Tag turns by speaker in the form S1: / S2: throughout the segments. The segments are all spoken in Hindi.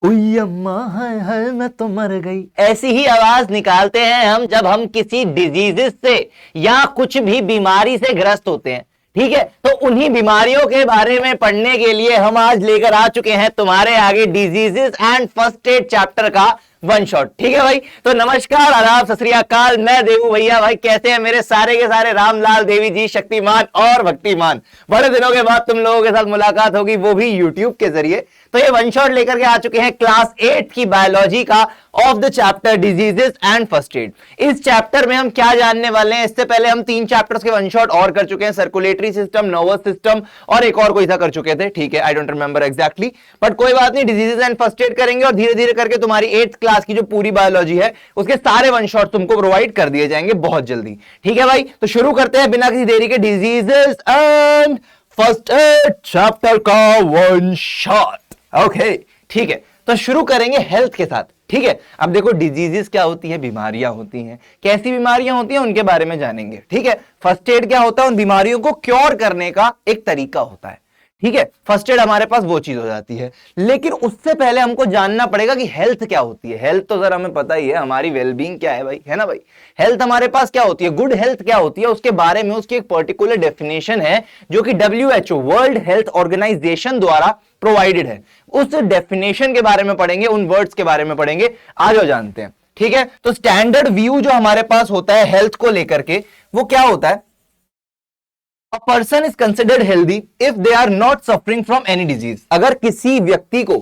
S1: उई अम्मा हाय मैं तो मर गई, ऐसी ही आवाज निकालते हैं हम जब हम किसी डिजीजेस से या कुछ भी बीमारी से ग्रस्त होते हैं। ठीक है, तो उन्हीं बीमारियों के बारे में पढ़ने के लिए हम आज लेकर आ चुके हैं तुम्हारे आगे diseases and first aid chapter का वन शॉट। ठीक है भाई, तो नमस्कार, आदाब, सत श्री अकाल, मैं देवू भैया। भाई कैसे हैं मेरे सारे के सारे रामलाल, देवी जी, शक्तिमान और भक्तिमान। बड़े दिनों के बाद तुम लोगों के साथ मुलाकात होगी, वो भी यूट्यूब के जरिए। तो ये वन शॉट लेकर के आ चुके हैं क्लास 8 की बायोलॉजी का of the chapter diseases and first aid. इस चैप्टर में हम क्या जानने वाले हैं, इससे पहले हम 3 चैप्टर्स के वन शॉट और कर चुके हैं, सर्कुलेटरी सिस्टम, नर्वस सिस्टम और एक और कोई सा कर चुके थे। ठीक है, I don't remember exactly, but कोई बात नहीं, डिजीजेस एंड फर्स्ट एड करेंगे और धीरे धीरे करके तुम्हारी 8th क्लास की जो पूरी बायोलॉजी है उसके सारे वन शॉट तुमको प्रोवाइड कर दिए जाएंगे बहुत जल्दी। ठीक है भाई, तो शुरू करते हैं बिना किसी देरी के diseases and first aid chapter का वन शॉट। ओके ठीक है, तो शुरू करेंगे हेल्थ के साथ। ठीक है, अब देखो डिजीजेस क्या होती है, बीमारियां होती हैं, कैसी बीमारियां होती हैं उनके बारे में जानेंगे। ठीक है, फर्स्ट एड क्या होता है, उन बीमारियों को क्योर करने का एक तरीका होता है। ठीक है, फर्स्ट एड हमारे पास वो चीज हो जाती है, लेकिन उससे पहले हमको जानना पड़ेगा कि हेल्थ क्या होती है। हेल्थ तो सर हमें पता ही है, हमारी वेलबींग क्या है भाई, है ना भाई। हेल्थ हमारे पास क्या होती है, गुड हेल्थ क्या होती है, उसके बारे में उसकी एक पर्टिकुलर डेफिनेशन है जो कि WHO वर्ल्ड हेल्थ ऑर्गेनाइजेशन द्वारा प्रोवाइडेड है। उस डेफिनेशन के बारे में पढ़ेंगे, उन वर्ड्स के बारे में पढ़ेंगे, आ जाओ जानते हैं। ठीक है, तो स्टैंडर्ड व्यू जो हमारे पास होता है हेल्थ को लेकर के, वो क्या होता है, A person is considered healthy if they are not suffering from any disease। अगर किसी व्यक्ति को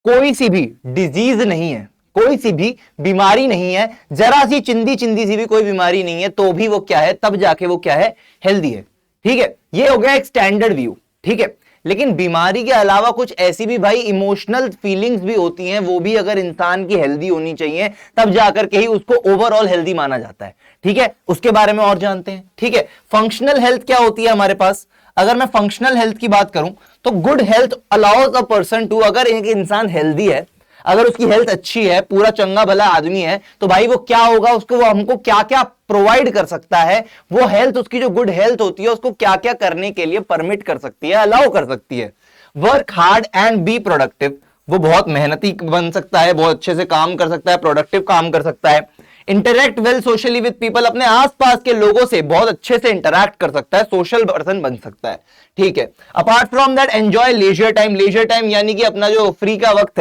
S1: कोई सी भी डिजीज नहीं है, कोई सी भी बीमारी नहीं है, जरा सी चिंदी चिंदी सी भी कोई बीमारी नहीं है, तो भी वो क्या है, तब जाके वो क्या है, हेल्दी है। ठीक है, ये हो गया एक स्टैंडर्ड व्यू। ठीक है, लेकिन बीमारी के अलावा कुछ ऐसी भी भाई इमोशनल फीलिंग्स भी होती हैं, वो भी अगर इंसान की हेल्दी होनी चाहिए, तब जाकर के ही उसको ओवरऑल हेल्दी माना जाता है। ठीक है, उसके बारे में और जानते हैं। ठीक है, फंक्शनल हेल्थ क्या होती है हमारे पास, अगर मैं फंक्शनल हेल्थ की बात करूं तो good health allows a person to, अगर एक इंसान हेल्दी है, अगर उसकी हेल्थ अच्छी है, पूरा चंगा भला आदमी है, तो भाई वो क्या होगा, उसको वो हमको क्या क्या प्रोवाइड कर सकता है, वो हेल्थ, उसकी जो गुड हेल्थ होती है उसको क्या क्या करने के लिए परमिट कर सकती है, अलाउ कर सकती है। Work hard and be productive, वो बहुत मेहनती बन सकता है, बहुत अच्छे से काम कर सकता है, प्रोडक्टिव काम कर सकता है। Interact well socially with people, अपने आसपास के लोगों से बहुत अच्छे से इंटरैक्ट कर सकता है, सोशल पर्सन बन सकता है। ठीक है, apart from that enjoy leisure time, leisure time यानी कि अपना जो फ्री का वक्त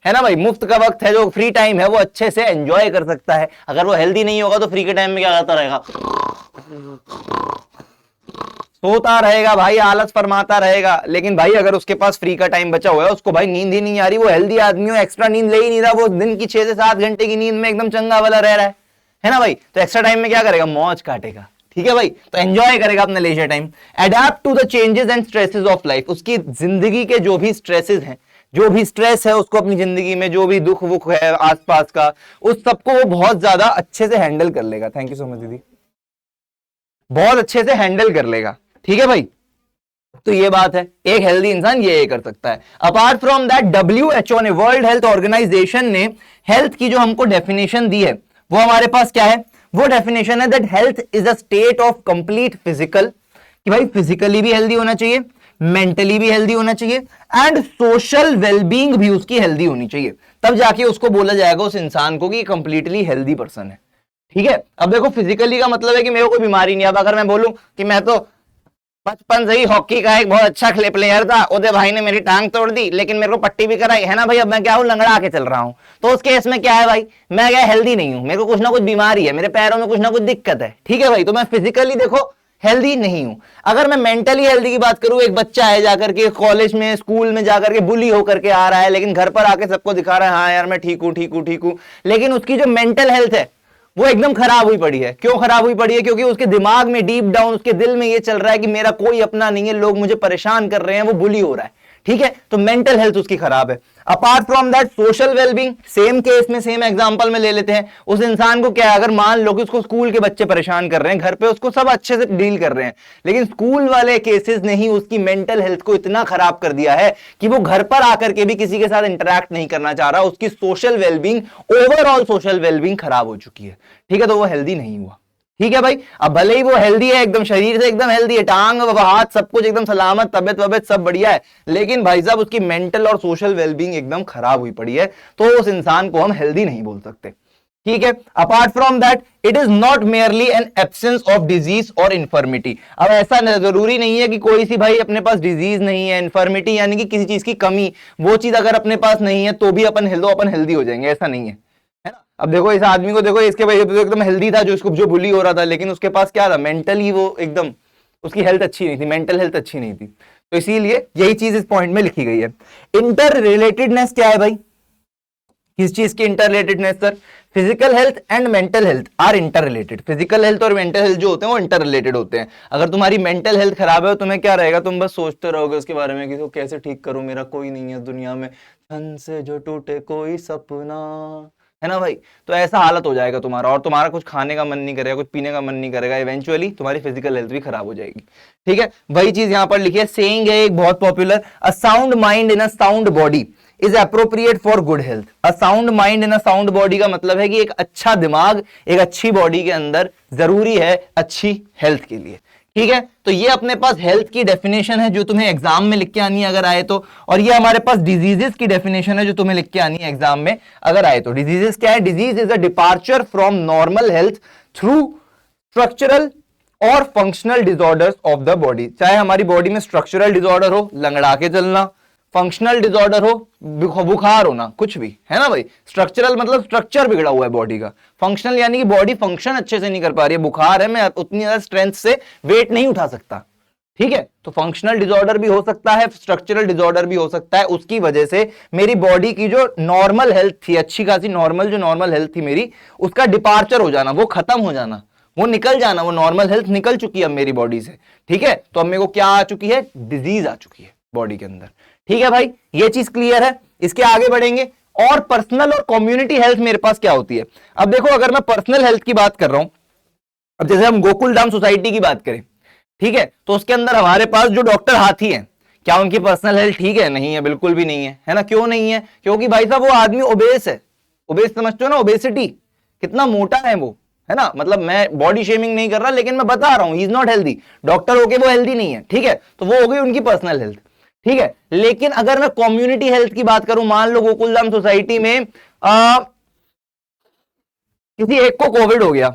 S1: है ना भाई, मुफ्त का वक्त है, जो फ्री टाइम है वो अच्छे से एंजॉय कर सकता है। अगर वो हेल्दी नहीं होगा तो फ्री के टाइम में क्या करता रहेगा, सोता रहेगा भाई, आलस फरमाता रहेगा। लेकिन भाई अगर उसके पास फ्री का टाइम बचा हुआ है, उसको भाई नींद ही नहीं आ रही, वो हेल्दी आदमी हो, एक्स्ट्रा नींद ले ही नहीं रहा, वो दिन की 6 से 7 घंटे की नींद में एकदम चंगा वाला रह रहा है ना भाई, तो एक्स्ट्रा टाइम में क्या करेगा, मौज काटेगा। ठीक है भाई, तो एंजॉय करेगा अपना leisure time. Adapt to the changes and stresses of life, उसकी जिंदगी के जो भी स्ट्रेसेस हैं, जो भी स्ट्रेस है उसको अपनी जिंदगी में, जो भी दुख वुख है आसपास का, उस सबको वो बहुत ज्यादा अच्छे से हैंडल कर लेगा। थैंक यू सो मच दीदी, बहुत अच्छे से हैंडल कर लेगा। ठीक है भाई, तो ये बात है, एक हेल्दी इंसान ये कर सकता है। अपार्ट फ्रॉम दैट WHO ने, वर्ल्ड हेल्थ ऑर्गेनाइजेशन ने हेल्थ की जो हमको डेफिनेशन दी है, वो हमारे पास क्या है, वो डेफिनेशन है that health is a state of complete physical, कि भाई फिजिकली भी हेल्दी होना चाहिए, मेंटली भी हेल्दी होना चाहिए, एंड सोशल वेलबींग भी उसकी हेल्दी होनी चाहिए, तब जाके उसको बोला जाएगा उस इंसान को कि कंप्लीटली हेल्दी पर्सन है। ठीक है, अब देखो फिजिकली का मतलब है कि मेरे को कोई बीमारी नहीं। अब अगर मैं बोलूं कि मैं तो बचपन से ही हॉकी का एक बहुत अच्छा प्लेयर था, उदय भाई ने मेरी टांग तोड़ दी, लेकिन मेरे को पट्टी भी कराई, है ना भाई, अब मैं क्या हूं, लंगड़ा के चल रहा हूं, तो उस केस में क्या है भाई, मैं क्या हेल्दी नहीं हूं, मेरे को कुछ ना कुछ बीमारी है, मेरे पैरों में कुछ ना कुछ दिक्कत है। ठीक है भाई, तो मैं फिजिकली देखो हेल्दी नहीं हूं। अगर मैं मेंटली हेल्दी की बात करूं, एक बच्चा है जाकर के कॉलेज में, स्कूल में जाकर के बुली होकर के आ रहा है, लेकिन घर पर आके सबको दिखा रहा है हाँ यार मैं ठीक हूं ठीक हूं ठीक हूं, लेकिन उसकी जो मेंटल हेल्थ है वो एकदम खराब हुई पड़ी है। क्यों खराब हुई पड़ी है, क्योंकि उसके दिमाग में डीप डाउन, उसके दिल में ये चल रहा है कि मेरा कोई अपना नहीं है, लोग मुझे परेशान कर रहे हैं, वो बुली हो रहा है। ठीक है, तो मेंटल हेल्थ उसकी खराब है। Apart from that social wellbeing, same case में, सेम एग्जांपल में ले लेते हैं, उस इंसान को क्या है, अगर मान लो कि उसको स्कूल के बच्चे परेशान कर रहे हैं, घर पे उसको सब अच्छे से डील कर रहे हैं, लेकिन स्कूल वाले केसेस ने ही उसकी मेंटल हेल्थ को इतना खराब कर दिया है कि वो घर पर आकर के भी किसी के साथ इंटरैक्ट नहीं करना चाह रहा, उसकी social wellbeing, overall social wellbeing खराब हो चुकी है। ठीक है, तो वो हेल्दी नहीं हुआ। ठीक है भाई। अब भले ही वो हेल्दी है, एकदम शरीर से एकदम हेल्दी है, टांग हाथ सब कुछ एकदम सलामत, तबियत वबियत सब बढ़िया है, लेकिन भाई साहब उसकी मेंटल और सोशल वेलबींग एकदम खराब हुई पड़ी है, तो उस इंसान को हम हेल्दी नहीं बोल सकते। ठीक है। Apart from that it is not merely N absence of disease और इन्फर्मिटी। अब ऐसा जरूरी नहीं है कि कोई सी भाई अपने पास डिजीज नहीं है, इन्फर्मिटी यानी कि किसी चीज की कमी, वो चीज अगर अपने पास नहीं है तो भी अपन हेल्दी हो जाएंगे, ऐसा नहीं है, है ना। अब देखो इस आदमी को देखो, इसके भाई तो एकदम हेल्दी था, जो इसको जो बुली हो रहा था, लेकिन उसके पास क्या था, मेंटली वो एकदम, उसकी हेल्थ अच्छी नहीं थी, मेंटल हेल्थ अच्छी नहीं थी। तो इसीलिए यही चीज इस पॉइंट में लिखी गई है। इंटर रिलेटेडनेस क्या है भाई, किस चीज की inter relatedness sir, physical health and mental health are inter related. Physical health और मेंटल हेल्थ जो होते हैं वो इंटर रिलेटेड होते हैं। अगर तुम्हारी मेंटल हेल्थ खराब है, तुम्हें क्या रहेगा, तुम बस सोचते रहोगे उसके बारे में कि तो कैसे ठीक करूं, मेरा कोई नहीं है दुनिया में, छन से जो टूटे कोई सपना, है ना भाई। तो ऐसा हालत हो जाएगा तुम्हारा, और तुम्हारा कुछ खाने का मन नहीं करेगा, कुछ पीने का मन नहीं करेगा, इवेंचुअली तुम्हारी फिजिकल हेल्थ भी खराब हो जाएगी। ठीक है, वही चीज यहां पर लिखी है, सेइंग है एक बहुत popular, a sound mind in a sound body is appropriate for good health. A sound mind in a sound body का मतलब है कि एक अच्छा दिमाग एक अच्छी बॉडी के अंदर जरूरी है अच्छी हेल्थ के लिए। ठीक है, तो ये अपने पास हेल्थ की डेफिनेशन है जो तुम्हें एग्जाम में लिख के आनी है अगर आए तो, और ये हमारे पास डिजीजेस की डेफिनेशन है जो तुम्हें लिख के आनी है एग्जाम में अगर आए तो। डिजीजेस क्या है, disease is a departure from normal health through structural और functional disorders of the body. चाहे हमारी बॉडी में स्ट्रक्चरल डिसऑर्डर हो, लंगड़ा के चलना, फंक्शनल डिसऑर्डर हो, बुखार होना, कुछ भी, है ना भाई। स्ट्रक्चरल मतलब स्ट्रक्चर बिगड़ा हुआ है बॉडी का, फंक्शनल यानी कि बॉडी फंक्शन अच्छे से नहीं कर पा रही है, बुखार है, मैं उतनी ज्यादा स्ट्रेंथ से वेट नहीं उठा सकता। ठीक है, तो फंक्शनल डिसऑर्डर भी हो सकता है, स्ट्रक्चरल डिसऑर्डर भी हो सकता है, उसकी वजह से मेरी बॉडी की जो नॉर्मल हेल्थ थी, अच्छी खासी नॉर्मल जो नॉर्मल हेल्थ थी मेरी, उसका डिपार्चर हो जाना, वो खत्म हो जाना, वो निकल जाना, वो नॉर्मल हेल्थ निकल चुकी है अब मेरी बॉडी से। ठीक है, तो अब मेरे को क्या आ चुकी है, डिजीज आ चुकी है बॉडी के अंदर। ठीक है भाई, ये चीज क्लियर है। इसके आगे बढ़ेंगे, और पर्सनल और कम्युनिटी हेल्थ मेरे पास क्या होती है। अब देखो, अगर मैं पर्सनल हेल्थ की बात कर रहा हूं, अब जैसे हम गोकुल धाम सोसाइटी की बात करें, ठीक है, तो उसके अंदर हमारे पास जो डॉक्टर हाथी हैं, क्या उनकी पर्सनल हेल्थ ठीक है? नहीं है, बिल्कुल भी नहीं है ना। क्यों नहीं है? क्योंकि भाई साहब वो आदमी ओबेस है। ओबेस समझते हो ना, ओबेसिटी, कितना मोटा है वो, है ना। मतलब मैं बॉडी शेमिंग नहीं कर रहा, लेकिन मैं बता रहा हूं he is not healthy. Doctor होके वो हेल्दी नहीं है, ठीक है, तो वो हो गई उनकी पर्सनल हेल्थ। ठीक है, लेकिन अगर मैं कम्युनिटी हेल्थ की बात करूं, मान लो गोकुलधाम सोसाइटी में किसी एक को कोविड हो गया,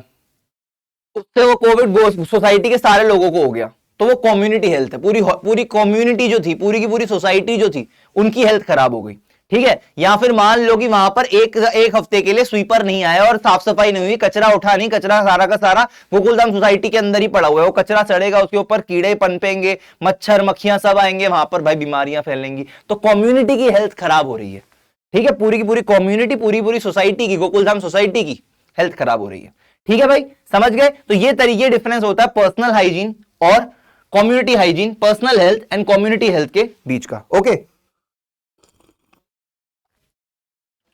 S1: उससे वो कोविड सोसाइटी के सारे लोगों को हो गया, तो वो कम्युनिटी हेल्थ है। पूरी पूरी कम्युनिटी जो थी, पूरी की पूरी सोसाइटी जो थी, उनकी हेल्थ खराब हो गई। ठीक है, या फिर मान लो कि वहां पर एक हफ्ते के लिए स्वीपर नहीं आया और साफ सफाई नहीं हुई, कचरा उठा नहीं, कचरा सारा का सारा गोकुलधाम सोसाइटी के अंदर ही पड़ा हुआ है, वो कचरा सड़ेगा, उसके ऊपर कीड़े पनपेंगे, मच्छर मक्खियां सब आएंगे, वहां पर भाई बीमारियां फैलेंगी, तो कम्युनिटी की हेल्थ खराब हो रही है। ठीक है, पूरी की पूरी कम्युनिटी, पूरी पूरी सोसाइटी की, गोकुलधाम सोसाइटी की हेल्थ खराब हो रही है। ठीक है भाई, समझ गए। तो ये तरीके डिफरेंस होता है पर्सनल हाइजीन और community hygiene, personal health and community health के बीच का। ओके,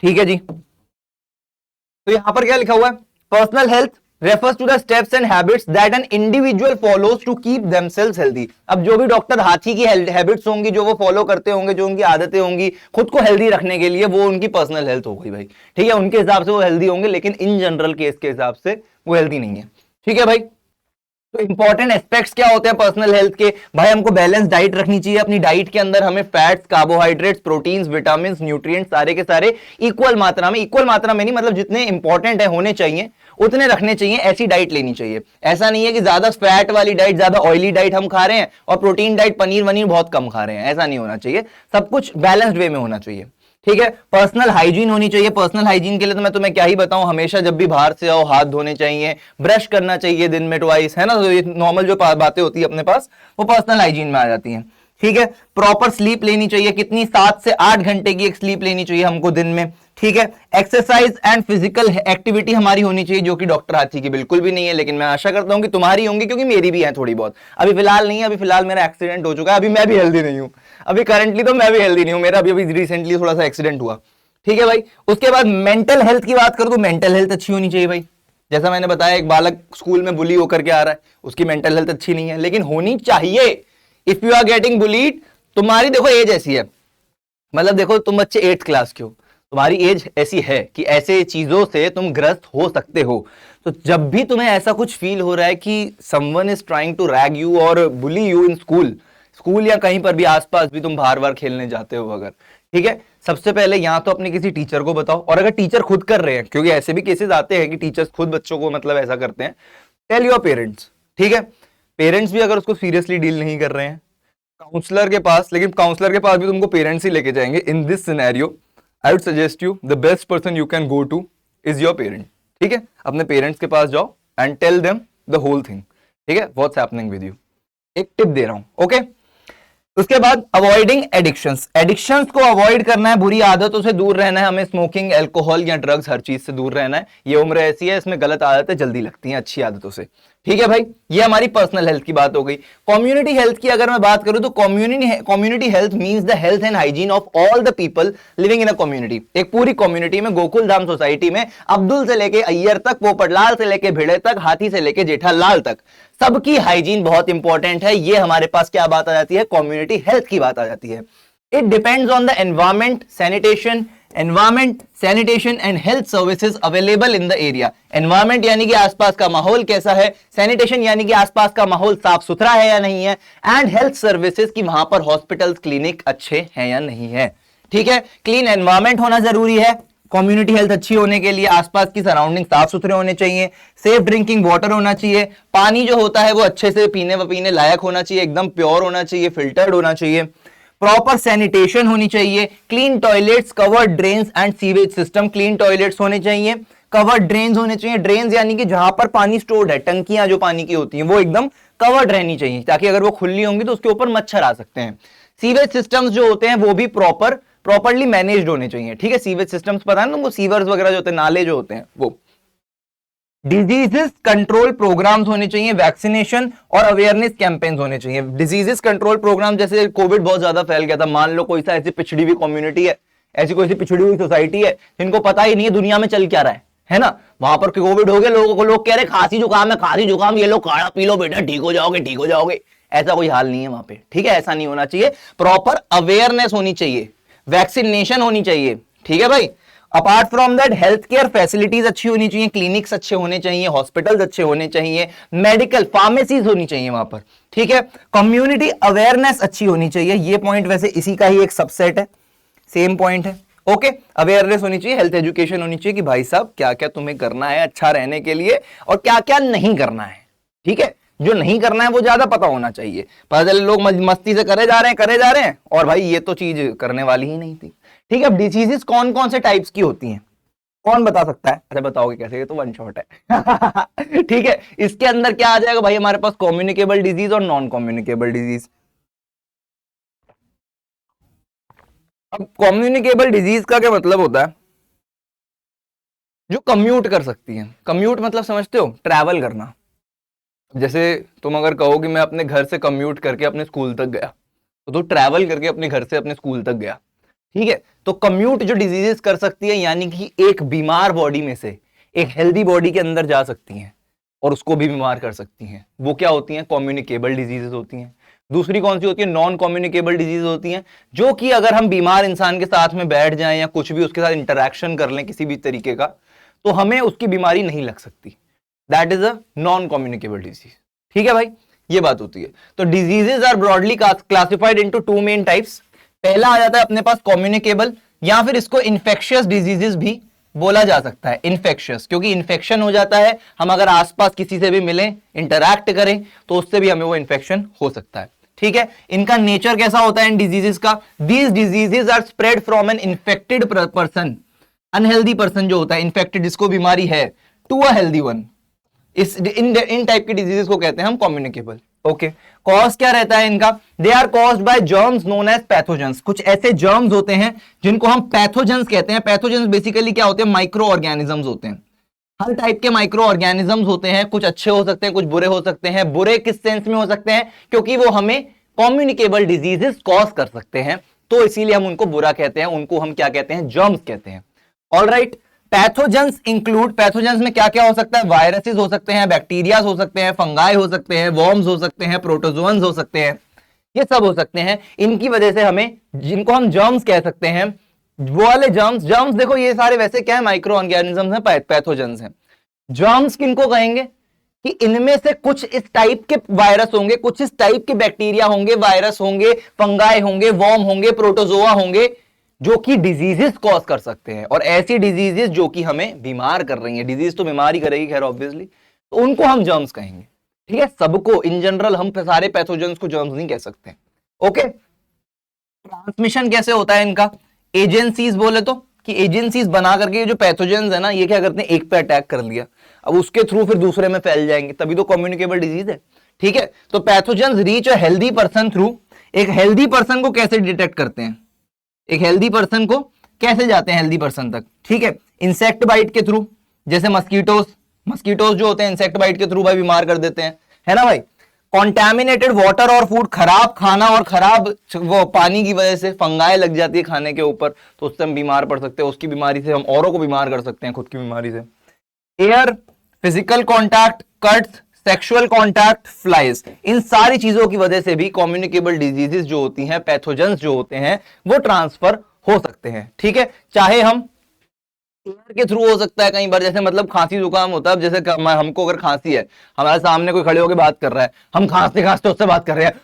S1: ठीक है जी। तो यहां पर क्या लिखा हुआ है, personal health refers to the steps and habits that an individual follows to keep themselves healthy। अब जो भी डॉक्टर हाथी की हैबिट्स होंगी, जो वो फॉलो करते होंगे, जो उनकी आदतें होंगी खुद को हेल्दी रखने के लिए, वो उनकी पर्सनल हेल्थ हो गई भाई। ठीक है, उनके हिसाब से वो हेल्दी होंगे, लेकिन इन जनरल केस के हिसाब से वो हेल्दी नहीं है। ठीक है भाई, तो इंपॉर्टेंट एस्पेक्ट्स क्या होते हैं पर्सनल हेल्थ के, भाई हमको बैलेंस डाइट रखनी चाहिए। अपनी डाइट के अंदर हमें fats, carbohydrates, proteins, vitamin, nutrients सारे के सारे इक्वल मात्रा में नहीं, मतलब जितने इंपॉर्टेंट है होने चाहिए उतने रखने चाहिए, ऐसी डाइट लेनी चाहिए। ऐसा नहीं है कि ज्यादा फैट वाली डाइट, ज्यादा ऑयली डाइट हम खा रहे हैं और प्रोटीन डाइट, पनीर वनीर बहुत कम खा रहे हैं, ऐसा नहीं होना चाहिए। सब कुछ बैलेंस्ड वे में होना चाहिए। ठीक है, पर्सनल हाइजीन होनी चाहिए। पर्सनल हाइजीन के लिए तो मैं तुम्हें क्या ही बताऊं, हमेशा जब भी बाहर से आओ हाथ धोने चाहिए, ब्रश करना चाहिए दिन में ट्वाइस, है ना। तो ये नॉर्मल जो बातें होती है अपने पास, वो पर्सनल हाइजीन में आ जाती हैं। ठीक है, प्रॉपर स्लीप लेनी चाहिए, कितनी 7 से 8 घंटे की एक स्लीप लेनी चाहिए हमको दिन में। ठीक है, एक्सरसाइज एंड फिजिकल एक्टिविटी हमारी होनी चाहिए, जो कि डॉक्टर हाथी की बिल्कुल भी नहीं है, लेकिन मैं आशा करता हूं कि तुम्हारी होंगी, क्योंकि मेरी भी है थोड़ी बहुत। अभी फिलहाल नहीं है, अभी फिलहाल मेरा एक्सीडेंट हो चुका है, अभी मैं भी हेल्दी नहीं हूं, अभी करंटली तो मैं भी हेल्दी नहीं हूं, मेरा अभी रिसेंटली थोड़ा सा एक्सीडेंट हुआ। ठीक है भाई, उसके बाद मेंटल हेल्थ की बात करूं तो मेंटल हेल्थ अच्छी होनी चाहिए भाई। जैसा मैंने बताया, एक बालक स्कूल में बुली होकर के आ रहा है, उसकी मेंटल हेल्थ अच्छी नहीं है, लेकिन होनी चाहिए। If you are getting bullied, तुम्हारी देखो एज ऐसी है, मतलब देखो तुम बच्चे 8th क्लास के हो, तुम्हारी एज ऐसी है कि ऐसे चीजों से तुम ग्रस्त हो सकते हो। तो जब भी तुम्हें ऐसा कुछ फील हो रहा है कि someone is trying to rag you और बुली यू इन स्कूल या कहीं पर भी आसपास भी तुम बाहर बार खेलने जाते हो अगर, ठीक है, सबसे पहले यहाँ तो अपने किसी टीचर को बताओ, और अगर टीचर खुद कर रहे हैं, क्योंकि ऐसे भी केसेस आते हैं कि टीचर्स खुद बच्चों को मतलब ऐसा करते हैं, टेल योर पेरेंट्स, ठीक है। पेरेंट्स भी अगर उसको सीरियसली डील नहीं कर रहे हैं, काउंसलर के पास, लेकिन काउंसलर के पास भी तुमको पेरेंट्स ही लेके जाएंगे। In this scenario I would suggest you the best person you can go to is your parent, ठीक है। अपने पेरेंट्स के पास जाओ and tell them the whole thing, ठीक है, व्हाट्स हैपनिंग विद यू। एक टिप दे रहा हूं, ओके। उसके बाद अवॉइडिंग एडिक्शंस, एडिक्शंस को अवॉइड करना है, बुरी आदतों से दूर रहना है हमें, स्मोकिंग, अल्कोहल या ड्रग्स, हर चीज से दूर रहना है। ये उम्र ऐसी है, इसमें गलत आदतें जल्दी लगती हैं अच्छी आदतों से, ठीक है भाई। ये हमारी पर्सनल हेल्थ की बात हो गई। कम्युनिटी हेल्थ की अगर मैं बात करूं तो community health means the health and hygiene of all the people living in a community. एक पूरी कम्युनिटी में, गोकुल धाम सोसाइटी में अब्दुल से लेके अय्यर तक, पोपटलाल से लेके भिड़े तक, हाथी से लेके जेठालाल तक, सबकी हाइजीन बहुत इंपॉर्टेंट है। ये हमारे पास क्या बात आ जाती है, कम्युनिटी हेल्थ की बात आ जाती है। It depends on the environment, sanitation and health services available in the area. Environment यानी कि आसपास का माहौल कैसा है, सैनिटेशन यानी कि आसपास का माहौल साफ सुथरा है या नहीं है, एंड हेल्थ सर्विसेज की वहां पर हॉस्पिटल्स, क्लिनिक अच्छे हैं या नहीं है, ठीक है। क्लीन एनवायरमेंट होना जरूरी है कम्युनिटी हेल्थ अच्छी होने के लिए। आसपास की सराउंडिंग साफ सुथरे होने चाहिए, सेफ ड्रिंकिंग वाटर होना चाहिए, पानी जो होता है वो अच्छे से पीने लायक होना चाहिए, एकदम प्योर होना चाहिए, फिल्टर्ड होना चाहिए, प्रॉपर सैनिटेशन होनी चाहिए, clean toilets, covered drains and sewage system. Clean toilets होने चाहिए, कवर्ड ड्रेन्स होने चाहिए। ड्रेन्स यानी कि जहां पर पानी स्टोर्ड है, टंकियां जो पानी की होती हैं वो एकदम कवर्ड रहनी चाहिए, ताकि अगर वो खुली होंगी तो उसके ऊपर मच्छर आ सकते हैं। सीवेज सिस्टम्स जो होते हैं वो भी प्रॉपर्ली मैनेज्ड होने चाहिए, ठीक है। सीवेज सिस्टम्स पता है ना तुमको, सीवर्स वगैरह जो होते हैं, नाले जो होते हैं वो। डिजीजेस कंट्रोल प्रोग्राम्स होने चाहिए, वैक्सीनेशन और अवेयरनेस कैंपेन्स होने चाहिए। डिजीजेस कंट्रोल प्रोग्राम, जैसे कोविड बहुत ज्यादा फैल गया था, मान लो कोई सा ऐसी पिछड़ी हुई कम्युनिटी है, ऐसी कोई सी पिछड़ी हुई सोसाइटी है जिनको पता ही नहीं है दुनिया में चल क्या रहा है ना। वहां पर कोविड हो गया, लोग कह रहे खांसी जुकाम है, खांसी जुकाम, ये लो काढ़ा पी लो बेटा, ठीक हो जाओगे। ऐसा कोई हाल नहीं है वहां पे, ठीक है, ऐसा नहीं होना चाहिए। प्रॉपर अवेयरनेस होनी चाहिए, वैक्सीनेशन होनी चाहिए, ठीक है भाई। Apart from that health care facilities अच्छी होनी चाहिए, क्लिनिक्स अच्छे होने चाहिए, हॉस्पिटल्स अच्छे होने चाहिए, मेडिकल फार्मेसीज होनी चाहिए वहां पर, ठीक है। कम्युनिटी अवेयरनेस अच्छी होनी चाहिए, ये पॉइंट वैसे इसी का ही एक सबसेट है, सेम पॉइंट है, ओके। अवेयरनेस होनी चाहिए, हेल्थ एजुकेशन होनी चाहिए कि भाई साहब क्या क्या तुम्हें करना है अच्छा रहने के लिए और क्या क्या नहीं करना है, ठीक है। जो नहीं करना है वो ज्यादा पता होना चाहिए। पता चले लोग मस्ती से करे जा रहे हैं और भाई ये तो चीज करने वाली ही नहीं थी, ठीक है। अब डिजीजेस कौन कौन से टाइप्स की होती हैं, कौन बता सकता है? अच्छा बताओगे कैसे, ये तो वन शॉट है ठीक है। इसके अंदर क्या आ जाएगा भाई, हमारे पास कम्युनिकेबल डिजीज और नॉन कम्युनिकेबल डिजीज। अब कम्युनिकेबल डिजीज का क्या मतलब होता है, जो कम्यूट कर सकती है। कम्यूट मतलब समझते हो, ट्रैवल करना। जैसे तुम अगर कहो कि मैं अपने घर से कम्यूट करके अपने स्कूल तक गया, तो ट्रैवल करके अपने घर से अपने स्कूल तक गया, ठीक है। तो कम्यूट जो डिजीजेस कर सकती है, यानी कि एक बीमार बॉडी में से एक हेल्दी बॉडी के अंदर जा सकती हैं और उसको भी बीमार कर सकती हैं, वो क्या होती हैं, कम्युनिकेबल डिजीजेस होती हैं। दूसरी कौन सी होती है, नॉन कम्युनिकेबल डिजीज होती हैं, जो कि अगर हम बीमार इंसान के साथ में बैठ जाएं या कुछ भी उसके साथ इंटरेक्शन कर लें किसी भी तरीके का, तो हमें उसकी बीमारी नहीं लग सकती। That is a non communicable disease, ठीक है भाई, ये बात होती है। तो diseases are broadly classified into two main types. पहला आ जाता है अपने पास कम्युनिकेबल, या फिर इसको इन्फेक्शियस डिजीजेस भी बोला जा सकता है। इन्फेक्शियस क्योंकि इन्फेक्शन हो जाता है, हम अगर आसपास किसी से भी मिलें, इंटरैक्ट करें, तो उससे भी हमें वो इन्फेक्शन हो सकता है, ठीक है। इनका नेचर कैसा होता है इन डिजीजेस का, these diseases are spread from an infected person, unhealthy person जो होता है, इन्फेक्टेड जिसको बीमारी है, टू अ हेल्दी वन। इन टाइप की डिजीजेस को कहते हैं हम कम्युनिकेबल, ओके। कॉज क्या रहता है इनका, they are caused by germs known as pathogens. कुछ ऐसे जर्म्स होते हैं जिनको हम पैथोजेंस कहते हैं। पैथोजेंस बेसिकली क्या होते हैं, माइक्रो ऑर्गेनिजम्स होते हैं। हर टाइप के माइक्रो ऑर्गेनिजम्स होते हैं, कुछ अच्छे हो सकते हैं, कुछ बुरे हो सकते हैं। बुरे किस सेंस में हो सकते हैं, क्योंकि वो हमें कम्युनिकेबल डिजीजेस कॉज कर सकते हैं, तो इसीलिए हम उनको बुरा कहते हैं, उनको हम क्या कहते हैं, जर्म्स कहते हैं। ऑलराइट, पैथोजेंस इंक्लूड, पैथोजेंस में क्या क्या हो सकता है, वायरसेस हो सकते हैं, बैक्टीरिया हो सकते हैं, फंगाई हो सकते हैं, वर्म्स हो सकते हैं, प्रोटोजोअन्स हो सकते हैं, ये सब हो सकते हैं। इनकी वजह से हमें, जिनको हम जर्म्स कह सकते हैं, वो वाले जर्म्स, जर्म्स देखो ये सारे वैसे क्या है, माइक्रो ऑर्गेनिजम्स हैं, पैथोजेंस हैं। जर्म्स किनको कहेंगे कि इनमें से कुछ इस टाइप के वायरस होंगे, कुछ इस टाइप के बैक्टीरिया होंगे, वायरस होंगे, फंगाई होंगे, वॉर्म होंगे, प्रोटोजोआ होंगे, जो कि डिजीजेस कॉज कर सकते हैं, और ऐसी डिजीजेस जो कि हमें बीमार कर रही हैं। डिजीज तो बीमार ही करेगी खैर ऑब्वियसली, तो उनको हम जर्म्स कहेंगे। ठीक है, सबको इन जनरल हम सारे पैथोजेंस को जर्म्स नहीं कह सकते। ओके, ट्रांसमिशन कैसे होता है इनका? एजेंसीज बोले तो, कि एजेंसीज बना करके जो पैथोजेंस है ना, ये क्या करते हैं, एक पे अटैक कर लिया, अब उसके थ्रू फिर दूसरे में फैल जाएंगे, तभी तो कम्युनिकेबल डिजीज है। ठीक है, तो pathogens reach a healthy person through, एक हेल्दी पर्सन को कैसे डिटेक्ट करते हैं, एक हेल्दी पर्सन को कैसे जाते हैं हेल्दी पर्सन तक? ठीक है, इंसेक्ट बाइट के थ्रू, जैसे मस्कीटोस, मस्कीटोस जो होते हैं इंसेक्ट बाइट के थ्रू भाई बीमार कर देते हैं, है ना भाई। कॉन्टैमिनेटेड वाटर और फूड, खराब खाना और खराब वो पानी की वजह से फंगाई लग जाती है खाने के ऊपर, तो उससे हम बीमार पड़ सकते हैं, उसकी बीमारी से हम औरों को बीमार कर सकते हैं, खुद की बीमारी से। Air, physical contact, cuts, sexual contact, flies, इन सारी चीजों की वजह से भी कम्युनिकेबल डिजीजेस जो होती हैं, पैथोजेंस जो होते हैं, वो ट्रांसफर हो सकते हैं। ठीक है, चाहे हम एयर के थ्रू हो सकता है कई बार, जैसे मतलब खांसी जुकाम होता है, जैसे हमको अगर खांसी है, हमारे सामने कोई खड़े होकर बात कर रहा है, हम खांसते खांसते उससे बात कर रहे हैं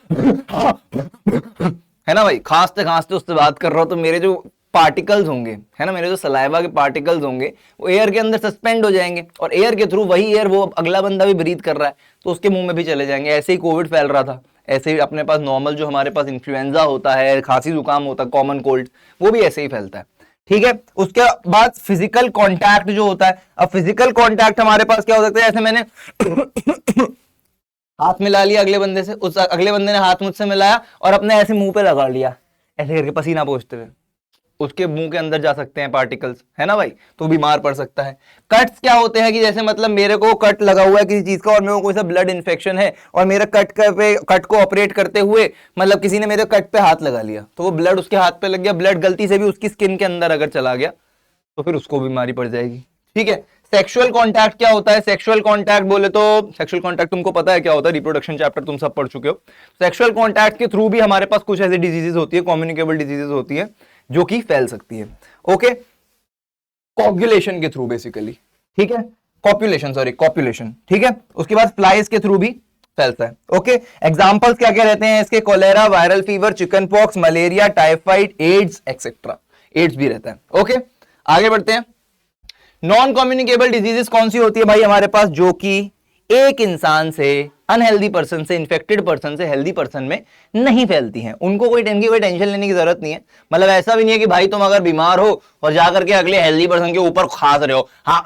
S1: है ना भाई, खांसते खांसते उससे बात कर रहा हूं, तो मेरे जो पार्टिकल्स होंगे, है ना, मेरे जो सलाइवा के पार्टिकल्स होंगे, वो एयर के अंदर सस्पेंड हो जाएंगे, और एयर के थ्रू वही एयर वो अगला बंदा भी ब्रीथ कर रहा है, तो उसके मुंह में भी चले जाएंगे। ऐसे ही कोविड फैल रहा था, ऐसे ही अपने पास नॉर्मल जो हमारे पास इन्फ्लुएंजा होता है, खांसी जुकाम होता है, कॉमन कोल्ड, वो भी ऐसे ही फैलता है। ठीक है, उसके बाद फिजिकल कांटेक्ट जो होता है, अब फिजिकल कांटेक्ट हमारे पास क्या हो सकता है, जैसे मैंने हाथ मिला लिया अगले बंदे से, उस अगले बंदे ने हाथ मुझसे मिलाया और अपने ऐसे मुंह पे लगा लिया, ऐसे करके पसीना पोंछते हुए, उसके मुंह के अंदर जा सकते हैं पार्टिकल्स, है ना भाई, तो बीमार पड़ सकता है। कट्स क्या होते हैं कि जैसे मतलब मेरे को कट लगा हुआ है किसी चीज का, और मेरे को कोई सा ब्लड इन्फेक्शन है, और मेरा कट को ऑपरेट करते हुए मतलब किसी ने मेरे कट पे हाथ लगा लिया, तो वो ब्लड उसके हाथ पे लग गया, ब्लड गलती से भी उसकी स्किन के अंदर अगर चला गया तो फिर उसको बीमारी पड़ जाएगी। ठीक है, सेक्सुअल कांटेक्ट क्या होता है? सेक्सुअल कांटेक्ट बोले तो, सेक्सुअल कांटेक्ट तुमको पता है क्या होता है, रिप्रोडक्शन चैप्टर तुम सब पढ़ चुके हो। सेक्सुअल कांटेक्ट के थ्रू भी हमारे पास कुछ ऐसी डिजीजेस होती है, कम्युनिकेबल डिजीजेस होती है, जो कि फैल सकती है। ओके, कॉपुलेशन के थ्रू बेसिकली, ठीक है, कॉपुलेशन, ठीक है। उसके बाद फ्लाइज के थ्रू भी फैलता है। ओके, एग्जांपल्स क्या क्या रहते हैं इसके? Cholera, viral fever, chicken pox, malaria, typhoid, AIDS etcetera, AIDS भी रहता है। ओके, आगे बढ़ते हैं। नॉन कम्युनिकेबल डिजीजेस कौन सी होती है भाई हमारे पास? जो कि एक इंसान से, अनहेल्दी पर्सन से, इन्फेक्टेड पर्सन से हेल्दी पर्सन में नहीं फैलती हैं, उनको कोई टेंशन लेने की जरूरत नहीं है। मतलब ऐसा भी नहीं है कि भाई तुम अगर बीमार हो और जाकर के अगले हेल्दी पर्सन के ऊपर खांस रहे हो, हाँ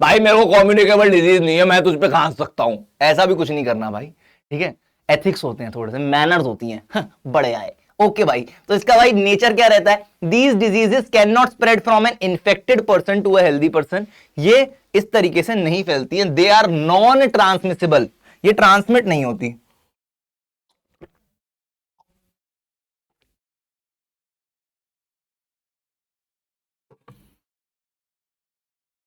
S1: भाई मेरे को कम्युनिकेबल डिजीज नहीं है, मैं तुझ पे खांस सकता हूं, ऐसा भी कुछ नहीं करना भाई। ठीक है, एथिक्स होते हैं, थोड़े से मैनर्स होती हैं, बड़े आए। ओके भाई, तो इसका भाई नेचर क्या रहता है? These diseases can not spread from an infected person to a healthy person, ये इस तरीके से नहीं फैलती है। दे आर नॉन ट्रांसमिसिबल, ये ट्रांसमिट नहीं होती।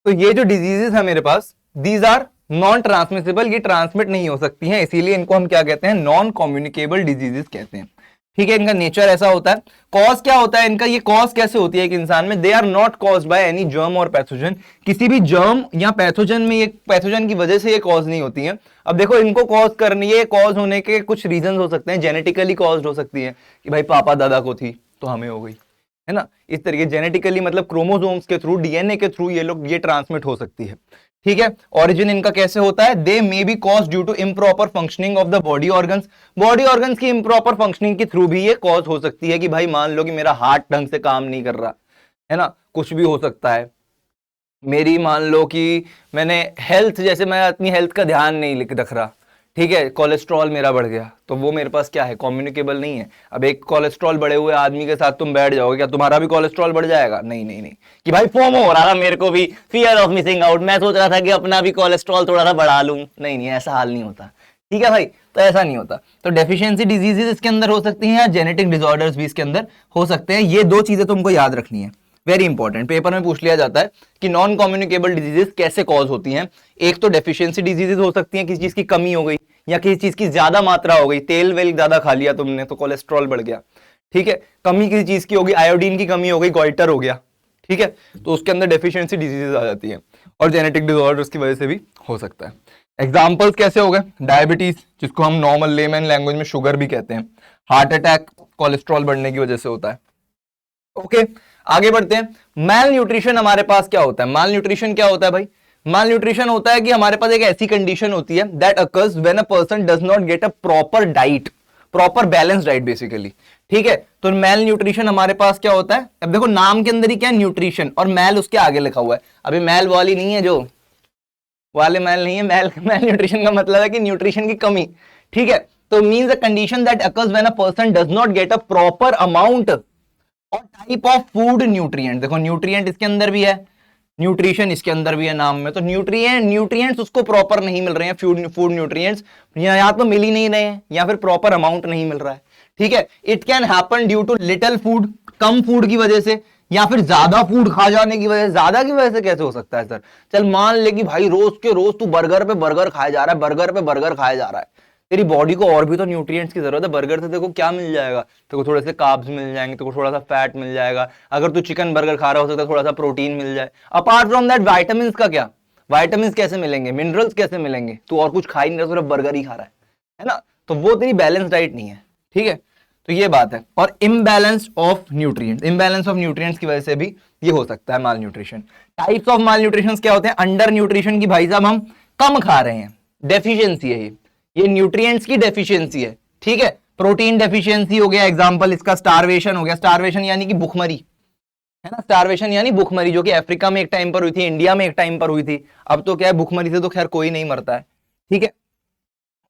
S1: तो ये जो डिजीजेस है मेरे पास, दीज आर नॉन ट्रांसमिसिबल, ये ट्रांसमिट नहीं हो सकती हैं, इसीलिए इनको हम क्या कहते हैं? नॉन कम्युनिकेबल डिजीजेस कहते हैं। ठीक है, इनका नेचर ऐसा होता है। कॉज क्या होता है इनका? ये कॉज कैसे होती है एक इंसान में? They are not caused by any germ और पैथोजन, किसी भी जर्म या पैथोजन में, ये पैथोजन की वजह से ये कॉज नहीं होती है। अब देखो, इनको कॉज करनी है, कॉज होने के कुछ रीजन हो सकते हैं। जेनेटिकली कॉज हो सकती है कि भाई पापा दादा को थी तो हमें हो गई, है ना, इस तरीके जेनेटिकली, मतलब क्रोमोसोम्स के थ्रू, डीएनए के थ्रू ये ट्रांसमिट हो सकती है। ठीक है, ओरिजिन इनका कैसे होता है? They may be cause due to improper functioning of the body organs, body organs की इम्प्रॉपर फंक्शनिंग के थ्रू भी ये कॉज हो सकती है कि भाई मान लो कि मेरा हार्ट ढंग से काम नहीं कर रहा, है ना, कुछ भी हो सकता है। मेरी मान लो कि मैंने हेल्थ, जैसे मैं अपनी हेल्थ का ध्यान नहीं रख रहा, ठीक है, कोलेस्ट्रॉल मेरा बढ़ गया, तो वो मेरे पास क्या है? कम्युनिकेबल नहीं है। अब एक कोलेस्ट्रॉल बढ़े हुए आदमी के साथ तुम बैठ जाओगे, क्या तुम्हारा भी कोलेस्ट्रॉल बढ़ जाएगा? नहीं नहीं नहीं, कि भाई फोमो हो रहा था मेरे को भी, फियर ऑफ मिसिंग आउट, मैं सोच रहा था कि अपना भी कोलेस्ट्रॉल थोड़ा सा बढ़ा लूं, नहीं नहीं, ऐसा हाल नहीं होता। ठीक है भाई, तो ऐसा नहीं होता। तो डेफिशिएंसी डिजीजेस इसके अंदर हो सकती हैं, या जेनेटिक डिसऑर्डर्स भी इसके अंदर हो सकते हैं। ये दो चीजें तुमको याद रखनी है, वेरी इंपॉर्टेंट, पेपर में पूछ लिया जाता है कि नॉन कम्युनिकेबल डिजीजेस कैसे कॉज होती हैं। एक तो डेफिशिएंसी डिजीजेस हो सकती हैं, किसी चीज की कमी हो गई या किसी चीज की ज्यादा मात्रा हो गई, तेल वेल ज्यादा खा लिया तुमने तो कोलेस्ट्रॉल बढ़ गया।
S2: ठीक है, कमी किसी चीज की होगी, आयोडीन की कमी हो गई, गोइटर हो गया, ठीक है, तो उसके अंदर डेफिशिएंसी डिजीजेस आ जाती है, और जेनेटिक डिसऑर्डर्स की वजह से भी हो सकता है। एग्जाम्पल्स कैसे हो गए, डायबिटीज जिसको हम नॉर्मल लेमैन लैंग्वेज में शुगर भी कहते हैं, हार्ट अटैक कोलेस्ट्रॉल बढ़ने की वजह से होता है। ओके, आगे बढ़ते हैं। मैल न्यूट्रिशन हमारे पास क्या होता है, माल न्यूट्रिशन क्या होता है भाई, माल न्यूट्रिशन होता है कि हमारे पास एक ऐसी कंडीशन होती है that occurs when a person does not get a proper diet, proper balance diet basically, ठीक है। तो मैल न्यूट्रिशन हमारे पास क्या होता है, अब देखो नाम के अंदर ही क्या है, न्यूट्रिशन, और मैल उसके आगे लिखा हुआ है, अभी मैल वाली नहीं है, जो वाले मैल नहीं है, मैल मैल न्यूट्रिशन का मतलब है कि न्यूट्रिशन की कमी, ठीक है। तो means a condition that occurs when a person does not get a proper amount और टाइप ऑफ फूड न्यूट्रिएंट, देखो न्यूट्रिएंट इसके अंदर भी है, न्यूट्रिशन इसके अंदर भी है नाम में, तो न्यूट्रिएंट्स उसको प्रॉपर नहीं मिल रहे हैं, फूड न्यूट्रिएंट्स या तो मिल ही नहीं रहे हैं या फिर प्रॉपर अमाउंट नहीं मिल रहा है, ठीक है। It can happen due to little food, कम फूड की वजह से, या फिर ज्यादा फूड खा जाने की वजह से। ज्यादा की वजह से कैसे हो सकता है सर, चल मान ले कि भाई रोज के रोज तू बर्गर पे बर्गर खाया जा रहा है, बर्गर पे बर्गर खाया जा रहा है, तेरी बॉडी को और भी तो न्यूट्रिएंट्स की जरूरत है। बर्गर से देखो क्या मिल जाएगा, देखो थोड़े से कार्ब्स मिल जाएंगे, देखो थोड़ा सा फैट मिल जाएगा, अगर तू चिकन बर्गर खा रहा हो सकता है थोड़ा सा प्रोटीन मिल जाए। अपार्ट फ्रॉम दैट वाइटामिन का क्या, वाइटामिन कैसे मिलेंगे, मिनरल्स कैसे मिलेंगे, तू और कुछ खा ही नहीं रहा, सिर्फ बर्गर ही खा रहा है ना, तो वो तेरी बैलेंस डाइट नहीं है, ठीक है। तो ये बात है। और imbalance of nutrients, imbalance of nutrients की वजह से भी ये हो सकता है malnutrition. Types of malnutrition क्या होते हैं, अंडर न्यूट्रिशन की भाई साहब हम कम खा रहे हैं, डेफिशिएंसी है ये न्यूट्रिएंट्स की डेफिशिएंसी है, ठीक है। प्रोटीन डेफिशिएंसी हो गया एग्जांपल इसका, स्टारवेशन हो गया, स्टारवेशन यानी कि भूखमरी, है ना, स्टारवेशन यानी भूखमरी, जो कि अफ्रीका में एक टाइम पर हुई थी, इंडिया में एक टाइम पर हुई थी, अब तो क्या है भूखमरी से तो खैर कोई नहीं मरता है, ठीक है।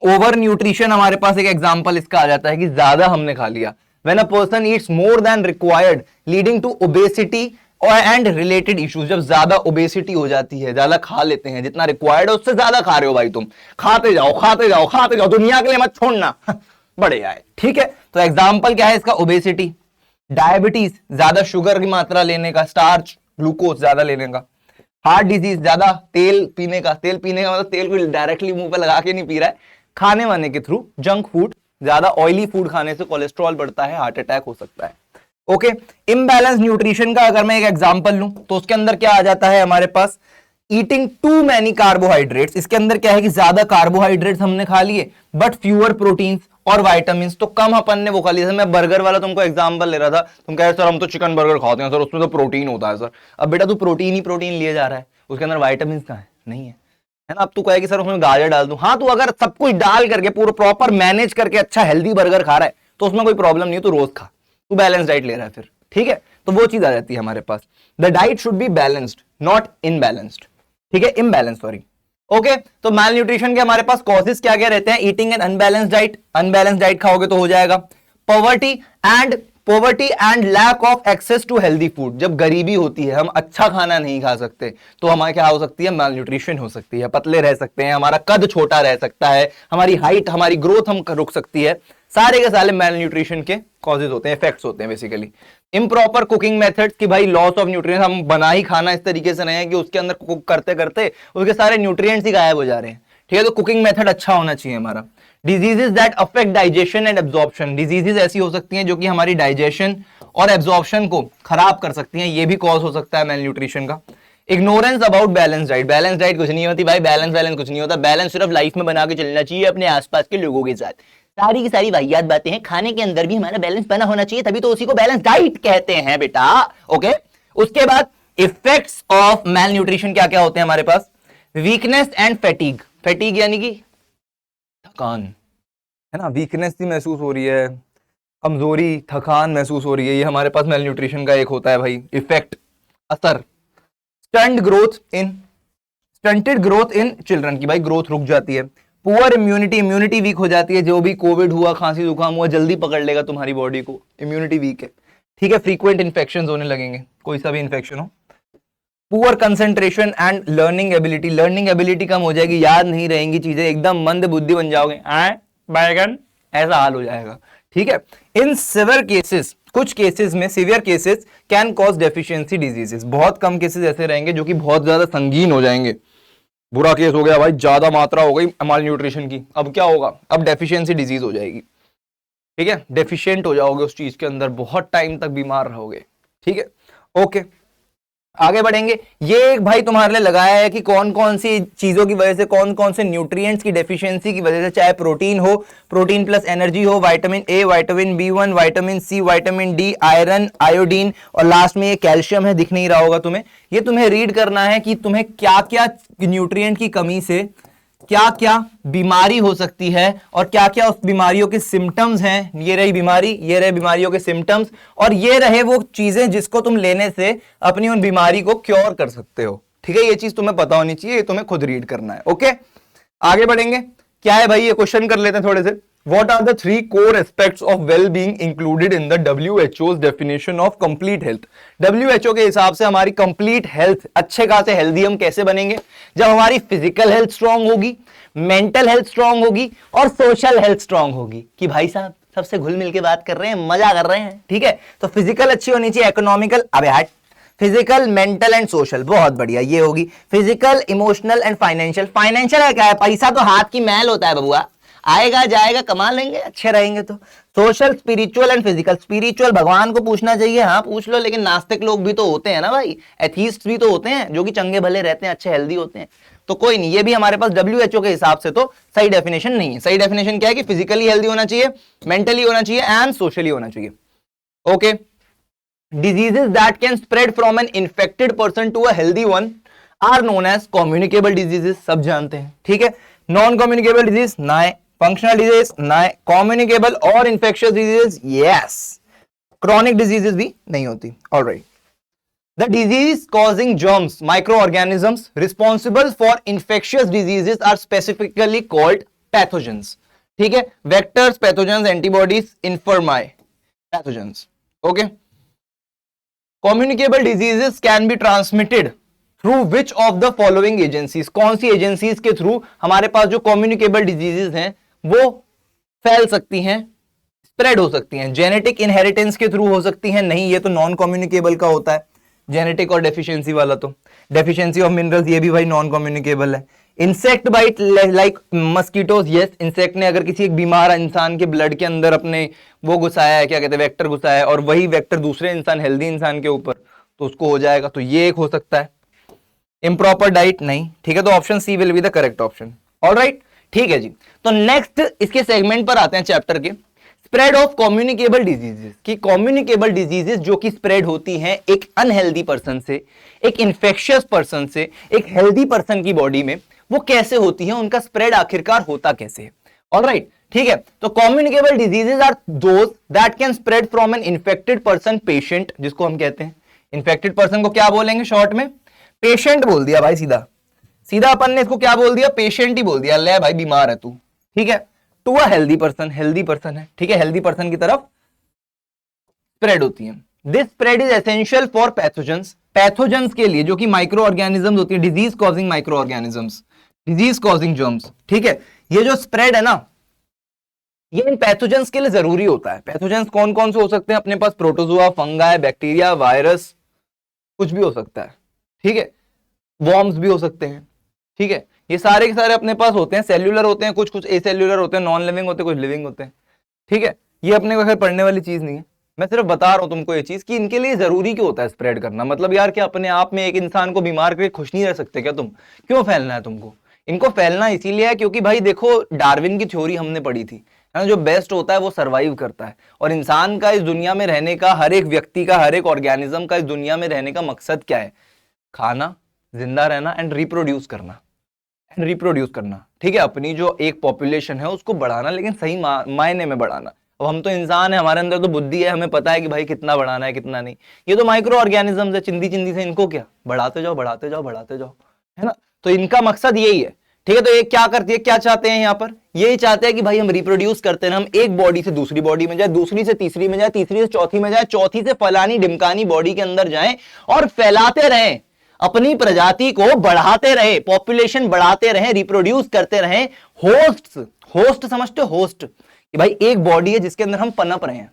S2: ओवर न्यूट्रिशन हमारे पास एक एग्जांपल इसका आ जाता है कि ज्यादा हमने खा लिया, when a person eats more than required leading to obesity और एंड रिलेटेड इश्यूज। जब ज्यादा ओबेसिटी हो जाती है, ज्यादा खा लेते हैं, जितना रिक्वायर्ड है उससे ज्यादा खा रहे हो भाई, तुम खाते जाओ खाते जाओ खाते जाओ, दुनिया के लिए मत छोड़ना बड़े आए, ठीक है। तो एग्जाम्पल क्या है इसका, ओबेसिटी, डायबिटीज ज्यादा शुगर की मात्रा लेने का, स्टार्च ग्लूकोज ज्यादा लेने का, हार्ट डिजीज ज्यादा तेल पीने का, तेल पीने का मतलब तेल को डायरेक्टली मुंह पे लगा के नहीं पी रहा है, खाने वाने के थ्रू, जंक फूड, ज्यादा ऑयली फूड खाने से कोलेस्ट्रॉल बढ़ता है, हार्ट अटैक हो सकता है। ओके, इम्बैलेंस न्यूट्रिशन का अगर मैं एक एग्जांपल लूं तो उसके अंदर क्या आ जाता है हमारे पास, ईटिंग टू मैनी कार्बोहाइड्रेट्स। इसके अंदर क्या है कि ज्यादा कार्बोहाइड्रेट्स हमने खा लिए बट फ्यूअर प्रोटीन्स और वाइटामिन, तो कम अपन ने वो खा लिया। मैं बर्गर वाला तुमको एग्जांपल ले रहा था, तुम कह रहे सर हम तो चिकन बर्गर खाते हैं सर, उसमें तो प्रोटीन होता है सर। अब बेटा तू प्रोटीन ही प्रोटीन लिए जा रहा है, उसके अंदर वाइटामिन कहाँ है, नहीं है, है ना। अब तू कहे कि सर उसमें गाजर डाल दूं, हाँ, तू अगर सब कुछ डाल करके पूरा प्रॉपर मैनेज करके अच्छा हेल्दी बर्गर खा रहा है तो उसमें कोई प्रॉब्लम नहीं है, तू रोज खा, तू बैलेंस डाइट ले रहा है फिर, ठीक है। तो वो चीज आ जाती है हमारे पास, the diet should be balanced not imbalanced, ठीक है, इम्बैलेंस सॉरी। ओके, तो मैल न्यूट्रिशन के हमारे पास कॉजेस क्या क्या रहते हैं, eating an unbalance diet, unbalance diet खाओगे तो हो जाएगा, poverty and lack of access to healthy food. जब गरीबी होती है, हम अच्छा खाना नहीं खा सकते, तो हमारे क्या हो सकती है, मैल न्यूट्रिशन हो सकती है, पतले रह सकते हैं, हमारा कद छोटा रह सकता है, हमारी हाइट हमारी ग्रोथ हम रुक सकती है, सारे के सारे मैल न्यूट्रिशन के कॉजेज होते हैं, इफेक्ट्स होते हैं बेसिकली। इम्प्रॉपर कुकिंग मेथड्स की भाई लॉस ऑफ न्यूट्रिएंट्स, हम बना ही खाना इस तरीके से रहे हैं कि उसके अंदर कुक करते करते उसके सारे न्यूट्रिएंट्स ही गायब हो जा रहे हैं, ठीक है। तो कुकिंग मेथड अच्छा होना चाहिए हमारा। Diseases that affect digestion and absorption, diseases ऐसी हो सकती हैं जो कि हमारी डाइजेशन और एब्जॉर्प्शन को खराब कर सकती हैं, ये भी कॉज हो सकता है मैल न्यूट्रिशन का। Ignorance about balance diet, balance diet कुछ नहीं होती भाई, बैलेंस कुछ नहीं होता, बैलेंस सिर्फ लाइफ में बना के चलना चाहिए अपने आसपास के लोगों के साथ, सारी की सारी वाहियात बातें हैं, खाने के अंदर भी हमारा बैलेंस बना होना चाहिए, तभी तो उसी को बैलेंस डाइट कहते हैं बेटा। ओके, उसके बाद इफेक्ट्स ऑफ मैल न्यूट्रिशन क्या क्या होते हैं हमारे पास, वीकनेस एंड फैटीग, फैटीग यानी कि थकान, है ना, वीकनेस ही महसूस हो रही है, कमजोरी थकान महसूस हो रही है, ये हमारे पास मैल न्यूट्रिशन का एक होता है भाई इफेक्ट, असर। स्टंटेड ग्रोथ इन चिल्ड्रन की भाई ग्रोथ रुक जाती है। पुअर इम्यूनिटी, इम्यूनिटी वीक हो जाती है, जो भी कोविड हुआ, खांसी जुकाम हुआ, जल्दी पकड़ लेगा तुम्हारी बॉडी को, इम्यूनिटी वीक है, ठीक है। फ्रीक्वेंट इन्फेक्शन होने लगेंगे, कोई सा भी इन्फेक्शन हो। Poor concentration and learning ability, learning ability कम हो जाएगी, याद नहीं रहेंगी चीजें, एकदम मंद बुद्धि बन जाओगे, बैगन, ऐसा हाल हो जाएगा, ठीक है। इन सिवियर केसेस, कुछ केसेस में severe cases can cause deficiency diseases, बहुत कम केसेस ऐसे रहेंगे जो कि बहुत ज्यादा संगीन हो जाएंगे, बुरा केस हो गया भाई, ज्यादा मात्रा हो गई माल न्यूट्रिशन की, अब क्या होगा, अब डेफिशिएंसी डिजीज हो जाएगी, ठीक है, डेफिशिएंट हो जाओगे उस चीज के अंदर, बहुत टाइम तक बीमार रहोगे। ठीक है, ओके, आगे बढ़ेंगे। ये एक भाई तुम्हारे लिए लगाया है कि कौन कौन सी चीजों की वजह से, कौन कौन से न्यूट्रिएंट्स की डेफिशिएंसी की वजह से, चाहे प्रोटीन हो, प्रोटीन प्लस एनर्जी हो, vitamin A, vitamin B1, vitamin C, vitamin D, iron, iodine, और लास्ट में ये कैल्शियम है, दिख नहीं रहा होगा तुम्हें। ये तुम्हें रीड करना है कि तुम्हें क्या क्या न्यूट्रिएंट की कमी से क्या क्या बीमारी हो सकती है और क्या क्या उस बीमारियों के सिम्टम्स हैं। ये रही बीमारी, ये रहे बीमारियों के सिम्टम्स, और ये रहे वो चीजें जिसको तुम लेने से अपनी उन बीमारी को क्योर कर सकते हो। ठीक है, ये चीज तुम्हें पता होनी चाहिए, ये तुम्हें खुद रीड करना है। ओके, आगे बढ़ेंगे। क्या है भाई, ये क्वेश्चन कर लेते हैं थोड़े से। What are the 3 core aspects of well-being included in the WHO's definition of complete health? WHO के हिसाब से हमारी complete health, अच्छे खासे हेल्दी हम कैसे बनेंगे? जब हमारी फिजिकल हेल्थ स्ट्रांग होगी, मेंटल हेल्थ स्ट्रांग होगी और सोशल हेल्थ स्ट्रांग होगी। कि भाई साहब सबसे घुल मिल के बात कर रहे हैं, मजा कर रहे हैं। ठीक है, तो फिजिकल अच्छी होनी चाहिए, इकोनॉमिकल, अबे हट, फिजिकल, मेंटल एंड सोशल, बहुत बढ़िया, ये होगी। Physical, emotional and financial. Financial क्या है? पैसा तो हाथ की मैल होता है बबुआ, आएगा जाएगा, कमा लेंगे, अच्छे रहेंगे तो। Social, spiritual and physical. Spiritual भगवान को पूछना चाहिए, हाँ पूछ लो, लेकिन नास्तिक लोग भी तो होते हैं ना भाई, एथीस्ट भी तो होते हैं जो कि चंगे भले रहते हैं, अच्छे हेल्दी होते हैं। तो कोई नहीं, ये भी हमारे पास WHO के हिसाब से तो सही डेफिनेशन नहीं है। सही डेफिनेशन क्या है कि फिजिकली हेल्दी होना चाहिए, मेंटली होना चाहिए एंड सोशली होना चाहिए। Okay, diseases that can spread from an infected person to a healthy one are known as communicable diseases, सब जानते हैं। ठीक है, नॉन कम्युनिकेबल डिजीज ना, फंक्शनल डिजीज ना, कम्युनिकेबल और infectious diseases yes, chronic diseases भी नहीं होती। Alright, the disease causing germs, microorganisms responsible for infectious diseases are specifically called pathogens. ठीक है, वेक्टर्स, पैथोजेंस, एंटीबॉडीज, इन्फर्माई, pathogens. Okay, communicable diseases can be transmitted through which of the following agencies, कौन सी एजेंसीज के थ्रू हमारे पास जो कम्युनिकेबल डिजीजेस हैं वो फैल सकती हैं, स्प्रेड हो सकती हैं? जेनेटिक इनहेरिटेंस के थ्रू हो सकती हैं? नहीं, ये तो नॉन कम्युनिकेबल का होता है, जेनेटिक और डेफिशिएंसी वाला तो। डेफिशिएंसी ऑफ मिनरल्स, ये भी भाई नॉन कम्युनिकेबल है। Insect bite like mosquitoes, yes, insect ने अगर किसी एक बीमार इंसान के ब्लड के अंदर अपने वो घुसाया है, क्या कहते हैं, वेक्टर घुसाया है, और वही वेक्टर दूसरे इंसान, हेल्दी इंसान के ऊपर, तो उसको हो जाएगा, तो ये एक हो सकता है। इम्प्रॉपर डाइट नहीं, ठीक है, तो option C will be the correct option. Alright, ठीक है जी। तो नेक्स्ट इसके सेगमेंट पर आते हैं चैप्टर के, स्प्रेड ऑफ कम्युनिकेबल डिजीजेस। कि कम्युनिकेबल डिजीजेस जो कि स्प्रेड होती हैं एक अनहेल्दी पर्सन से, एक इन्फेक्शियस पर्सन से, एक हेल्दी पर्सन की बॉडी में, वो कैसे होती है, उनका स्प्रेड आखिरकार होता कैसे है? ऑलराइट, ठीक है, तो communicable diseases are those that can spread from an infected person, patient जिसको हम कहते हैं। इन्फेक्टेड पर्सन को क्या बोलेंगे शॉर्ट में? पेशेंट बोल दिया भाई, सीधा सीधा अपन ने इसको क्या बोल दिया, पेशेंट ही बोल दिया। ले भाई बीमार है तू, ठीक है, to a healthy person, healthy person है, ठीक है, हेल्दी पर्सन की तरफ स्प्रेड होती है। This spread is essential for pathogens, pathogens के लिए जो कि माइक्रो ऑर्गेनिजम्स होती है, disease causing micro organisms, disease causing germs. ठीक है, ये जो स्प्रेड है ना, ये इन पैथोजेंस के लिए जरूरी होता है। पैथोजेंस कौन कौन से हो सकते हैं अपने पास? प्रोटोजोआ, फंगाई, बैक्टीरिया, वायरस, कुछ भी हो सकता है, ठीक है, वॉर्म्स भी हो सकते हैं, ठीक है, ये सारे के सारे अपने पास होते हैं। सेल्यूलर होते हैं कुछ, कुछ एसेल्यूलर होते हैं, नॉन लिविंग होते हैं, कुछ लिविंग होते हैं, ठीक है। ये अपने को खैर पढ़ने वाली चीज नहीं है, मैं सिर्फ बता रहा हूं तुमको ये चीज कि इनके लिए जरूरी क्यों होता है स्प्रेड करना। मतलब यार क्या अपने आप में एक इंसान को बीमार करके खुश नहीं रह सकते क्या तुम? क्यों फैलना है तुमको? इनको फैलना इसीलिए है क्योंकि भाई देखो, डार्विन की थ्योरी हमने पढ़ी थी, है ना, जो बेस्ट होता है वो सर्वाइव करता है। और इंसान का इस दुनिया में रहने का, हर एक व्यक्ति का, हर एक ऑर्गेनिज्म का इस दुनिया में रहने का मकसद क्या है? खाना, जिंदा रहना एंड रिप्रोड्यूस करना, ठीक है। अपनी जो एक पॉपुलेशन है उसको बढ़ाना, लेकिन सही मायने में बढ़ाना। अब हम तो इंसान है, हमारे अंदर तो बुद्धि है, हमें पता है कि भाई कितना बढ़ाना है कितना नहीं। ये तो माइक्रो ऑर्गेनिजम्स है, चिंदी चिंदी से, इनको क्या, बढ़ाते जाओ बढ़ाते जाओ बढ़ाते जाओ, है ना। तो इनका मकसद यही है, ठीक है। तो ये क्या करती है, क्या चाहते हैं यहाँ पर? यही चाहते हैं कि भाई हम रिप्रोड्यूस करते हैं, हम एक बॉडी से दूसरी बॉडी में जाए, दूसरी से तीसरी में जाए, तीसरी से चौथी में जाए, चौथी से फलानी ढिमकानी बॉडी के अंदर जाए और फैलाते रहें, अपनी प्रजाति को बढ़ाते रहे, पॉपुलेशन बढ़ाते रहे, रिप्रोड्यूस करते रहे। होस्ट समझते हो? होस्ट कि भाई एक बॉडी है जिसके अंदर हम पनप रहे हैं,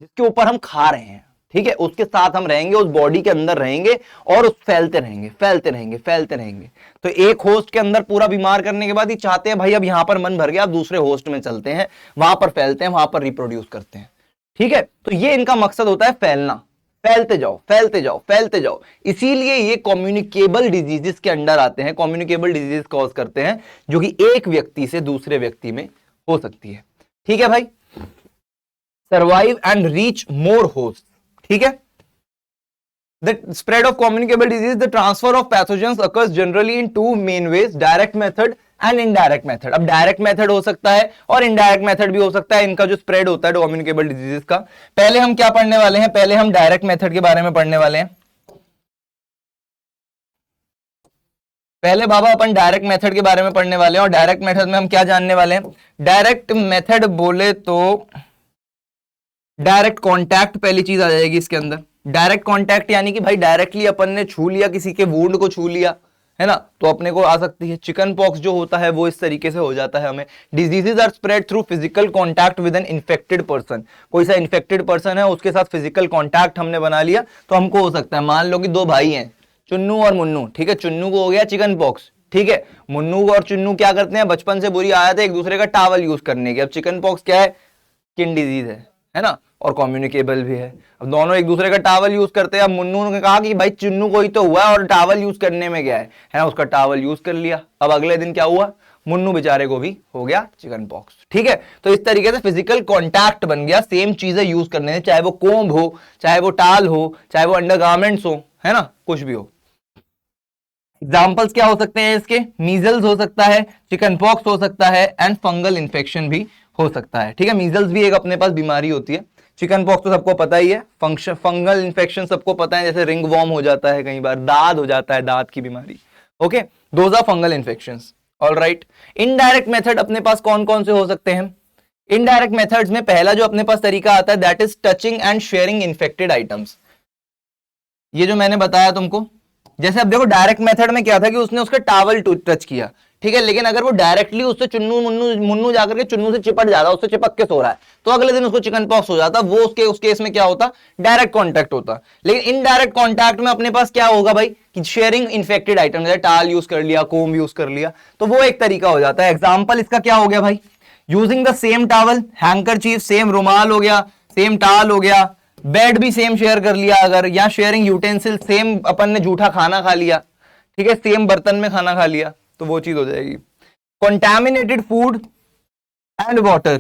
S2: जिसके ऊपर हम खा रहे हैं,
S1: ठीक है, उसके साथ हम रहेंगे, उस बॉडी के अंदर रहेंगे और फैलते रहेंगे फैलते रहेंगे फैलते रहेंगे। तो एक होस्ट के अंदर पूरा बीमार करने के बाद ये चाहते हैं भाई अब यहां पर मन भर गया, अब दूसरे होस्ट में चलते हैं, वहां पर फैलते हैं, वहां पर रिप्रोड्यूस करते हैं। ठीक है, तो ये इनका मकसद होता है फैलना, फैलते जाओ फैलते जाओ फैलते जाओ। इसीलिए ये कम्युनिकेबल डिजीजेस के अंडर आते हैं, कम्युनिकेबल डिजीज कॉज करते हैं, जो कि एक व्यक्ति से दूसरे व्यक्ति में हो सकती है। ठीक है भाई, survive and reach more host. ठीक है, the spread of communicable disease, the transfer of pathogens occurs generally in two main ways, direct method and indirect method। अब डायरेक्ट मेथड हो सकता है और इनडायरेक्ट मेथड भी हो सकता है इनका जो स्प्रेड होता है कम्युनिकेबल डिजीजेस का। पहले हम क्या पढ़ने वाले हैं, पहले हम डायरेक्ट मेथड के बारे में पढ़ने वाले हैं। पहले बाबा अपन डायरेक्ट मेथड के बारे में पढ़ने वाले हैं, और डायरेक्ट मेथड में हम क्या जानने वाले हैं। डायरेक्ट मेथड बोले तो डायरेक्ट कॉन्टैक्ट पहली चीज आ जाएगी इसके अंदर। डायरेक्ट कॉन्टैक्ट यानी कि भाई डायरेक्टली अपन ने छू लिया, किसी के वुंड को छू लिया, है ना, तो अपने को आ सकती है। चिकन पॉक्स जो होता है वो इस तरीके से हो जाता है हमें। Diseases are spread through physical contact with an infected person. कोई सा इन्फेक्टेड पर्सन है, उसके साथ फिजिकल कॉन्टैक्ट हमने बना लिया तो हमको हो सकता है। मान लो कि दो भाई हैं, चुन्नू और मुन्नू, ठीक है, चुन्नू को हो गया चिकन पॉक्स, ठीक है, मुन्नू और चुन्नू क्या करते हैं, बचपन से बुरी आदत है एक दूसरे का टावल यूज करने की। अब चिकन पॉक्स क्या है, स्किन डिजीज है ना, और कम्युनिकेबल भी है। अब दोनों एक दूसरे का टावल यूज करते हैं। अब मुन्नू ने कहा कि भाई चुन्नू को ही तो हुआ है और टावल यूज करने में क्या है ना, उसका टावल यूज कर लिया। अब अगले दिन क्या हुआ, मुन्नू बेचारे को भी हो गया चिकन पॉक्स। ठीक है, तो इस तरीके से फिजिकल कॉन्टैक्ट बन गया सेम चीजें यूज करने से, चाहे वो कोम्ब हो, चाहे वो टाल हो, चाहे वो अंडरगारमेंट्स हो, है ना, कुछ भी हो। एग्जाम्पल्स क्या हो सकते हैं इसके, मीजल्स हो सकता है, चिकन पॉक्स हो सकता है, एंड फंगल इन्फेक्शन भी हो सकता है। ठीक है, मीजल्स भी एक अपने पास बीमारी होती है, चिकन पॉक्स तो सबको पता ही है, फंगल इन्फेक्शन सबको पता है, जैसे रिंग वॉर्म हो जाता है, कई बार दाद हो जाता है, दांत की बीमारी। Okay, those are fungal infections. Alright, indirect method अपने पास कौन कौन से हो सकते हैं। इनडायरेक्ट मेथड्स में पहला जो अपने पास तरीका आता है that is touching and sharing infected items. ये जो मैंने बताया तुमको, जैसे अब देखो डायरेक्ट मेथड में क्या था कि उसने उसका टावल टच किया, ठीक है, लेकिन अगर वो डायरेक्टली उससे चुन्नू मुन्नू जाकर के चुन्नू से चिपट जाता, उससे चिपक के सो रहा है, तो अगले दिन उसको चिकन पॉक्स हो जाता। वो उस केस में क्या होता, डायरेक्ट कांटेक्ट होता। लेकिन इनडायरेक्ट कांटेक्ट में अपने पास क्या होगा भाई कि शेयरिंग इन्फेक्टेड आइटम, जैसे टाल यूज कर लिया, कोम यूज कर लिया, तो वो एक तरीका हो जाता है। एग्जाम्पल इसका क्या हो गया भाई, using the same towel, handkerchief, same रुमाल हो गया, सेम टाल हो गया, बेड भी सेम शेयर कर लिया अगर, या शेयरिंग यूटेंसिल, सेम अपन ने जूठा खाना खा लिया, ठीक है, सेम बर्तन में खाना खा लिया, तो वो चीज हो जाएगी। कंटामिनेटेड फूड एंड वाटर,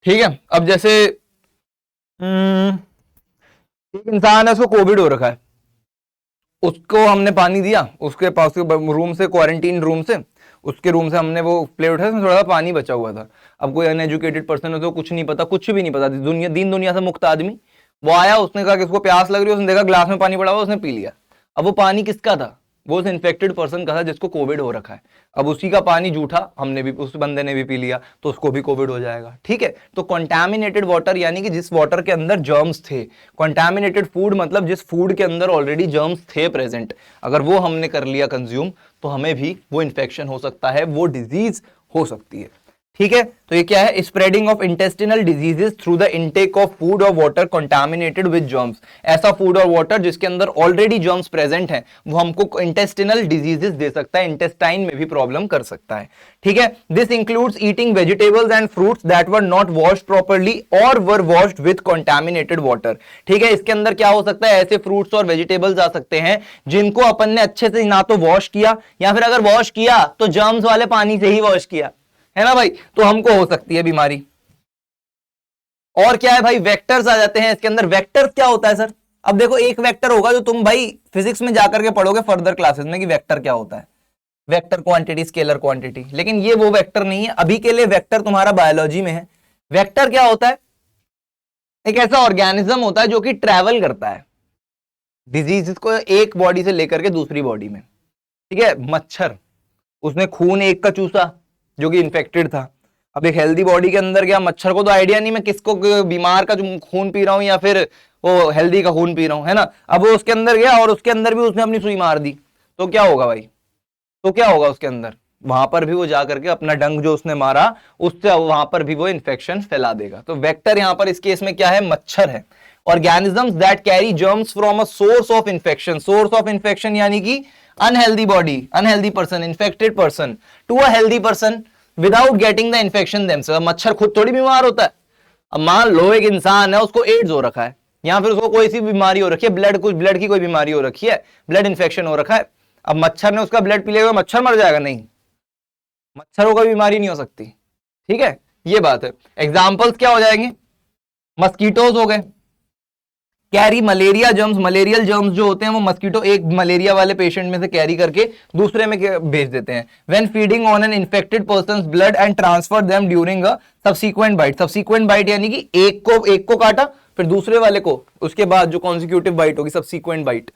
S1: ठीक है, अब जैसे एक इंसान है, उसको कोविड हो रखा है, उसको हमने पानी दिया, उसके पास रूम से, क्वारंटीन रूम से, उसके रूम से हमने वो प्लेट उठाया, उसमें थोड़ा सा पानी बचा हुआ था। अब कोई अनएजुकेटेड पर्सन है तो कुछ नहीं पता, कुछ भी नहीं पता, दीन दुनिया से मुक्त आदमी, वो आया, उसने कहा कि उसको प्यास लग रही है, उसने देखा ग्लास में पानी पड़ा हुआ, उसने पी लिया। अब वो पानी किसका था, वो उस इन्फेक्टेड पर्सन का था जिसको कोविड हो रखा है। अब उसी का पानी जूठा हमने भी, उस बंदे ने भी पी लिया, तो उसको भी कोविड हो जाएगा। ठीक है, तो कंटामिनेटेड वाटर यानी कि जिस वाटर के अंदर जर्म्स थे, कंटामिनेटेड फूड मतलब जिस फूड के अंदर ऑलरेडी जर्म्स थे प्रेजेंट, अगर वो हमने कर लिया कंज्यूम, तो हमें भी वो इन्फेक्शन हो सकता है, वो डिजीज हो सकती है। ठीक है, तो ये क्या है, spreading of intestinal diseases through the intake of food और वाटर कंटामिनेटेड विद जर्म्स। ऐसा फूड और वाटर जिसके अंदर ऑलरेडी जर्म्स प्रेजेंट हैं, वो हमको इंटेस्टिनल डिजीजेस दे सकता है, इंटेस्टाइन में भी प्रॉब्लम कर सकता है। ठीक है, this includes eating vegetables and fruits that were not washed properly और वर वॉश्ड विद कंटामिनेटेड वाटर। ठीक है, इसके अंदर क्या हो सकता है, ऐसे फ्रूट्स और वेजिटेबल्स आ सकते हैं जिनको अपन ने अच्छे से ना तो वॉश किया, या फिर अगर वॉश किया तो जर्म्स वाले पानी से ही वॉश किया, है ना भाई, तो हमको हो सकती है बीमारी। और क्या है भाई, वेक्टर्स आ जाते हैं इसके अंदर। वेक्टर्स क्या होता है सर, अब देखो एक वेक्टर होगा जो तुम भाई फिजिक्स में जाकर के पढ़ोगे फर्दर क्लासेस में कि वेक्टर क्या होता है, वेक्टर क्वांटिटी, स्केलर क्वांटिटी, लेकिन ये वो वेक्टर नहीं है। अभी के लिए वेक्टर तुम्हारा बायोलॉजी में है। वेक्टर क्या होता है, एक ऐसा ऑर्गेनिज्म होता है जो कि ट्रैवल करता है डिजीज को एक बॉडी से लेकर के दूसरी बॉडी में। ठीक है, मच्छर, उसने खून एक का चूसा जो कि इन्फेक्टेड था। अब एक हेल्दी बॉडी के अंदर गया, मच्छर को तो आइडिया नहीं मैं किसको, बीमार का जो खून पी रहा हूं या फिर वो हेल्दी का खून पी रहा हूं, है ना। अब वो उसके अंदर गया और उसके अंदर भी उसने अपनी सुई मार दी, तो क्या होगा भाई, तो क्या होगा उसके अंदर,
S2: वहां पर भी वो जा करके अपना डंग जो उसने मारा उससे वहां पर भी वो इन्फेक्शन फैला देगा। तो वेक्टर यहां पर इस केस में क्या है, मच्छर है। Organisms that carry germs from a source of infection, source of infection यानी कि unhealthy body, unhealthy person, infected person to a healthy person without getting the infection themself. मच्छर खुद थोड़ी बीमार होता है। अब मान लो एक इंसान है, उसको एड्स हो रखा है या फिर उसको कोई सी बीमारी हो रखी है, ब्लड की कोई बीमारी हो रखी है, ब्लड इन्फेक्शन हो रखा है। अब मच्छर ने उसका ब्लड पी लिया, मच्छर मर जाएगा? नहीं, मच्छर को कोई बीमारी नहीं हो सकती। ठीक है, ये बात है। एग्जाम्पल्स क्या हो जाएंगे, मस्कीटोज हो गए, carry malaria germs, malarial germs जो होते हैं वो मस्कीटो एक मलेरिया वाले पेशेंट में से कैरी करके दूसरे में भेज देते हैं। When feeding on an infected person's blood and transfer them during a subsequent bite, subsequent bite यानी कि एक को काटा फिर दूसरे वाले को, उसके बाद जो कॉन्सिक्यूटिव बाइट होगी सब्सीक्वेंट बाइट,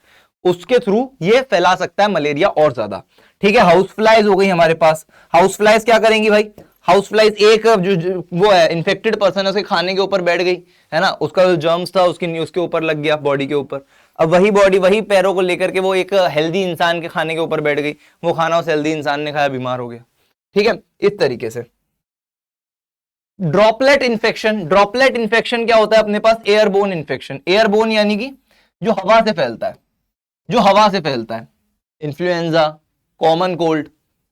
S2: उसके थ्रू ये फैला सकता है मलेरिया और ज्यादा। ठीक है, हाउस फ्लाइज हो गई हमारे पास। हाउस फ्लाइज क्या करेंगी भाई, हाउस फ्लाइज एक जो वो है इन्फेक्टेड पर्सन है उसके खाने के ऊपर बैठ गई है ना, उसका जो जर्म्स था उसके ऊपर लग गया बॉडी के ऊपर। अब वही बॉडी वही पैरों को लेकर के वो एक हेल्दी इंसान के खाने के ऊपर बैठ गई, वो खाना उस हेल्दी इंसान ने खाया, बीमार हो गया। ठीक है, इस तरीके से। ड्रॉपलेट इन्फेक्शन, ड्रॉपलेट इन्फेक्शन क्या होता है अपने पास, एयरबोन इन्फेक्शन। एयरबोन यानी कि जो हवा से फैलता है, जो हवा से फैलता है। इन्फ्लुएंजा, कॉमन कोल्ड,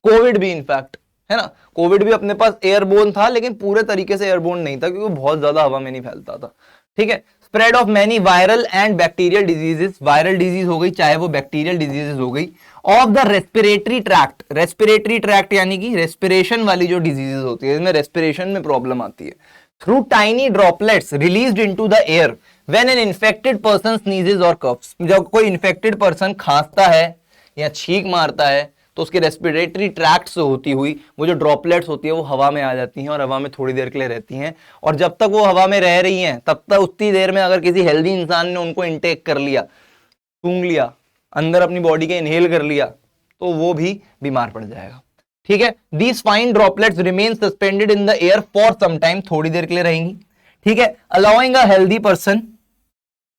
S2: कोविड भी इनफैक्ट है ना, कोविड भी अपने पास एयरबोन था लेकिन पूरे तरीके से एयरबोन नहीं था क्योंकि बहुत ज्यादा हवा में नहीं फैलता था। ठीक है, spread of many viral and bacterial diseases, viral disease हो गई चाहे वो बैक्टीरियल डिजीजेस हो गई, of the respiratory tract, respiratory tract यानी कि रेस्पिरेशन वाली जो डिजीजेस होती है इसमें रेस्पिरेशन में प्रॉब्लम आती है, through tiny droplets released into the air when an infected person sneezes और कफ्स। जब कोई इन्फेक्टेड पर्सन खांसता है या छींक मारता है तो उसके रेस्पिरेटरी ट्रैक्ट से होती हुई वो जो ड्रॉपलेट्स होती है वो हवा में आ जाती हैं और हवा में थोड़ी देर के लिए रहती हैं, और जब तक वो हवा में रह रही हैं तब तक उतनी देर में अगर किसी हेल्दी इंसान ने उनको इनटेक कर लिया, सूंघ लिया, अंदर अपनी बॉडी के इनहेल कर लिया तो वो भी बीमार पड़ जाएगा। ठीक है, these fine droplets remain suspended in the air for some time, थोड़ी देर के लिए रहेंगी। ठीक है, allowing a healthy person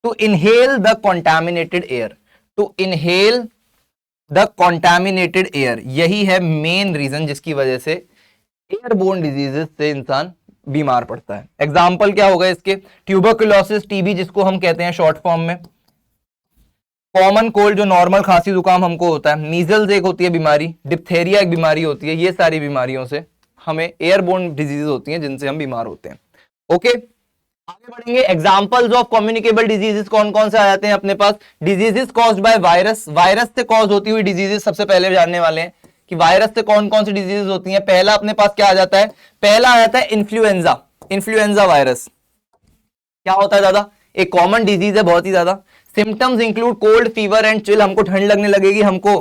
S2: to inhale the contaminated air, to inhale the contaminated air. यही है मेन रीजन जिसकी वजह से एयरबोर्न डिजीजेस से इंसान बीमार पड़ता है। एग्जाम्पल क्या होगा इसके, ट्यूबरकुलोसिस, टीबी जिसको हम कहते हैं शॉर्ट फॉर्म में, कॉमन कोल्ड जो नॉर्मल खांसी जुकाम हमको होता है, मीजल्स एक होती है बीमारी, डिप्थेरिया एक बीमारी होती है, ये सारी बीमारियों से हमें एयरबोर्न डिजीजेस होती हैं जिनसे हम बीमार होते हैं। ओके, आगे बढ़ेंगे। एग्जांपल्स ऑफ कम्युनिकेबल डिजीजेस कौन कौन से आ जाते हैं अपने पास, diseases caused by virus, virus से कॉज होती हुई डिजीजेस सबसे पहले जानने वाले हैं कि वायरस से कौन कौन सी डिजीजेस होती हैं। पहला अपने पास क्या आ जाता है, पहला आ जाता है इन्फ्लुएंजा, इन्फ्लुएंजा वायरस। क्या होता है दादा, एक कॉमन डिजीज है बहुत ही ज्यादा। Symptoms include cold, fever and chill, हमको ठंड लगने लगेगी, हमको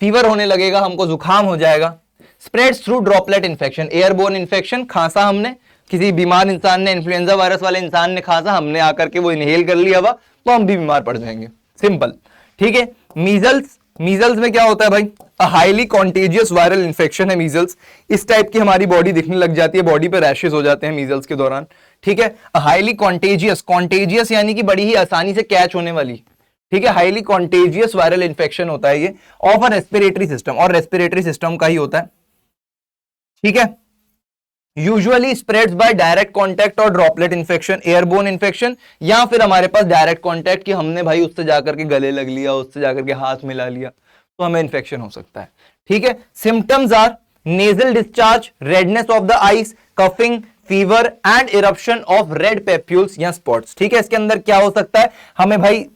S2: फीवर होने लगेगा, हमको जुकाम हो जाएगा। Spreads through droplet infection, airborne infection, खांसा हमने, किसी बीमार इंसान ने, इन्फ्लुएंजा वायरस वाले इंसान ने खांसा, हमने आकर के वो इनहेल कर लिया हवा तो हम भी बीमार पड़ जाएंगे, सिंपल। ठीक है, मीजल्स, मीजल्स में क्या होता है भाई, a highly contagious viral infection है मीजल्स। इस टाइप की हमारी बॉडी दिखने लग जाती है, बॉडी पे रैशेस हो जाते हैं मीजल्स के दौरान। ठीक है, अ हाईली कॉन्टेजियस, कॉन्टेजियस यानी कि बड़ी ही आसानी से कैच होने वाली, ठीक है, हाईली कॉन्टेजियस वायरल इन्फेक्शन होता है ये, ऑफ अ रेस्पिरेटरी सिस्टम, और रेस्पिरेटरी सिस्टम का ही होता है। ठीक है, usually spreads by direct contact और ड्रॉपलेट इन्फेक्शन, एयरबोर्न इन्फेक्शन, या फिर हमारे पास डायरेक्ट कांटेक्ट कि हमने भाई उससे जाकर के गले लग लिया, उससे जाकर के हाथ मिला लिया तो हमें इन्फेक्शन हो सकता है। ठीक है, symptoms are nasal discharge, redness of the eyes, coughing, fever and eruption of red papules या स्पॉट्स। ठीक है, इसके अंदर क्या हो सकता है, हमें भाई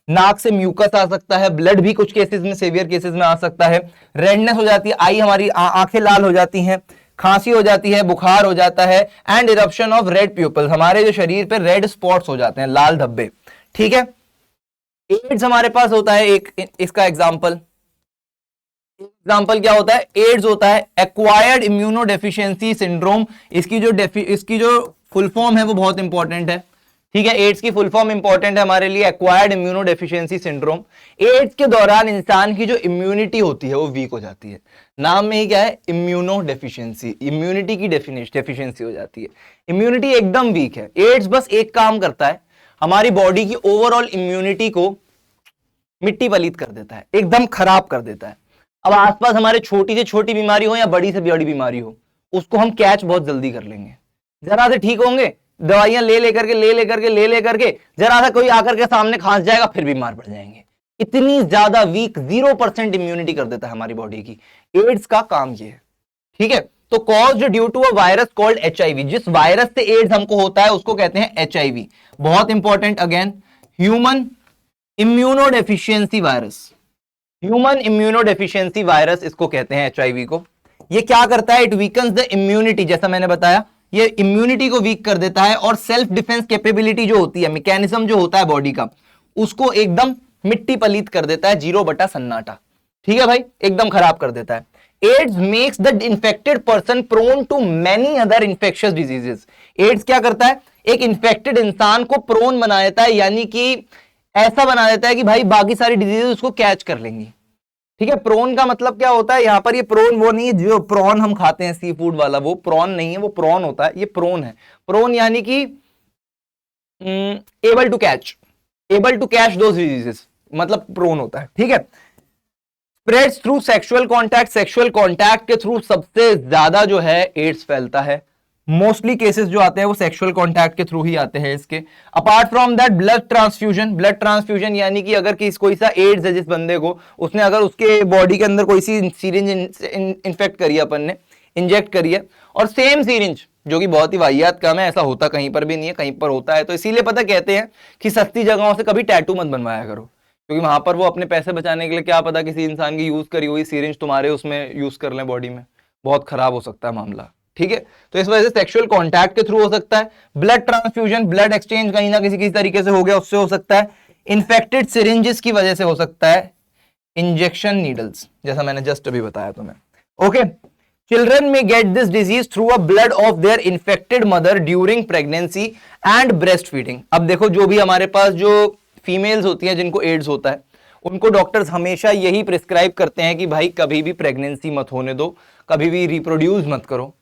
S2: नाक से म्यूकस आ सकता है, ब्लड भी कुछ केसेस में, सेवियर केसेस में आ सकता है, रेडनेस हो जाती है, आई हमारी आंखें लाल हो जाती हैं, खांसी हो जाती है, बुखार हो जाता है, and eruption of red people's, हमारे जो शरीर पे रेड स्पॉट्स हो जाते हैं, लाल धब्बे। ठीक है, एड्स हमारे पास होता है एक, इसका एग्जांपल क्या होता है, एड्स होता है एक्वायर्ड इम्यूनोडेफिशिएंसी सिंड्रोम। इसकी जो फुल फॉर्म है वो बहुत इंपॉर्टेंट है। ठीक है, एड्स की फुल फॉर्म इंपॉर्टेंट है हमारे लिए, एक्वायर्ड इम्यूनोडेफिशिएंसी सिंड्रोम। एड्स के दौरान इंसान की जो इम्यूनिटी होती है वो वीक हो जाती है, नाम में ही क्या है, इम्यूनोडेफिशिएंसी, इम्यूनिटी की डेफिशिएंसी हो जाती है, इम्यूनिटी एकदम वीक है। एड्स बस एक काम करता है, हमारी बॉडी की ओवरऑल इम्यूनिटी को मिट्टी पलीत कर देता है, एकदम खराब कर देता है।
S1: अब आसपास हमारे छोटी से छोटी बीमारी हो या बड़ी से बड़ी बीमारी हो, उसको हम कैच बहुत जल्दी कर लेंगे। जरा से ठीक होंगे, दवाइयां ले लेकर के जरा सा कोई आकर के सामने खांस जाएगा, फिर बीमार पड़ जाएंगे। इतनी ज्यादा वीक 0% इम्यूनिटी कर देता है हमारी बॉडी की। एड्स का काम ये है, ठीक है। तो caused due to a virus called HIV, जिस वायरस से एड्स हमको होता है उसको कहते हैं HIV। बहुत important, again human immunodeficiency virus, human immunodeficiency virus इसको कहते हैं HIV को। ये क्या करता है, इट वीकन्स द इम्यूनिटी, जैसा मैंने बताया ये इम्यूनिटी को वीक कर देता है, और सेल्फ डिफेंस कैपेबिलिटी जो होती है, मैकेनिज्म जो होता है बॉडी का, उसको एकदम मिट्टी पलीत कर देता है, 0 बटा सन्नाटा। ठीक है भाई, एकदम खराब कर देता है। AIDS makes the infected person prone to many other infectious diseases. AIDS क्या करता है, एक इन्फेक्टेड इंसान को प्रोन बना देता है, यानी कि ऐसा बना देता है कि भाई बाकी सारी डिजीजेस उसको कैच कर लेंगी। ठीक है, प्रोन का मतलब क्या होता है, यहां पर ये प्रोन वो नहीं है जो प्रॉन हम खाते हैं सी फूड वाला, वो प्रॉन नहीं है, वो प्रॉन होता है, ये प्रोन है। प्रोन यानी कि able to catch those diseases, मतलब प्रोन होता है। ठीक है, स्प्रेड्स थ्रू सेक्सुअल कॉन्टैक्ट के थ्रू सबसे ज्यादा जो है एड्स फैलता है। मोस्टली केसेस जो आते हैं वो सेक्सुअल कांटेक्ट के थ्रू ही आते हैं इसके। Apart from that blood transfusion यानी कि अगर कोई सा एड्स है जिस बंदे को, उसने अगर उसके बॉडी के अंदर कोई सी सीरिंज इन्फेक्ट करी है, अपन ने इंजेक्ट करी है, और सेम सीरिंज, जो कि बहुत ही वाहियात काम है, ऐसा होता कहीं पर भी नहीं है, कहीं पर होता है। तो इसीलिए पता कहते हैं कि सस्ती जगहों से कभी टैटू मत बनवाया करो, क्योंकि वहां पर वो अपने पैसे बचाने के लिए क्या पता किसी इंसान की यूज करी हुई सीरिंज तुम्हारे उसमें यूज कर लें बॉडी में, बहुत खराब हो सकता है मामला। ठीक है, तो इस वजह से सेक्सुअल कांटेक्ट के थ्रू हो सकता है। ब्लड ट्रांसफ्यूजन, ब्लड एक्सचेंज कहीं ना किसी तरीके से हो गया, उससे हो सकता है। इन्फेक्टेड सिरिंजेस की वजह से हो सकता है। इंजेक्शन नीडल्स, जैसा मैंने जस्ट अभी बताया तुम्हें। ओके, चिल्ड्रन में get this disease through a blood of their infected mother during pregnancy and breast feeding. अब देखो, जो भी हमारे पास जो फीमेल्स होती हैं जिनको एड्स होता है, उनको डॉक्टर्स हमेशा यही प्रिस्क्राइब करते हैं कि भाई कभी भी प्रेगनेंसी मत होने दो, कभी भी रिप्रोड्यूस मत करो।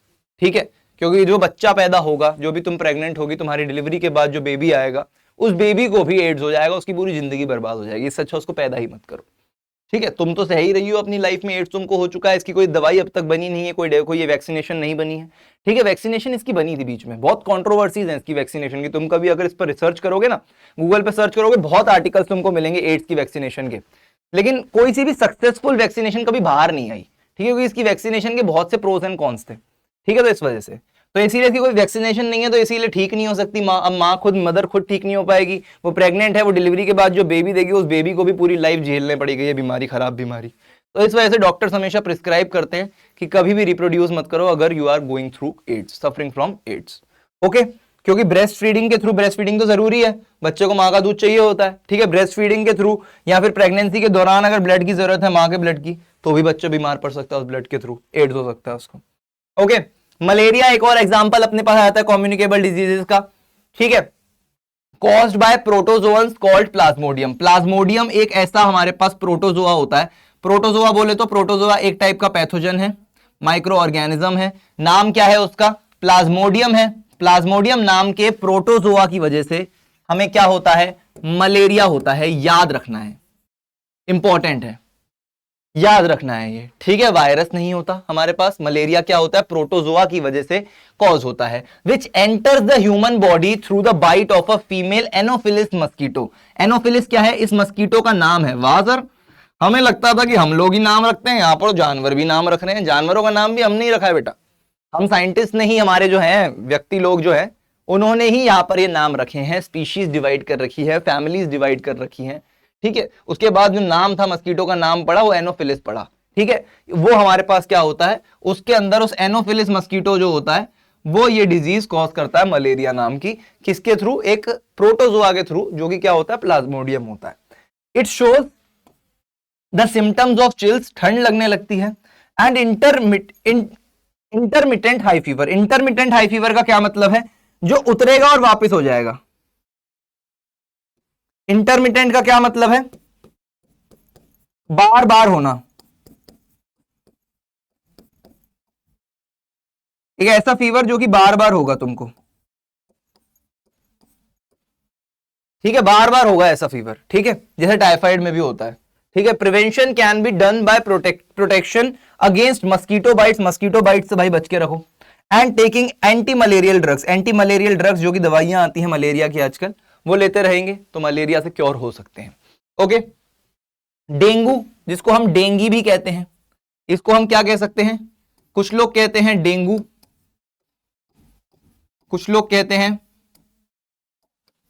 S1: ठीक है, क्योंकि जो बच्चा पैदा होगा, जो भी तुम प्रेग्नेंट होगी, तुम्हारी डिलीवरी के बाद जो बेबी आएगा, उस बेबी को भी एड्स हो जाएगा, उसकी पूरी जिंदगी बर्बाद हो जाएगी। इससे अच्छा उसको पैदा ही मत करो। ठीक है, तुम तो सही रही हो अपनी लाइफ में, एड्स तुमको हो चुका है, इसकी कोई दवाई अब तक बनी नहीं है, कोई वैक्सीनेशन नहीं बनी है। ठीक है, वैक्सीनेशन इसकी बनी थी बीच में, बहुत कॉन्ट्रोवर्सीज हैं इसकी वैक्सीनेशन की। तुम कभी अगर इस पर रिसर्च करोगे ना, गूगल पे सर्च करोगे, बहुत आर्टिकल्स तुमको मिलेंगे एड्स की वैक्सीनेशन के, लेकिन कोई सी भी सक्सेसफुल वैक्सीनेशन कभी बाहर नहीं आई। ठीक है, क्योंकि इसकी वैक्सीनेशन के बहुत से प्रोज एंड कॉन्स थे। ठीक है, तो इस वजह से, तो इसीलिए इसकी कोई वैक्सीनेशन नहीं है, तो इसीलिए ठीक नहीं हो सकती माँ। अब माँ खुद, मदर खुद ठीक नहीं हो पाएगी, वो प्रेग्नेंट है, वो डिलीवरी के बाद जो बेबी देगी, उस बेबी को भी पूरी लाइफ झेलने पड़ेगी ये बीमारी, खराब बीमारी। तो इस वजह से डॉक्टर्स हमेशा प्रिस्क्राइब करते हैं कि कभी भी रिप्रोड्यूस मत करो अगर you are going through AIDS, suffering from AIDS. Okay, क्योंकि ब्रेस्ट फीडिंग के थ्रू, ब्रेस्ट फीडिंग तो जरूरी है, बच्चे को माँ का दूध चाहिए होता है। ठीक है, ब्रेस्ट फीडिंग के थ्रू या फिर प्रेगनेंसी के दौरान अगर ब्लड की जरूरत है, माँ के ब्लड की, तो भी बच्चा बीमार पड़ सकता है उस ब्लड के थ्रू, एड्स हो सकता है उसको। ओके, मलेरिया एक और एग्जांपल अपने पास आता है कम्युनिकेबल डिजीजेस का। ठीक है, caused by protozoans called Plasmodium. Plasmodium एक ऐसा हमारे पास प्रोटोजोआ होता है। प्रोटोजोआ बोले तो प्रोटोजोआ एक टाइप का पैथोजन है, माइक्रो ऑर्गेनिज्म है। नाम क्या है उसका, प्लाज्मोडियम है। प्लाज्मोडियम नाम के प्रोटोजोआ की वजह से हमें क्या होता है, मलेरिया होता है। याद रखना है, इंपॉर्टेंट है, याद रखना है ये। ठीक है, वायरस नहीं होता हमारे पास, मलेरिया क्या होता है, प्रोटोजोआ की वजह से कॉज होता है। Which enters the human body through the bite of a female anopheles mosquito. Anopheles क्या है, इस मस्कीटो का नाम है। वाह सर, हमें लगता था कि हम लोग ही नाम रखते हैं, यहाँ पर जानवर भी नाम रख रहे हैं। जानवरों का नाम भी हम नहीं रखा है बेटा, हम साइंटिस्ट नहीं, हमारे जो है व्यक्ति लोग जो है, उन्होंने ही यहाँ पर ये नाम रखे हैं। स्पीशीज डिवाइड कर रखी है, फैमिलीज डिवाइड कर रखी हैं। ठीक है, उसके बाद जो नाम था मस्कीटो का नाम पड़ा, वो एनोफिलिस पड़ा। ठीक है, वो हमारे पास क्या होता है, उसके अंदर उस एनोफिलिस मस्कीटो जो होता है, वो ये डिजीज कॉज करता है मलेरिया नाम की। किसके थ्रू, एक प्रोटोजोआ के थ्रू, जो कि क्या होता है, प्लाज्मोडियम होता है। It shows the symptoms of chills, ठंड लगने लगती है, and intermittent high fever. Intermittent high fever का क्या मतलब है, जो उतरेगा और वापस हो जाएगा। इंटरमिटेंट का क्या मतलब है, बार बार होना। एक ऐसा फीवर जो कि बार बार होगा तुमको। ठीक है, बार बार होगा ऐसा फीवर। ठीक है, जैसे टाइफाइड में भी होता है।
S2: ठीक है, prevention can be done by protection against mosquito bytes से भाई बच के रखो, and taking anti malarial drugs जो कि दवाइयां आती हैं मलेरिया की आजकल, वो लेते रहेंगे तो मलेरिया से क्योर हो सकते हैं। ओके, डेंगू जिसको हम डेंगी भी कहते हैं, इसको हम क्या कह सकते हैं, कुछ लोग कहते हैं डेंगू, कुछ लोग कहते हैं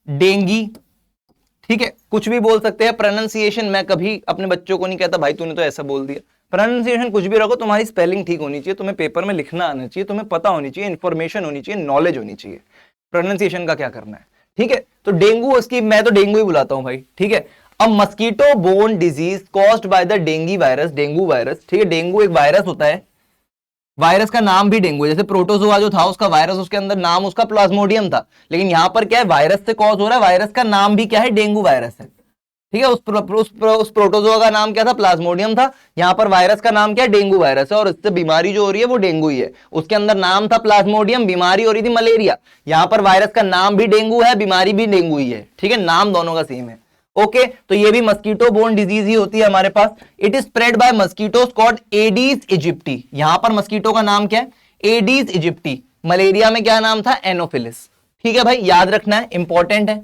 S2: डेंगी, ठीक है, कुछ भी बोल सकते हैं। प्रोनाउंसिएशन मैं कभी अपने बच्चों को नहीं कहता भाई तूने तो ऐसा बोल दिया, प्रोनाउंसिएशन कुछ भी रखो, तुम्हारी स्पेलिंग ठीक होनी चाहिए, तुम्हें पेपर में लिखना आना चाहिए, तुम्हें पता होनी चाहिए, इंफॉर्मेशन होनी चाहिए, नॉलेज होनी चाहिए, प्रोनाउंसिएशन का क्या करना है, ठीक है। तो डेंगू, उसकी मैं तो डेंगू ही बुलाता हूं भाई, ठीक है। अब mosquito borne disease caused by the dengue virus, ठीक है, डेंगू एक वायरस होता है, वायरस का नाम भी डेंगू है, जैसे प्रोटोजोआ जो था उसका वायरस, उसके अंदर नाम उसका प्लाज्मोडियम था, लेकिन यहां पर क्या है, वायरस से कॉज हो रहा है, वायरस का नाम भी क्या है, डेंगू वायरस है, ठीक है। उस प्रोटोजोआ का नाम क्या था, प्लाज्मोडियम था, यहां पर वायरस का नाम क्या है, डेंगू वायरस है, और इससे बीमारी जो हो रही है वो डेंगू ही है। उसके अंदर नाम था प्लाज्मोडियम, बीमारी हो रही थी मलेरिया, यहां पर वायरस का नाम भी डेंगू है, बीमारी भी डेंगू ही है, ठीक है, नाम दोनों का सेम है। ओके, तो ये भी मस्कीटो बोर्न डिजीज ही होती है हमारे पास। It is spread by mosquitoes called aedes aegypti, यहां पर मस्कीटो का नाम क्या है, एडीज इजिप्टी। मलेरिया में क्या नाम था, एनोफिलिस, ठीक है भाई, याद रखना है, इंपॉर्टेंट है।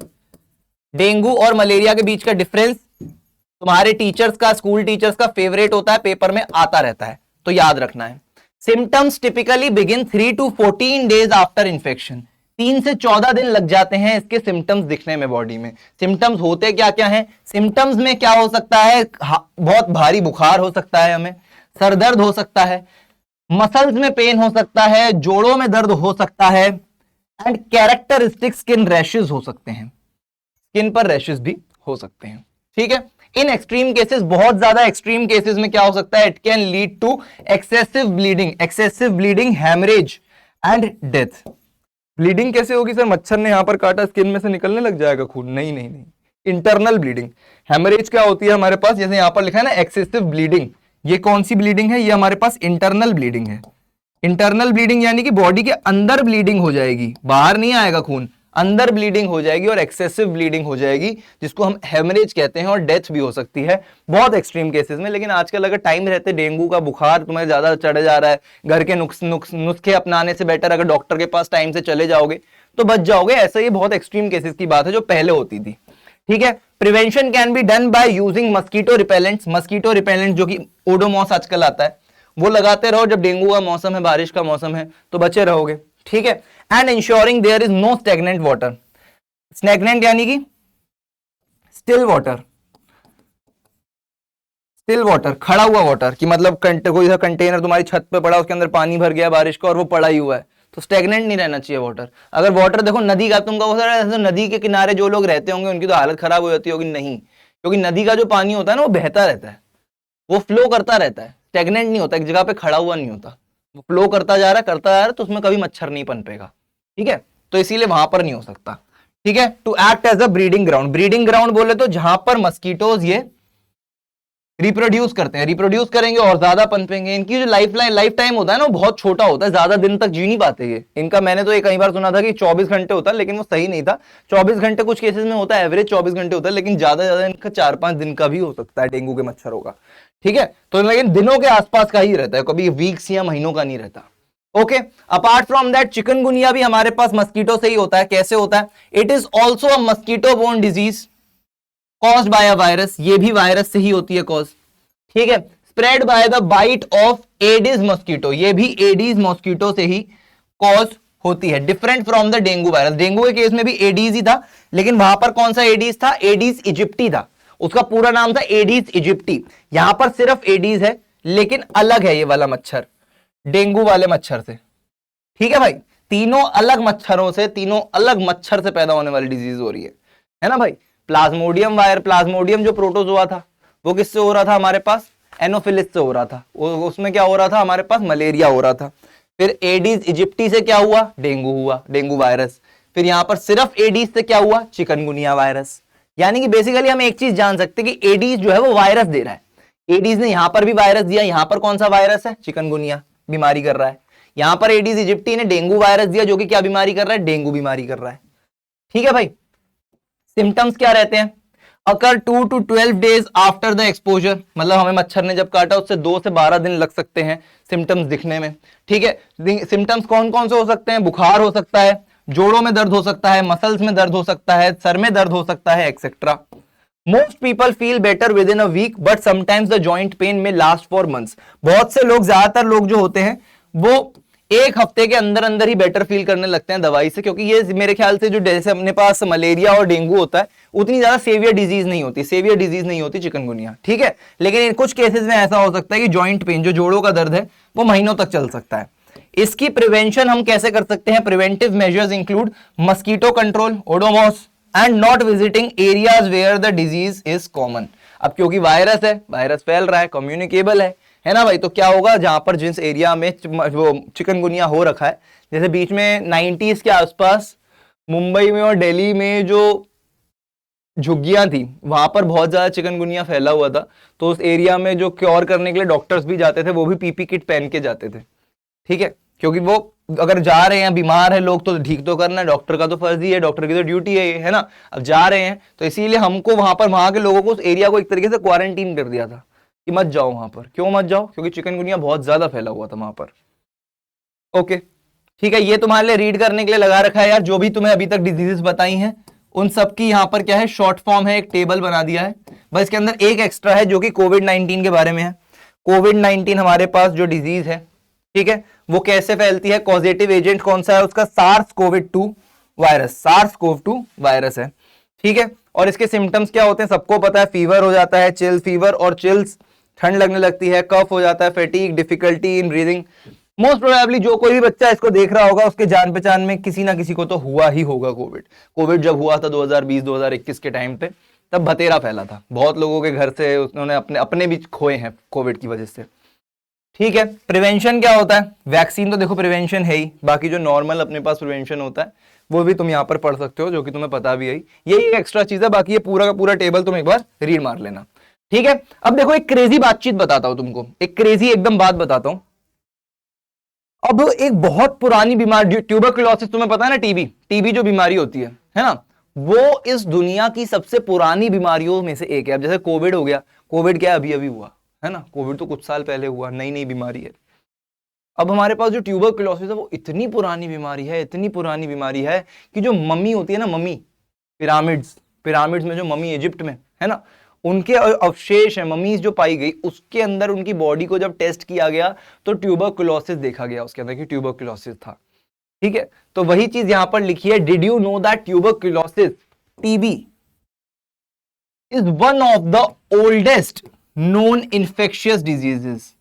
S2: डेंगू और मलेरिया के बीच का डिफरेंस तुम्हारे टीचर्स का, स्कूल टीचर्स का फेवरेट होता है, पेपर में आता रहता है, तो याद रखना है। Symptoms typically begin 3 to 14 days after infection, 3 से 14 दिन लग जाते हैं इसके सिम्टम्स दिखने में बॉडी में। सिम्टम्स होते क्या क्या हैं, सिम्टम्स में क्या हो सकता है, बहुत भारी बुखार हो सकता है, हमें सरदर्द हो सकता है, मसल्स में पेन हो सकता है, जोड़ों में दर्द हो सकता है, एंड कैरेक्टरिस्टिक स्किन रैशेस हो सकते हैं, स्किन पर रैशेस भी हो सकते हैं, ठीक है। इन एक्सट्रीम केसेस, बहुत ज्यादा एक्सट्रीम केसेस में क्या हो सकता है, it can lead to excessive bleeding, haemorrhage and death. Bleeding कैसे होगी सर, मच्छर ने यहां पर काटा, स्किन में से निकलने लग जाएगा खून, नहीं, इंटरनल ब्लीडिंग। हैमरेज क्या होती है हमारे पास, जैसे यहां पर लिखा है ना एक्सेसिव ब्लीडिंग, ये कौन सी ब्लीडिंग है, ये हमारे पास इंटरनल ब्लीडिंग है। इंटरनल ब्लीडिंग यानी कि बॉडी के अंदर ब्लीडिंग हो जाएगी, बाहर नहीं आएगा खून, अंदर ब्लीडिंग हो जाएगी और एक्सेसिव ब्लीडिंग हो जाएगी, जिसको हम हेमरेज कहते हैं, और डेथ भी हो सकती है बहुत एक्सट्रीम केसेस में। लेकिन आजकल अगर टाइम रहते डेंगू का बुखार तुम्हें ज्यादा चढ़ जा रहा है, घर के नुस्खे अपनाने से बेटर अगर डॉक्टर के पास टाइम से चले जाओगे तो बच जाओगे। ऐसा ये बहुत एक्सट्रीम केसेस की बात है जो पहले होती थी, ठीक है। Prevention can be done by using mosquito repellent जो कि ओडोमॉस आजकल आता है, वो लगाते रहो जब डेंगू का मौसम है, बारिश का मौसम है, तो बचे रहोगे, ठीक है। And ensuring there is no stagnant water, stagnant यानी कि स्टिल वाटर, खड़ा हुआ वाटर, कि मतलब कोई सा कंटेनर तुम्हारी छत पे पड़ा, उसके अंदर पानी भर गया बारिश का और वो पड़ा ही हुआ है, तो स्टेगनेंट नहीं रहना चाहिए वाटर। अगर वाटर देखो नदी का, तुम कहो नदी के किनारे जो लोग रहते होंगे उनकी तो हालत खराब हो जाती होगी, नहीं, क्योंकि नदी का जो पानी होता है ना वो बहता रहता है, वो फ्लो करता रहता है, स्टेगनेंट नहीं होता, एक जगह पे खड़ा हुआ नहीं होता, वो फ्लो करता जा रहा है, तो उसमें कभी मच्छर नहीं पनपेगा, ठीक है, तो इसीलिए वहां पर नहीं हो सकता, ठीक है। To act as a breeding ground बोले तो जहां पर मस्कीटोज ये रिप्रोड्यूस करते हैं, रिप्रोड्यूस करेंगे और ज्यादा पनपेंगे। इनकी जो लाइफ टाइम होता है ना वो बहुत छोटा होता है, ज्यादा दिन तक जी नहीं पाते ये। इनका मैंने तो कई बार सुना था कि 24 घंटे होता है, लेकिन वो सही नहीं था। 24 घंटे कुछ केसेस में होता है, एवरेज 24 घंटे होता है, लेकिन ज्यादा इनका 4-5 दिन का भी हो सकता है डेंगू के मच्छरों का, ठीक है। तो लेकिन दिनों के आसपास का ही रहता है, कभी वीक्स या महीनों का नहीं रहता। Okay, apart from that chikungunya भी हमारे पास मस्कीटो से ही होता है। कैसे होता है, it is also a mosquito borne disease caused by a virus, ये भी वायरस से ही होती है कॉज, ठीक है। Spread by the bite of aedes mosquito, ये भी एडिस मॉस्किटो से ही कॉज होती है, different from the dengue virus. Dengue के केस में भी एडिस ही था, लेकिन वहां पर कौन सा एडिस था, एडिस इजिप्टी था, उसका पूरा नाम था एडिस इजिप्टी। यहां पर सिर्फ एडिस है, लेकिन अलग है ये वाला मच्छर डेंगू वाले मच्छर से, ठीक है भाई। तीनों अलग मच्छरों से, तीनों अलग मच्छर से पैदा होने वाली डिजीज हो रही है ना भाई। प्लाज्मोडियम जो प्रोटोजोआ था वो किससे हो रहा था हमारे पास, एनोफिलिस से हो रहा था, उसमें क्या हो रहा था हमारे पास, मलेरिया हो रहा था। फिर एडिस इजिप्टी से क्या हुआ, डेंगू हुआ, डेंगू वायरस। फिर यहां पर सिर्फ एडिस से क्या हुआ, चिकनगुनिया वायरस। यानी कि बेसिकली हम एक चीज जान सकते हैं कि एडिस जो है वो वायरस दे रहा है, एडिस ने यहां पर भी वायरस दिया, यहां पर कौन सा वायरस है, चिकनगुनिया बीमारी कर रहा है। यहां पर एडिस इजिप्टी ने डेंगू वायरस दिया, जो कि क्या बीमारी कर रहा है, डेंगू बीमारी कर रहा है, ठीक है भाई। सिम्टम्स क्या रहते हैं, अकर 2 to 12 days after the exposure, मतलब हमें मच्छर ने जब काटा उससे 2 से 12 दिन लग सकते हैं सिम्टम्स दिखने में। ठीक है, सिम्टम्स कौन कौन से हो सकते हैं? बुखार हो सकता है, जोड़ों में दर्द हो सकता है, मसल्स में दर्द हो सकता है, सर में दर्द हो सकता है, etcetera. Most people feel better within a week but sometimes the joint pain में लास्ट फॉर मंथ्स। बहुत से लोग, ज्यादातर लोग जो होते हैं वो एक हफ्ते के अंदर अंदर ही बेटर फील करने लगते हैं दवाई से, क्योंकि ये मेरे ख्याल से जो जैसे अपने पास मलेरिया और डेंगू होता है उतनी ज्यादा सेवियर डिजीज नहीं होती, चिकनगुनिया। ठीक है, लेकिन इन कुछ केसेस में ऐसा हो सकता है कि जॉइंट पेन, जो जोड़ों का दर्द है, वो महीनों तक चल सकता है। इसकी प्रिवेंशन हम कैसे कर सकते हैं? Preventive measures include mosquito control, Odomos and not visiting areas where the disease is common. अब क्योंकि वायरस है, वायरस फैल रहा है, कम्युनिकेबल है ना भाई, तो क्या होगा, जहां पर जिस एरिया में वो चिकनगुनिया हो रखा है, जैसे बीच में 90s के आसपास मुंबई में और दिल्ली में जो झुग्गियां थी, वहां पर बहुत ज्यादा चिकनगुनिया फैला हुआ था, तो उस एरिया में जो क्योर करने के लिए डॉक्टर्स भी जाते थे, वो भी पीपी किट पहन के जाते थे। ठीक है, क्योंकि वो अगर जा रहे हैं, बीमार है लोग, तो ठीक तो करना है, डॉक्टर का तो फर्ज ही है, डॉक्टर की तो ड्यूटी है ना। अब जा रहे हैं तो इसीलिए हमको वहां के लोगों को उस एरिया को एक तरीके से क्वारंटीन कर दिया था कि मत जाओ वहां पर। क्यों मत जाओ? क्योंकि चिकनगुनिया बहुत ज्यादा फैला हुआ था वहां पर। ओके, ठीक है, ये तुम्हारे लिए रीड करने के लिए लगा रखा है यार, जो भी तुम्हें अभी तक डिजीजेस बताई हैं उन सब की यहाँ पर क्या है, शॉर्ट फॉर्म है, एक टेबल बना दिया है। बस इसके अंदर एक एक्स्ट्रा है जो कि कोविड-19 के बारे में है। कोविड-19 हमारे पास जो डिजीज है, ठीक है, वो कैसे फैलती है, कॉजेटिव एजेंट कौन सा है उसका, SARS-CoV-2 वायरस, SARS-CoV-2 वायरस है। ठीक है, और इसके सिम्टम्स क्या होते हैं सबको पता है, फीवर हो जाता है, चिल फीवर और चिल्स, ठंड लगने लगती है, कफ हो जाता है, fatigue, difficulty in breathing. Most probably जो कोई भी बच्चा इसको देख रहा होगा उसके जान पहचान में किसी ना किसी को तो हुआ ही होगा कोविड जब हुआ था 2020-2021 के टाइम पे, तब भतेरा फैला था, बहुत लोगों के घर से उन्होंने अपने भी खोए हैं कोविड की वजह से। ठीक है, प्रिवेंशन क्या होता है? वैक्सीन तो देखो प्रिवेंशन है ही, बाकी जो नॉर्मल अपने पास प्रिवेंशन होता है वो भी तुम यहाँ पर पढ़ सकते हो, जो कि तुम्हें पता भी है। यही एक्स्ट्रा चीज है, बाकी ये पूरा का पूरा टेबल तुम एक बार रीड मार लेना। ठीक है, अब देखो एक क्रेजी बातचीत बताता हूं तुमको, एक क्रेजी एकदम बात बताता हूं। अब एक बहुत पुरानी बीमारी, ट्यूबरकुलोसिस, तुम्हें पता है ना, टीबी जो बीमारी होती है ना, वो इस दुनिया की सबसे पुरानी बीमारियों में से एक है। अब जैसे कोविड हो गया, कोविड क्या अभी अभी हुआ है ना, कोविड तो कुछ साल पहले हुआ, नई नई बीमारी है। अब हमारे पास जो ट्यूबरकुलोसिस है वो इतनी पुरानी बीमारी है, इतनी पुरानी बीमारी है कि जो मम्मी होती है ना, मम्मी, पिरामिड्स में जो मम्मी इजिप्ट में है ना, उनके अवशेष है, मम्मीज जो पाई गई, उसके अंदर उनकी बॉडी को जब टेस्ट किया गया तो ट्यूबरकुलोसिस देखा गया उसके अंदर कि ट्यूबरकुलोसिस था। ठीक है, तो वही चीज यहां पर लिखी है, did you know that tuberculosis, TB, is one of the oldest known infectious diseases.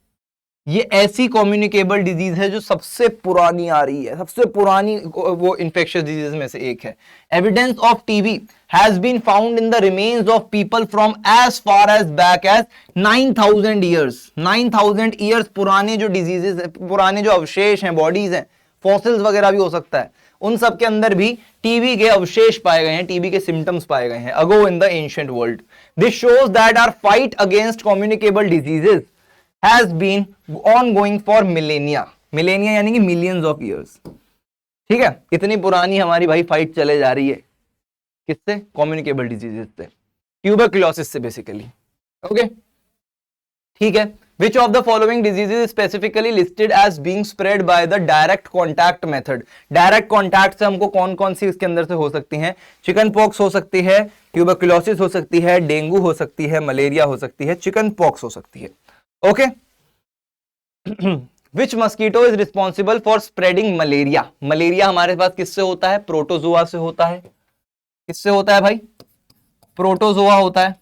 S2: ये ऐसी कम्युनिकेबल डिजीज है जो सबसे पुरानी आ रही है, सबसे पुरानी वो इन्फेक्शियस डिजीज में से एक है। Evidence of TB has been found in the remains of people from as far as back as 9000 years. 9000 years पुराने जो डिजीजेस है, पुराने जो अवशेष हैं, बॉडीज हैं, फॉसिल्स वगैरह भी हो सकता है, उन सब के अंदर भी टीबी के अवशेष पाए गए हैं, टीबी के सिम्टम्स पाए गए हैं ago in the ancient world. This shows that our fight against communicable diseases has been ongoing for millennia यानी कि millions of years। ठीक है, इतनी पुरानी हमारी भाई फाइट चले जा रही है, किससे? कम्युनिकेबल डिजीजेस से, ट्यूबरकुलोसिस से बेसिकली। ओके, ठीक है, which of the following diseases is specifically listed as being spread by the direct contact method? Direct contact से हमको कौन कौन सी इसके अंदर से हो सकती हैं? चिकन पॉक्स हो सकती है, ट्यूबरकुलोसिस हो सकती है, डेंगू हो सकती है, मलेरिया हो सकती है, चिकन पॉक्स हो सकती है। Okay, which mosquito is responsible for spreading malaria? Malaria हमारे पास किससे होता है? प्रोटोजोआ से होता है। किससे होता है भाई? प्रोटोजोआ होता है।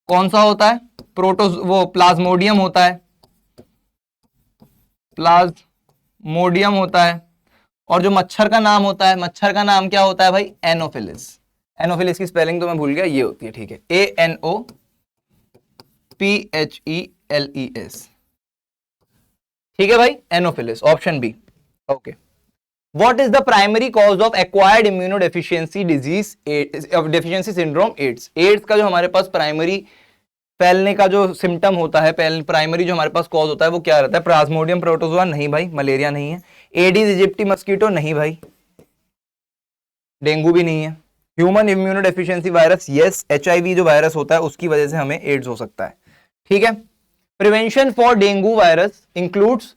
S2: कौन सा होता है? वो प्लाज्मोडियम होता है, प्लाज्मोडियम होता है। और जो मच्छर का नाम होता है, मच्छर का नाम क्या होता है भाई? एनोफिलिस। एनोफिलिस की स्पेलिंग तो मैं भूल गया, ये होती है, ठीक है, ANOPHELES। ठीक है भाई, anopheles, option B. Okay, what is the primary cause of acquired immunodeficiency disease, deficiency syndrome, AIDS? AIDS का जो हमारे पास प्राइमरी फैलने का जो सिम्टम होता है, प्राइमरी जो हमारे पास कॉज होता है वो क्या रहता है? Plasmodium protozoa? नहीं भाई, मलेरिया नहीं है। Aedes इजिप्टी mosquito? नहीं भाई, डेंगू भी नहीं है। Human immunodeficiency virus, yes, HIV जो वायरस होता है उसकी वजह से हमें एड्स हो सकता है, ठीक है। Prevention for dengue virus includes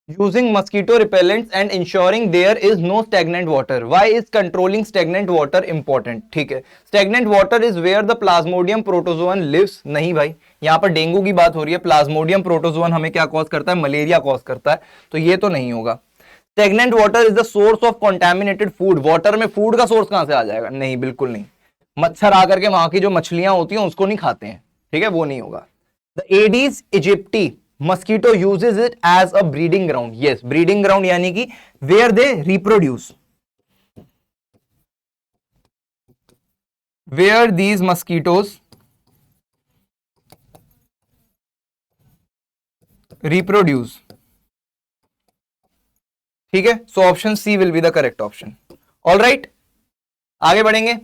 S2: using mosquito repellents and ensuring there is no stagnant water. Why is controlling stagnant water important? ठीक है, stagnant water is where the plasmodium protozoan lives. नहीं भाई, यहां पर डेंगू की बात हो रही है, प्लाज्मोडियम प्रोटोजोन हमें क्या कॉज करता है, मलेरिया कॉज करता है, तो ये तो नहीं होगा। Stagnant water is the source of contaminated food, water में फूड का सोर्स कहां से आ जाएगा, नहीं बिल्कुल नहीं, मच्छर आकर के वहां की जो मछलियां होती हैं उसको नहीं खाते हैं, ठीक है, वो नहीं होगा। The aedes aegypti mosquito uses it as a breeding ground, yes, breeding ground यानी कि where they reproduce, where these mosquitoes reproduce, ठीक है। So option C will be the correct option. Alright, आगे बढ़ेंगे,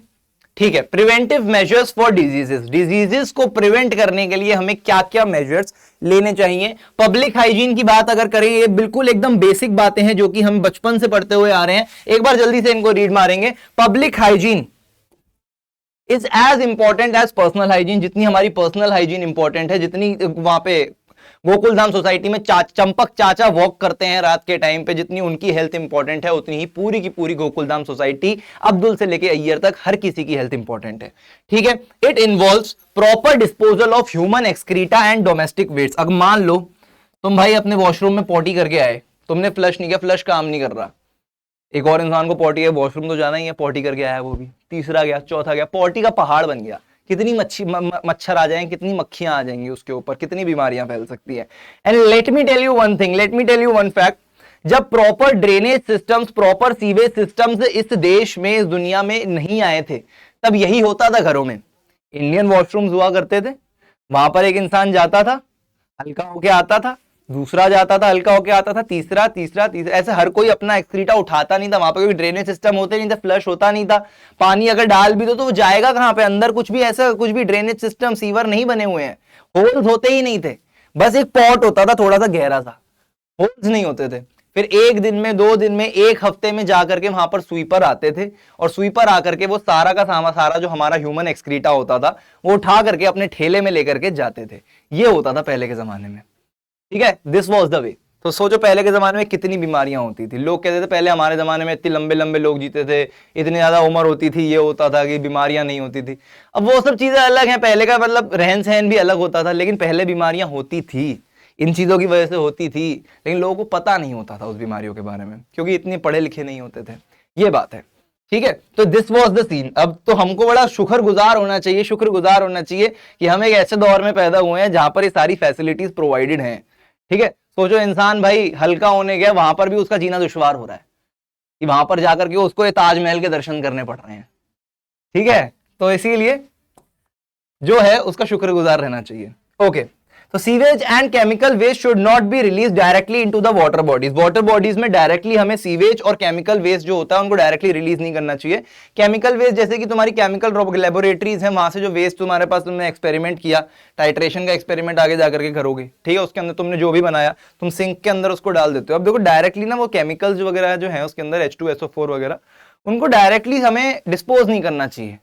S2: ठीक है। Preventive measures for diseases, diseases को प्रिवेंट करने के लिए हमें क्या क्या मेजर्स लेने चाहिए। पब्लिक हाइजीन की बात अगर करें, ये बिल्कुल एकदम बेसिक बातें हैं जो कि हम बचपन से पढ़ते हुए आ रहे हैं, एक बार जल्दी से इनको रीड मारेंगे। Public hygiene is as important as personal hygiene, जितनी हमारी पर्सनल हाइजीन इंपॉर्टेंट है, जितनी वहां पे गोकुलधाम सोसाइटी में चंपक चाचा वॉक करते हैं रात के टाइम पे, जितनी उनकी हेल्थ इंपॉर्टेंट है, उतनी ही पूरी की पूरी गोकुलधाम सोसाइटी अब्दुल से लेके अय्यर तक हर किसी की हेल्थ इंपॉर्टेंट है, ठीक है। It involves proper disposal of human excreta and domestic waste. अब मान लो तुम भाई अपने वॉशरूम में पॉटी करके आए, तुमने फ्लश नहीं किया, फ्लश काम नहीं कर रहा, एक और इंसान को पॉटी है, वॉशरूम तो जाना ही है, पॉटी करके आया वो भी, तीसरा गया, चौथा गया, पॉटी का पहाड़ बन गया, कितनी मच्छर आ जाएंगे, कितनी मक्खियां आ जाएंगी उसके ऊपर, कितनी बीमारियां फैल सकती है। And let me tell you one thing, let me tell you one fact, जब proper drainage systems, proper sewage systems इस देश में, इस दुनिया में नहीं आए थे, तब यही होता था घरों में। इंडियन वॉशरूम्स हुआ करते थे, वहां पर एक इंसान जाता था, हल्का होके आता था, दूसरा जाता था, हल्का होके आता था, तीसरा तीसरा तीसरा, ऐसे हर कोई अपना एक्सक्रीटा उठाता नहीं था, वहां पर कोई ड्रेनेज सिस्टम होते नहीं थे, फ्लश होता नहीं था, पानी अगर डाल भी दो तो वो जाएगा कहां पे, अंदर कुछ भी ऐसा कुछ भी ड्रेनेज सिस्टम, सीवर नहीं बने हुए हैं, होल्स होते ही नहीं थे, बस एक पॉट होता था थोड़ा सा गहरा सा, होल्स नहीं होते थे। फिर एक दिन में, 2 दिन में, एक हफ्ते में जाकर के वहां पर स्वीपर आते थे, और स्वीपर आकर के वो सारा का सारा जो हमारा ह्यूमन एक्सक्रीटा होता था वो उठा करके अपने ठेले में लेकर के जाते थे। ये होता था पहले के जमाने में, ठीक है, दिस वॉज द वे। तो सोचो पहले के जमाने में कितनी बीमारियां होती थी, लोग कहते थे पहले हमारे जमाने में इतने लंबे लंबे लोग जीते थे, इतनी ज्यादा उम्र होती थी, ये होता था कि बीमारियां नहीं होती थी। अब वो सब चीजें अलग हैं, पहले का मतलब रहन सहन भी अलग होता था, लेकिन पहले बीमारियां होती थी, इन चीजों की वजह से होती थी, लेकिन लोगों को पता नहीं होता था उस बीमारियों के बारे में, क्योंकि इतने पढ़े लिखे नहीं होते थे, ये बात है, ठीक है। तो दिस वॉज द सीन। अब तो हमको बड़ा शुक्रगुजार होना चाहिए, शुक्रगुजार होना चाहिए कि हम एक ऐसे दौर में पैदा हुए हैं जहां पर ये सारी फैसिलिटीज प्रोवाइडेड हैं, ठीक है। सोचो इंसान भाई हल्का होने गया, वहां पर भी उसका जीना दुश्वार हो रहा है, कि वहां पर जाकर के उसको ये ताजमहल के दर्शन करने पड़ रहे हैं, ठीक है। तो इसीलिए जो है उसका शुक्रगुजार रहना चाहिए, ओके। तो sewage and chemical waste should not be release directly into the water bodies, water bodies में डायरेक्टली हमें सीवेज और केमिकल वेस्ट जो होता है उनको डायरेक्टली रिलीज नहीं करना चाहिए। केमिकल वेस्ट जैसे कि तुम्हारी केमिकल लेबोरेटरीज है, वहां से जो वेस्ट तुम्हारे पास, तुमने एक्सपेरिमेंट किया, टाइट्रेशन का एक्सपेरिमेंट आगे जाकर के करोगे, ठीक है, उसके अंदर तुमने जो भी बनाया तुम सिंक के अंदर उसको डाल देते हो। अब देखो डायरेक्टली ना वो केमिकल्स वगैरह जो है उसके अंदर H2SO4 वगैरह, उनको डायरेक्टली हमें डिस्पोज नहीं करना चाहिए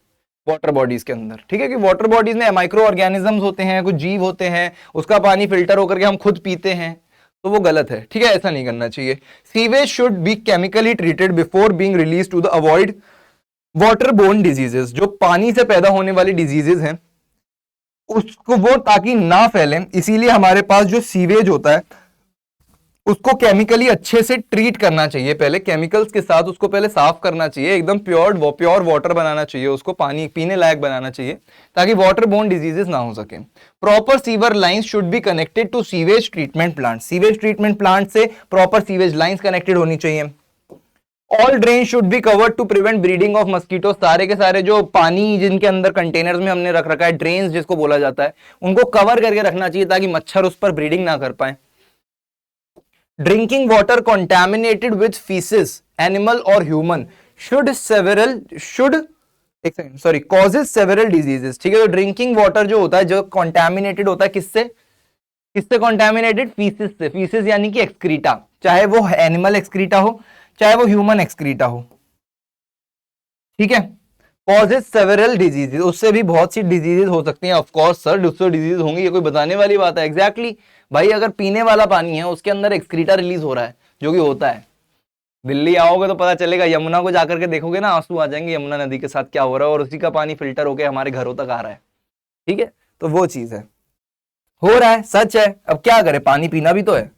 S2: वाटर बॉडीज के अंदर, ठीक है, कि वाटर बॉडीज में माइक्रो ऑर्गेनिजम्स होते हैं, कुछ जीव होते हैं, उसका पानी फिल्टर होकर के हम खुद पीते हैं, तो वो गलत है, ठीक है, ऐसा नहीं करना चाहिए। Sewage should be chemically treated before being release to the avoid water borne diseases, जो पानी से पैदा होने वाली डिजीजेस हैं उसको वो ताकि ना फैलें, इसीलिए हमारे पास जो सीवेज होता है उसको केमिकली अच्छे से ट्रीट करना चाहिए, पहले केमिकल्स के साथ उसको पहले साफ करना चाहिए, एकदम प्योर वाटर बनाना चाहिए, उसको पानी पीने लायक बनाना चाहिए, ताकि वाटर बोर्न डिजीजेस ना हो सके। Proper sewer lines should be connected to sewage treatment plant, sewage treatment plant से प्रॉपर सीवेज लाइंस कनेक्टेड होनी चाहिए। All drain should be covered to prevent breeding of mosquito, सारे के सारे जो पानी जिनके अंदर कंटेनर्स में हमने रख रखा है, ड्रेन्स जिसको बोला जाता है, उनको कवर करके रखना चाहिए ताकि मच्छर उस पर ब्रीडिंग ना कर पाए। Drinking water contaminated with feces, animal or human, causes several diseases, ठीक है। तो ड्रिंकिंग वाटर जो होता है, जो कंटामिनेटेड होता है, किससे कंटामिनेटेड, फीसिस से, फीसिस यानी कि एक्सक्रीटा, चाहे वो एनिमल एक्सक्रीटा हो चाहे वो ह्यूमन एक्सक्रीटा हो, ठीक है। कॉजेज सेवरल डिजीजेज, उससे भी बहुत सी डिजीजेज हो सकती हैं। ऑफ कोर्स सर, दूसरी डिजीज होंगी, ये कोई बताने वाली बात है? एग्जैक्टली भाई, अगर पीने वाला पानी है उसके अंदर एक्सक्रीटा रिलीज हो रहा है, जो कि होता है। दिल्ली आओगे तो पता चलेगा, यमुना को जाकर के देखोगे ना, आंसू आ जाएंगे यमुना नदी के साथ क्या हो रहा है, और उसी का पानी फिल्टर होकर हमारे घरों तक आ रहा है। ठीक है, तो वो चीज है, हो रहा है, सच है। अब क्या करें, पानी पीना भी तो है,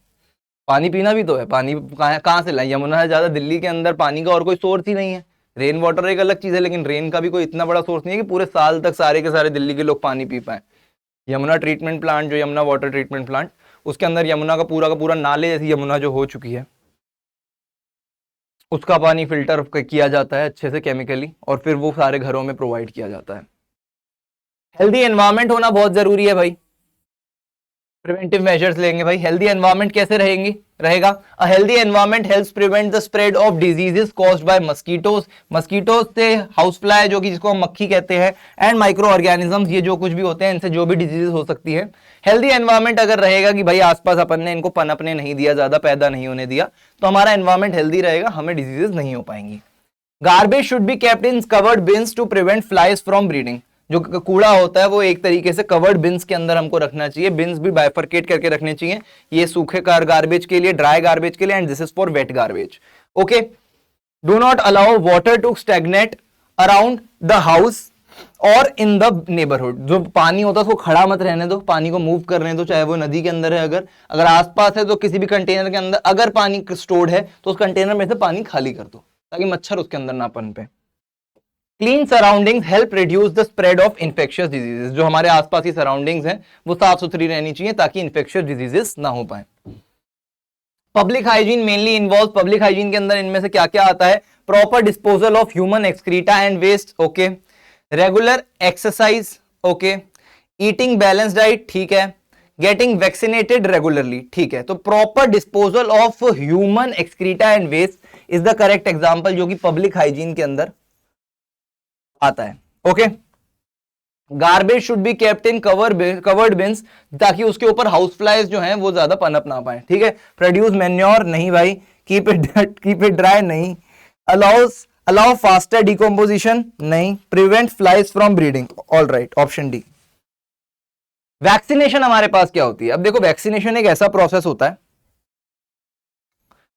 S2: पानी पीना भी तो है। पानी कहाँ से लाए? यमुना से ज्यादा दिल्ली के अंदर पानी का और कोई सोर्स ही नहीं है। रेन वाटर एक अलग चीज है, लेकिन रेन का भी कोई इतना बड़ा सोर्स नहीं है कि पूरे साल तक सारे के सारे दिल्ली के लोग पानी पी पाए। यमुना ट्रीटमेंट प्लांट, जो यमुना वाटर ट्रीटमेंट प्लांट, उसके अंदर यमुना का पूरा नाले जैसी यमुना जो हो चुकी है, उसका पानी फिल्टर किया जाता है अच्छे से केमिकली, और फिर वो सारे घरों में प्रोवाइड किया जाता है। हेल्दी एनवायरनमेंट होना बहुत जरूरी है भाई। प्रिवेंटिव मेजर्स लेंगे भाई। हेल्दी एनवायरनमेंट कैसे रहेगा? A healthy environment helps prevent the spread of diseases caused bye mosquitoes. Mosquitoes से हाउस फ्लाई, जो कि जिसको हम मक्खी कहते हैं, एंड माइक्रो ऑर्गेनिजम्स, ये जो कुछ भी होते हैं, इनसे जो भी डिजीजेस हो सकती है। हेल्दी एनवायरनमेंट अगर रहेगा कि भाई आसपास अपन ने इनको पनपने नहीं दिया, ज्यादा पैदा नहीं होने दिया, तो हमारा एनवायरनमेंट हेल्दी रहेगा, हमें डिजीजेस नहीं हो पाएंगी। Garbage should be kept in covered bins to prevent flies from breeding. जो कूड़ा होता है वो एक तरीके से कवर्ड बिन्स के अंदर हमको रखना चाहिए। बिन्स भी बाइफरकेट करके रखने चाहिए, ये सूखे गार्बेज के लिए, ड्राई गार्बेज के लिए, and this is for wet garbage. Okay, do not allow water to stagnate around the house और इन द नेबरहुड। जो पानी होता है उसको खड़ा मत रहने दो, पानी को मूव करने दो, चाहे वो नदी के अंदर है, अगर आसपास है तो किसी भी कंटेनर के अंदर अगर पानी स्टोर्ड है तो उस कंटेनर में से पानी खाली कर दो, ताकि मच्छर उसके अंदर ना पनपे। Clean surroundings help reduce the spread of infectious diseases. जो हमारे आसपास की सराउंडिंग्स हैं वो साफ सुथरी रहनी चाहिए, ताकि इंफेक्शियस डिजीजेस ना हो पाए। Public hygiene mainly involve, public hygiene के अंदर इनमें से क्या क्या आता है? Proper disposal of human excreta and waste, okay, regular exercise, okay, eating balance diet, ठीक है, गेटिंग वैक्सीनेटेड रेगुलरली, ठीक है। तो proper disposal of human excreta and waste is the correct example, जो कि पब्लिक हाइजीन के अंदर आता है। Okay, garbage should be kept in covered bins, ताकि उसके ऊपर हाउस फ्लाइज जो हैं वो ज्यादा पनप ना पाए, ठीक है। प्रोड्यूस मैन्योर, नहीं भाई। कीप इट ड्राई, नहीं। अलाउ फास्टर डिकम्पोजिशन, नहीं। Prevent flies from breeding, all right, option D. Vaccination हमारे पास क्या होती है? अब देखो, वैक्सीनेशन एक ऐसा प्रोसेस होता है,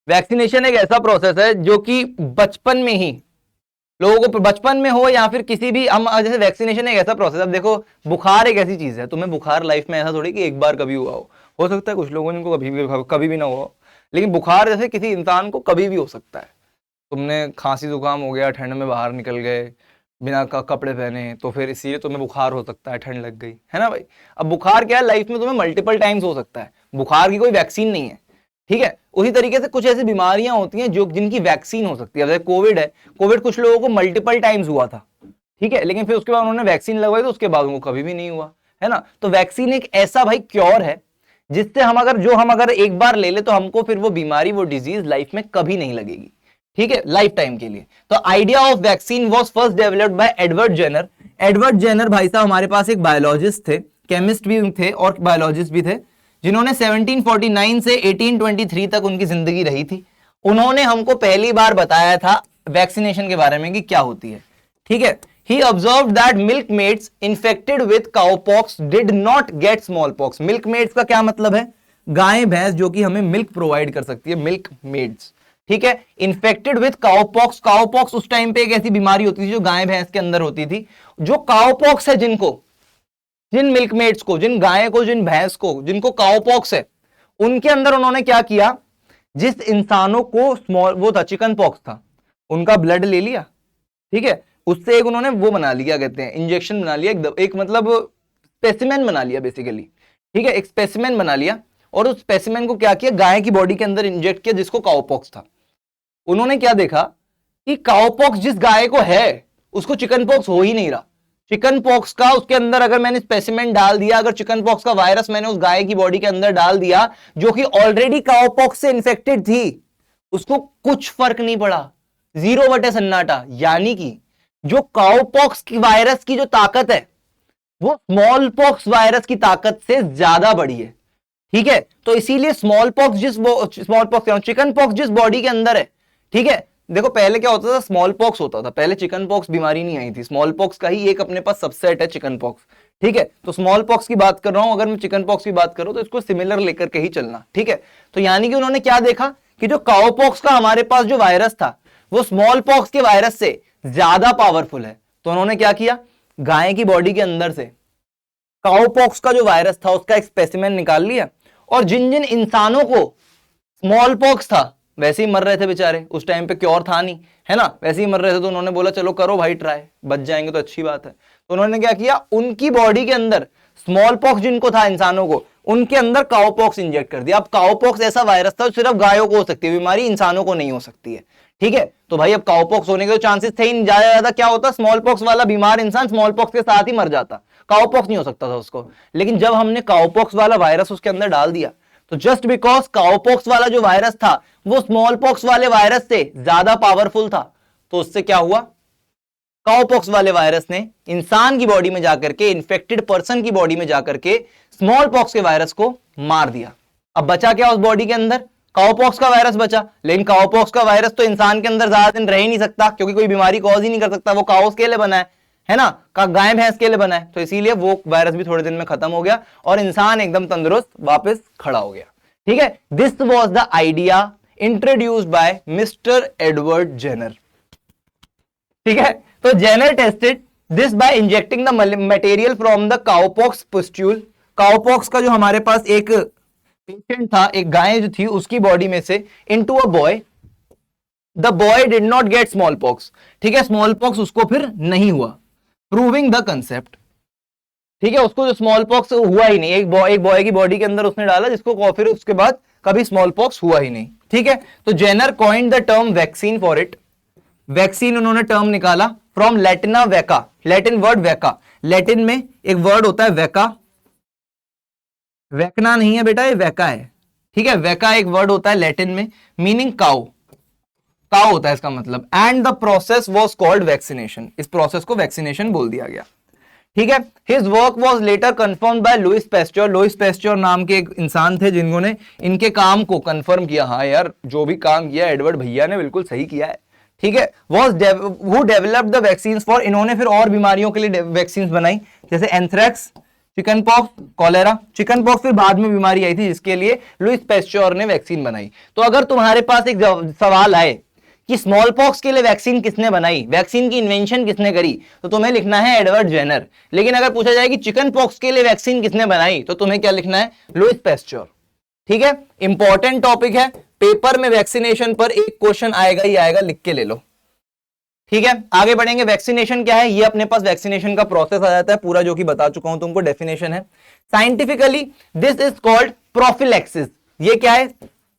S2: वैक्सीनेशन एक ऐसा प्रोसेस है जो कि बचपन में ही लोगों को, बचपन में हो या फिर किसी भी, हम जैसे वैक्सीनेशन एक ऐसा प्रोसेस, अब देखो बुखार एक ऐसी चीज है, तुम्हें बुखार लाइफ में ऐसा थोड़ी कि एक बार कभी हुआ हो सकता है कुछ लोगों को कभी भी ना हुआ, लेकिन बुखार जैसे किसी इंसान को कभी भी हो सकता है। तुमने खांसी जुकाम हो गया, ठंड में बाहर निकल गए बिना कपड़े पहने, तो फिर इसीलिए तुम्हें बुखार हो सकता है, ठंड लग गई, है ना भाई। अब बुखार क्या है, लाइफ में तुम्हें मल्टीपल टाइम्स हो सकता है, बुखार की कोई वैक्सीन नहीं है, ठीक है। उसी तरीके से कुछ ऐसी बीमारियां होती हैं जो जिनकी वैक्सीन हो सकती है। जैसे कोविड है, कोविड कुछ लोगों को मल्टीपल टाइम्स हुआ था, ठीक है, लेकिन फिर उसके बाद उन्होंने वैक्सीन लगवाई तो उसके बाद उनको कभी भी नहीं हुआ, है ना। तो वैक्सीन एक ऐसा भाई क्योर है जिससे हम अगर एक बार ले ले तो हमको फिर वो बीमारी, वो डिजीज लाइफ में कभी नहीं लगेगी, ठीक है, लाइफ टाइम के लिए। तो idea of vaccine was first developed by Edward Jenner. Edward Jenner भाई साहब हमारे पास एक बायोलॉजिस्ट थे, केमिस्ट भी थे और बायोलॉजिस्ट भी थे, जिन्होंने 1749 से 1823 तक उनकी जिंदगी रही थी। उन्होंने हमको पहली बार बताया था वैक्सीनेशन के बारे में कि क्या होती है, ठीक है। He observed that milkmaids infected with cowpox did not get smallpox. Milkmaids का क्या मतलब है? गाय भैंस जो कि हमें मिल्क प्रोवाइड कर सकती है, मिल्क मेड्स, ठीक है। इन्फेक्टेड विथ काउपॉक्स, काउपॉक्स उस टाइम पे एक ऐसी बीमारी होती थी जो गाय भैंस के अंदर होती थी। जो काउपॉक्स है, जिन मिल्कमेड्स को, जिन गाय को, जिन भैंस को, जिनको काउपॉक्स है, उनके अंदर उन्होंने क्या किया, जिस इंसानों को वो था चिकन पॉक्स था, उनका ब्लड ले लिया, ठीक है, उससे एक उन्होंने वो बना लिया, कहते हैं इंजेक्शन बना लिया, एक मतलब स्पेसिमेन बना लिया बेसिकली, ठीक है, एक स्पेसिमेन बना लिया, और उस स्पेसिमेन को क्या किया, गाय की बॉडी के अंदर इंजेक्ट किया, जिसको काउपॉक्स था। उन्होंने क्या देखा कि काउपॉक्स जिस गाय को है उसको चिकन पॉक्स हो ही नहीं रहा। चिकन पॉक्स का उसके अंदर अगर मैंने स्पेसिमेन डाल दिया, अगर चिकन पॉक्स का वायरस मैंने उस गाय की बॉडी के अंदर डाल दिया जो कि ऑलरेडी काउपॉक्स से इन्फेक्टेड थी, उसको कुछ फर्क नहीं पड़ा, 0 सन्नाटा। यानी कि जो काउपॉक्स की वायरस की जो ताकत है वो स्मॉल पॉक्स वायरस की ताकत से ज्यादा बड़ी है, ठीक है। तो इसीलिए चिकन पॉक्स जिस बॉडी के अंदर है, ठीक है, देखो पहले क्या होता था, स्मॉल पॉक्स होता था, पहले चिकन पॉक्स बीमारी नहीं आई थी, स्मॉल पॉक्स का ही एक अपने पास सबसेट है चिकन पॉक्स, ठीक है। तो स्मॉल पॉक्स की बात कर रहा हूं, अगर मैं चिकन पॉक्स की बात करूं तो इसको सिमिलर लेकर के ही चलना, ठीक है। तो यानी कि उन्होंने क्या देखा कि जो काउ पॉक्स का हमारे पास जो वायरस था वो स्मॉल पॉक्स के वायरस से ज्यादा पावरफुल है। तो उन्होंने क्या किया, गाय की बॉडी के अंदर से काउ पॉक्स का जो वायरस था उसका एक स्पेसिमेन निकाल लिया, और जिन जिन इंसानों को स्मॉल पॉक्स था वैसे ही मर रहे थे बेचारे, उस टाइम पे क्योर था नहीं, है ना, वैसे ही मर रहे थे, तो उन्होंने बोला चलो करो भाई ट्राई, बच जाएंगे तो अच्छी बात है। तो उन्होंने क्या किया, उनकी बॉडी के अंदर स्मॉल पॉक्स जिनको था इंसानों को, उनके अंदर काउ पॉक्स इंजेक्ट कर दिया। अब काउ पॉक्स ऐसा वायरस था सिर्फ गायों को हो सकती है बीमारी, इंसानों को नहीं हो सकती है, ठीक है। तो भाई अब काउ पॉक्स होने के चांसेस थे ही नहीं, ज्यादा क्या होता, स्मॉल पॉक्स वाला बीमार इंसान स्मॉल पॉक्स के साथ ही मर जाता, काउ पॉक्स नहीं हो सकता था उसको। लेकिन जब हमने काउ पॉक्स वाला वायरस उसके अंदर डाल दिया, तो जस्ट बिकॉज काउपॉक्स वाला जो वायरस था वो स्मॉल पॉक्स वाले वायरस से ज्यादा पावरफुल था, तो उससे क्या हुआ, काउपॉक्स वाले वायरस ने इंसान की बॉडी में जाकर के, इन्फेक्टेड पर्सन की बॉडी में जाकर के स्मॉल पॉक्स के वायरस को मार दिया। अब बचा क्या उस बॉडी के अंदर, काउपॉक्स का वायरस बचा। लेकिन काउपॉक्स का वायरस तो इंसान के अंदर ज्यादा दिन रह ही नहीं सकता, क्योंकि कोई बीमारी कॉज ही नहीं कर सकता, वो काउस के लिए बना है ना, का गाय भैंस के लिए बना है। तो इसीलिए वो वायरस भी थोड़े दिन में खत्म हो गया और इंसान एकदम तंदुरुस्त वापस खड़ा हो गया, ठीक है। This was the idea introduced by mister Edward Jenner, ठीक है। तो Jenner tested this by injecting the material from the cowpox pustule. Cowpox का जो हमारे पास एक पेशेंट था, एक गाय जो थी उसकी बॉडी में से, into a boy. The boy did not gate small pox, ठीक है, स्मॉल पॉक्स उसको फिर नहीं हुआ, प्रूविंग द कंसेप्ट, ठीक है। उसको जो स्मॉल पॉक्स हुआ ही नहीं, एक बॉय की बॉडी के अंदर उसने डाला जिसको फिर उसके बाद कभी स्मॉल पॉक्स हुआ ही नहीं, ठीक है। तो Jenner coined the term vaccine for it. Vaccine उन्होंने टर्म निकाला from Latina vacca, Latin word वैका, लैटिन में एक वर्ड होता है वैका, वैकना नहीं है बेटा, ये वैका है, ठीक है। वैका एक वर्ड होता है लैटिन में, मीनिंग काउ, काउ होता है इसका मतलब। And the process was called vaccination, इस प्रोसेस को वैक्सीनेशन बोल दिया गया, ठीक है। His work was later confirmed by Louis Pasteur. Louis Pasteur नाम के एक इंसान थे जिन्होंने इनके काम को कंफर्म किया, हाँ यार जो भी काम किया एडवर्ड भैया ने बिल्कुल सही किया है, ठीक है। Who developed the vaccines for, इन्होंने फिर और बीमारियों के लिए वैक्सीन बनाई, जैसे anthrax, chicken pox, cholera. Chicken pox फिर बाद में बीमारी आई थी जिसके लिए लुइस पैस्चर ने वैक्सीन बनाई। तो अगर तुम्हारे पास एक सवाल आए कि स्मॉल पॉक्स के लिए वैक्सीन किसने बनाई, वैक्सीन की इन्वेंशन किसने करी, तो तुम्हें लिखना है एडवर्ड जेनर। लेकिन अगर पूछा जाए कि चिकन पॉक्स के लिए वैक्सीन किसने बनाई, तो तुम्हें क्या लिखना है, लुइस पैस्चर, ठीक है। इंपॉर्टेंट टॉपिक है, पेपर में वैक्सीनेशन पर एक क्वेश्चन आएगा ही आएगा, लिख के ले लो, ठीक है। आगे बढ़ेंगे, वैक्सीनेशन क्या है, ये अपने पास वैक्सीनेशन का प्रोसेस आ जाता है पूरा, जो कि बता चुका हूं तुमको, डेफिनेशन है। Scientifically this is called prophylaxis, ये क्या है,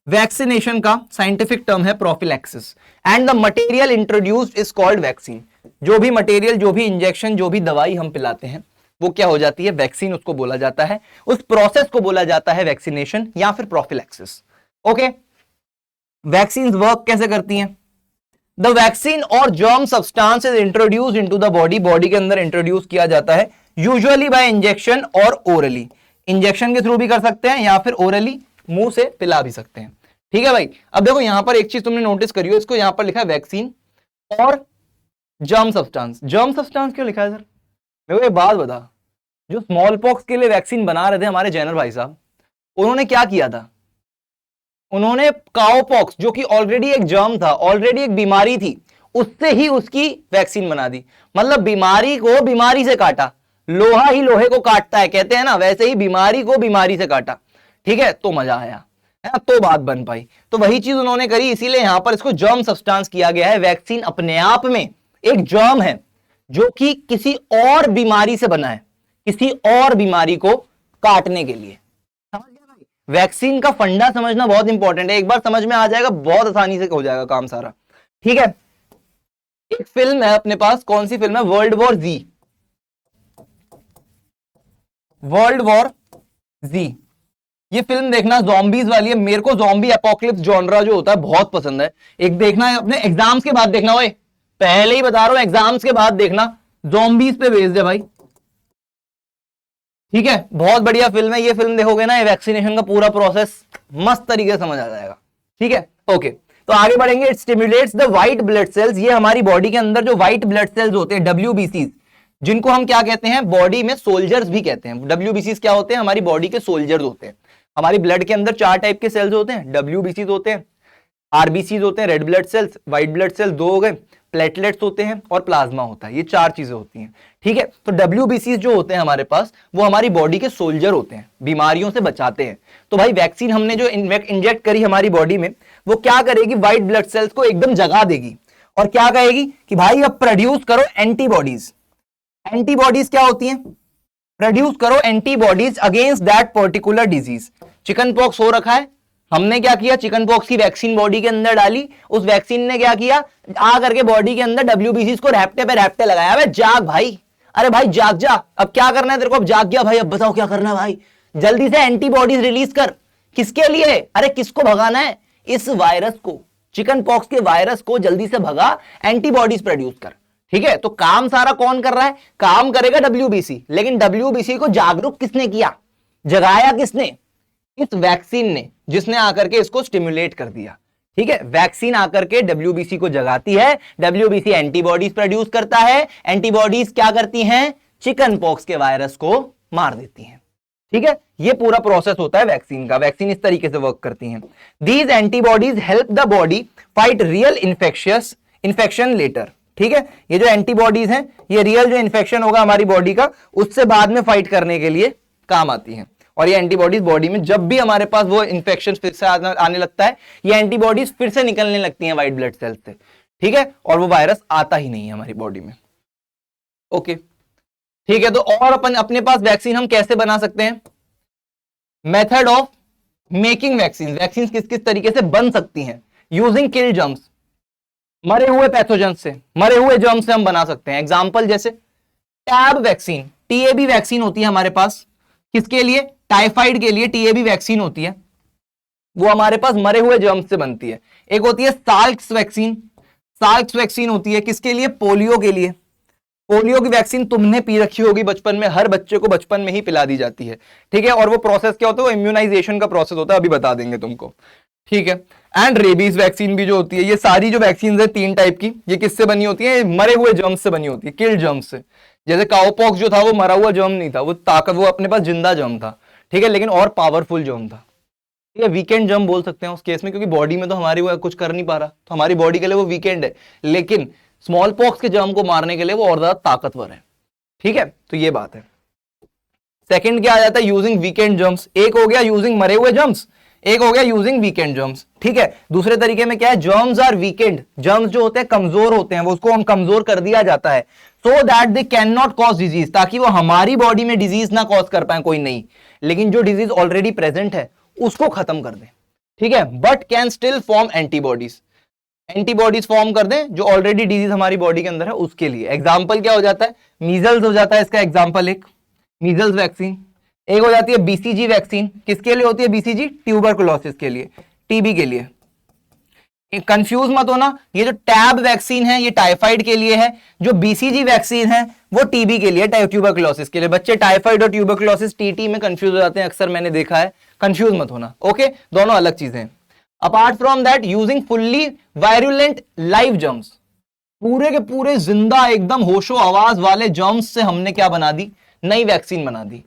S2: वैक्सीनेशन का साइंटिफिक टर्म है prophylaxis. And the material introduced is called vaccine. जो भी मटेरियल, जो भी इंजेक्शन, जो भी दवाई हम पिलाते हैं वो क्या हो जाती है, वैक्सीन उसको बोला जाता है, उस प्रोसेस को बोला जाता है वैक्सीनेशन या फिर प्रोफिलैक्सिस, ओके। वैक्सीन वर्क कैसे करती हैं, द वैक्सीन और germ substance is introduced into the body, body के अंदर इंट्रोड्यूस किया जाता है, यूजुअली बाय इंजेक्शन और ओरली, इंजेक्शन के थ्रू भी कर सकते हैं या फिर ओरली मुंह से पिला भी सकते हैं, ठीक है भाई। अब देखो यहां पर एक चीज तुमने नोटिस करी हो, इसको यहां पर लिखा है वैक्सीन और जर्म सब्सटेंस। जर्म सब्सटेंस क्यों लिखा है सर, मेरे को एक बात बता, जो स्मॉल पॉक्स के लिए वैक्सीन बना रहे थे हमारे जेनर भाई साहब, उन्होंने क्या किया था, उन्होंने काउपॉक्स जो कि ऑलरेडी एक जर्म था, ऑलरेडी एक बीमारी थी, उससे ही उसकी वैक्सीन बना दी। मतलब बीमारी को बीमारी से काटा, लोहा ही लोहे को काटता है कहते हैं ना, वैसे ही बीमारी को बीमारी से काटा, ठीक है। तो मजा आया है, तो बात बन पाई। तो वही चीज उन्होंने करी, इसीलिए यहां पर इसको जर्म सब्सटेंस किया गया है। वैक्सीन अपने आप में एक जर्म है जो कि किसी और बीमारी से बना है, किसी और बीमारी को काटने के लिए। समझ गया भाई, वैक्सीन का फंडा समझना बहुत इंपॉर्टेंट है, एक बार समझ में आ जाएगा बहुत आसानी से हो जाएगा काम सारा, ठीक है। एक फिल्म है अपने पास, कौन सी फिल्म है, वर्ल्ड वॉर जी, वर्ल्ड वॉर जी, ये फिल्म देखना, ज़ॉम्बीज वाली है। मेरे को ज़ॉम्बी एपोकलिप्स जॉनरा जो होता है बहुत पसंद है। एक देखना है अपने एग्जाम्स के बाद देखना, ओए पहले ही बता रहा हूं एग्जाम्स के बाद देखना, ज़ॉम्बीज पे बेस्ड है भाई, ठीक है। बहुत बढ़िया फिल्म है, ये फिल्म देखोगे ना, ये वैक्सीनेशन का पूरा प्रोसेस मस्त तरीके से समझ आ जाएगा, ठीक है, ओके।
S1: तो आगे बढ़ेंगे। It stimulates the white blood cells, ये हमारी बॉडी के अंदर जो व्हाइट ब्लड सेल्स होते हैं WBCs, जिनको हम क्या कहते हैं, बॉडी में सोल्जर्स भी कहते हैं। WBCs क्या होते हैं, हमारी बॉडी के सोल्जर्स होते हैं। हमारी ब्लड के अंदर 4 टाइप के सेल्स होते हैं, WBCs होते हैं, RBCs होते हैं, red blood cells, white blood cells 2 हो गए, प्लेटलेट्स होते हैं और प्लाज्मा होता है, ये 4 चीजें होती हैं। ठीक है, तो WBCs जो होते हैं हमारे पास, वो हमारी बॉडी के सोल्जर होते हैं, बीमारियों से बचाते हैं। तो भाई वैक्सीन हमने जो इंजेक्ट करी हमारी बॉडी में, वो क्या करेगी, व्हाइट ब्लड सेल्स को एकदम जगा देगी और क्या कहेगी कि भाई अब प्रोड्यूस करो एंटीबॉडीज। एंटीबॉडीज क्या होती हैं, प्रोड्यूस करो antibodies against that particular disease. Chicken pox हो रखा है, हमने क्या किया, चिकन पॉक्स की वैक्सीन बॉडी के अंदर डाली, उस वैक्सीन ने क्या किया, आ करके बॉडी के अंदर WBCs को रैप्टे पे रैप्टे लगाया। अबे जाग भाई, अरे भाई जाग जा, अब क्या करना है तेरे को, अब जाग गया भाई, अब बताओ क्या करना है भाई, जल्दी से एंटीबॉडीज रिलीज कर। किसके लिए, अरे किसको भगाना है, इस वायरस को, चिकन पॉक्स के वायरस को जल्दी से भगा, एंटीबॉडीज प्रोड्यूस कर। ठीक है, तो काम सारा कौन कर रहा है, काम करेगा WBC, लेकिन WBC को जागरूक किसने किया, जगाया किसने, इस वैक्सीन ने, जिसने आकर के इसको स्टिमुलेट कर दिया। ठीक है, वैक्सीन आकर के WBC को जगाती है, WBC एंटीबॉडीज प्रोड्यूस करता है, एंटीबॉडीज क्या करती हैं, चिकन पॉक्स के वायरस को मार देती हैं। ठीक है, ये पूरा प्रोसेस होता है वैक्सीन का। वैक्सीन इस तरीके से वर्क करती हैं। These antibodies help the body fight real infection later. ठीक है, ये जो एंटीबॉडीज हैं, ये रियल जो इन्फेक्शन होगा हमारी बॉडी का, उससे बाद में फाइट करने के लिए काम आती हैं। और ये एंटीबॉडीज बॉडी में जब भी हमारे पास वो इन्फेक्शन फिर से आने लगता है, ये एंटीबॉडीज फिर से निकलने लगती हैं व्हाइट ब्लड सेल्स से। ठीक है, और वो वायरस आता ही नहीं है हमारी बॉडी में। ओके, ठीक है, तो और अपने पास वैक्सीन हम कैसे बना सकते हैं, method of making vaccine, vaccine किस किस तरीके से बन सकती हैं, यूजिंग किल जर्म्स, मरे हुए पैथोजन से, मरे हुए जर्म से हम बना सकते हैं। एग्जाम्पल जैसे टैब वैक्सीन, TAB वैक्सीन होती है हमारे पास, किसके लिए, टाइफाइड के लिए TAB वैक्सीन होती है, वो हमारे पास मरे हुए जर्म से बनती है। एक होती है साल्क्स वैक्सीन, साल्क्स वैक्सीन होती है किसके लिए, पोलियो के लिए। पोलियो की वैक्सीन तुमने पी रखी होगी बचपन में, हर बच्चे को बचपन में ही पिला दी जाती है। ठीक है, और वो प्रोसेस क्या होता है, वो इम्यूनाइजेशन का प्रोसेस होता है, अभी बता देंगे तुमको। ठीक है, एंड रेबीज वैक्सीन भी जो होती है, ये सारी जो वैक्सीन है 3 टाइप की, ये किससे बनी होती है, मरे हुए जर्म्स से बनी होती है, किल्ड जर्म्स से। जैसे काउपॉक्स जो था वो मरा हुआ जर्म नहीं था, वो अपने पास जिंदा जर्म था। ठीक है, लेकिन और पावरफुल जर्म था। ठीक है, वीकेंड जर्म बोल सकते हैं उस केस में, क्योंकि बॉडी में तो हमारी वो कुछ कर नहीं पा रहा, तो हमारी बॉडी के लिए वो वीकेंड है, लेकिन स्मॉल पॉक्स के जर्म को मारने के लिए वो और ज्यादा ताकतवर है। ठीक है, तो ये बात है। सेकंड क्या आ जाता है, यूजिंग वीकेंड जर्म्स। एक हो गया यूजिंग मरे हुए जर्म्स, एक हो गया यूजिंग वीकेंड जर्म्स। ठीक है, दूसरे तरीके में क्या है, जर्म्स आर वीकेंड, जर्म्स जो होते हैं कमजोर होते हैं, वो उसको हम कमजोर कर दिया जाता है, so that they can not cause disease, ताकि वो हमारी बॉडी में डिजीज ना कॉज कर पाए कोई नहीं, लेकिन जो डिजीज ऑलरेडी प्रेजेंट है उसको खत्म कर दे। ठीक है, but can still form antibodies, antibodies form कर दें जो ऑलरेडी डिजीज हमारी बॉडी के अंदर है उसके लिए। एग्जाम्पल क्या हो जाता है, मीजल्स हो जाता है इसका एग्जाम्पल, एक मीजल्स वैक्सीन। एक हो जाती है BCG वैक्सीन, किसके लिए होती है BCG, ट्यूबरकुलोसिस के लिए, TB के लिए। कंफ्यूज मत होना, ये जो टैब वैक्सीन है ये टाइफाइड के लिए है, जो BCG वैक्सीन है वो TB के लिए, ट्यूबरकुलोसिस के लिए। बच्चे टाइफाइड और ट्यूबरकुलोसिस TT में कंफ्यूज हो जाते हैं, अक्सर मैंने देखा है, कंफ्यूज मत होना। ओके, दोनों अलग चीजें हैं। Apart from that, using fully virulent live germs, पूरे के पूरे जिंदा एकदम होशो आवाज वाले जर्म्स से हमने क्या बना दी, नई वैक्सीन बना दी।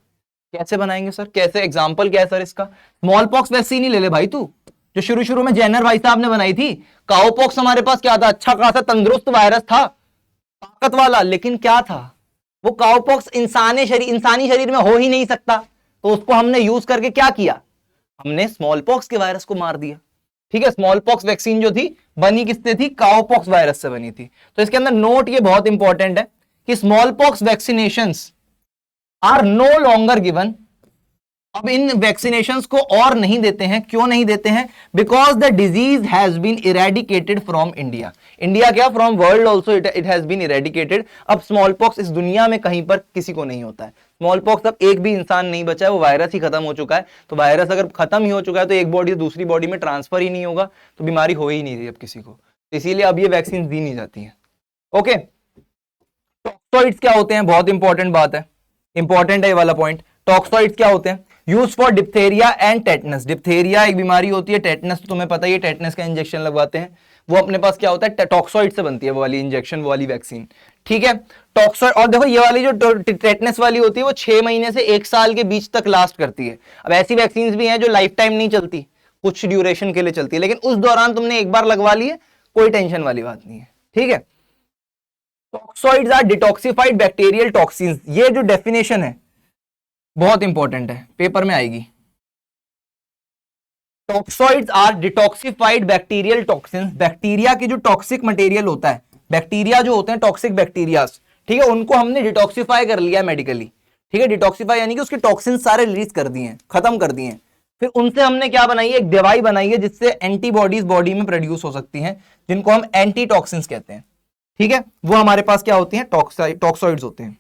S1: कैसे बनाएंगे सर, कैसे, एग्जाम्पल क्या है सर इसका, स्मॉल पॉक्स वैक्सीन ही ले ले भाई तू, जो शुरू में जेनर भाई साहब ने बनाई थी। काउपॉक्स हमारे पास क्या था, अच्छा खासा तंदुरुस्त वायरस था, ताकत वाला, लेकिन क्या था वो, काउपॉक्स इंसानी शरीर में हो ही नहीं सकता, तो उसको हमने यूज करके क्या किया, हमने स्मॉल पॉक्स के वायरस को मार दिया। ठीक है, स्मॉल पॉक्स वैक्सीन जो थी बनी किससे थी, काउपॉक्स वायरस से बनी थी। तो इसके अंदर नोट ये बहुत इंपॉर्टेंट है कि smallpox vaccinations are no longer given. अब इन वैक्सीनेशंस को और नहीं देते हैं, क्यों नहीं देते हैं, because the disease has been eradicated from India. India क्या, from world also it has been eradicated. अब स्मॉल पॉक्स इस दुनिया में कहीं पर किसी को नहीं होता है। स्मॉल पॉक्स अब एक भी इंसान नहीं बचा है, वो वायरस ही खत्म हो चुका है। तो वायरस अगर खत्म ही हो चुका है तो एक बॉडी से दूसरी बॉडी में ट्रांसफर ही नहीं होगा, तो बीमारी हो ही नहीं रही अब किसी को, इसीलिए अब ये वैक्सीन दी नहीं जाती है। ओके, टॉक्सोइड्स क्या होते हैं, बहुत इंपॉर्टेंट बात है, इंपॉर्टेंट है ये वाला पॉइंट। टॉक्सोइड्स क्या होते हैं,
S2: use for diphtheria and tetanus. Diphtheria एक बीमारी होती है, टेटनस तो तुम्हें पता ही है, टेटनस का इंजेक्शन लगवाते हैं। वो अपने पास क्या होता है, टॉक्सॉइड से बनती है वो वाली इंजेक्शन, वो वाली वैक्सीन, ठीक है। टॉक्सॉइड, और देखो ये वाली जो टेटनस वाली होती है वो 6 महीने से 1 साल के बीच तक लास्ट करती है। अब ऐसी वैक्सीन भी हैं जो लाइफ टाइम नहीं चलती, कुछ ड्यूरेशन के लिए चलती है, लेकिन उस दौरान तुमने एक बार लगवा ली है, कोई टेंशन वाली बात नहीं है, ठीक है। टॉक्सॉइड्स आर डिटॉक्सिफाइड बैक्टीरियल टॉक्सिन्स, ये जो डेफिनेशन है बहुत इंपॉर्टेंट है, पेपर में आएगी। Toxoids are detoxified bacterial toxins, bacteria की जो टॉक्सिक मटेरियल होता है, बैक्टीरिया जो होते हैं टॉक्सिक बैक्टीरिया, ठीक है, उनको हमने डिटॉक्सिफाई कर लिया मेडिकली, ठीक है। डिटॉक्सिफाई यानी कि उसके टॉक्सिन सारे रिलीज कर दिए हैं, खत्म कर दिए हैं। फिर उनसे हमने क्या बनाई है, एक दवाई बनाई है जिससे एंटीबॉडीज बॉडी में प्रोड्यूस हो सकती हैं, जिनको हम एंटी टॉक्सिन्स कहते हैं, ठीक है। वो हमारे पास क्या होती हैं, टॉक्सॉइड्स होते हैं,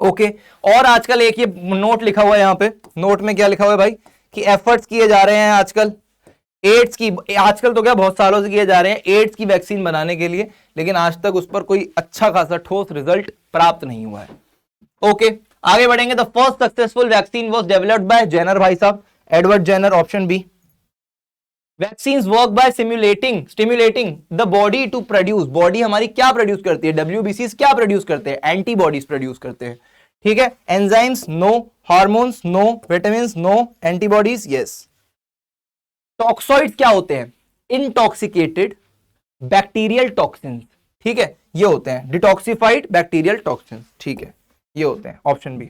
S2: ओके। और आजकल एक ये नोट लिखा हुआ है यहाँ पे, नोट में क्या लिखा हुआ है भाई, कि एफर्ट्स किए जा रहे हैं आजकल एड्स की, आजकल तो क्या बहुत सालों से किए जा रहे हैं एड्स की वैक्सीन बनाने के लिए, लेकिन आज तक उस पर कोई अच्छा खासा ठोस रिजल्ट प्राप्त नहीं हुआ है, ओके। आगे बढ़ेंगे। The first successful vaccine was developed by Jenner भाई साहब, Edward Jenner, option B. Vaccines work by stimulating the body to produce, body हमारी क्या प्रोड्यूस करती है, डब्ल्यूबीसीज क्या प्रोड्यूस करते हैं, एंटीबॉडीज प्रोड्यूस करते हैं, ठीक है। Enzymes no, hormones no, vitamins no, antibodies yes. Toxoids क्या होते हैं, इंटॉक्सिकेटेड बैक्टीरियल टॉक्सिन्स, ठीक है, ये होते हैं डिटॉक्सिफाइड बैक्टीरियल टॉक्सिन्स, ठीक है, ये होते हैं, ऑप्शन बी।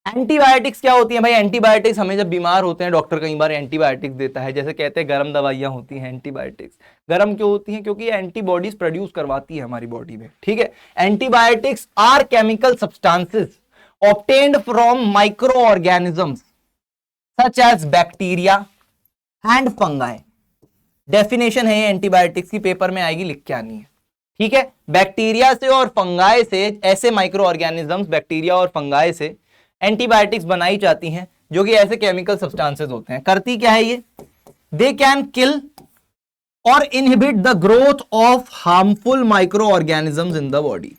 S2: एंटीबायोटिक्स क्या होती है भाई, एंटीबायोटिक्स हमें जब बीमार होते हैं डॉक्टर कई बार एंटीबायोटिक्स देता है, जैसे कहते हैं गर्म दवाइयां होती हैं एंटीबायोटिक्स। गर्म क्यों होती हैं, क्योंकि एंटीबॉडीज प्रोड्यूस करवाती है हमारी बॉडी में, ठीक है। Antibiotics are chemical substances obtained from micro organisms such as bacteria and fungi. Definition है एंटीबायोटिक्स की, पेपर में आएगी, लिख के आनी है, ठीक है। बैक्टीरिया से और फंगाई से, ऐसे माइक्रो ऑर्गेनिजम्स बैक्टीरिया और फंगाई से एंटीबायोटिक्स बनाई जाती हैं जो कि ऐसे केमिकल सब्सटेंसेस होते हैं। करती क्या है ये, दे कैन किल और inhibit the growth of harmful micro organisms in the body.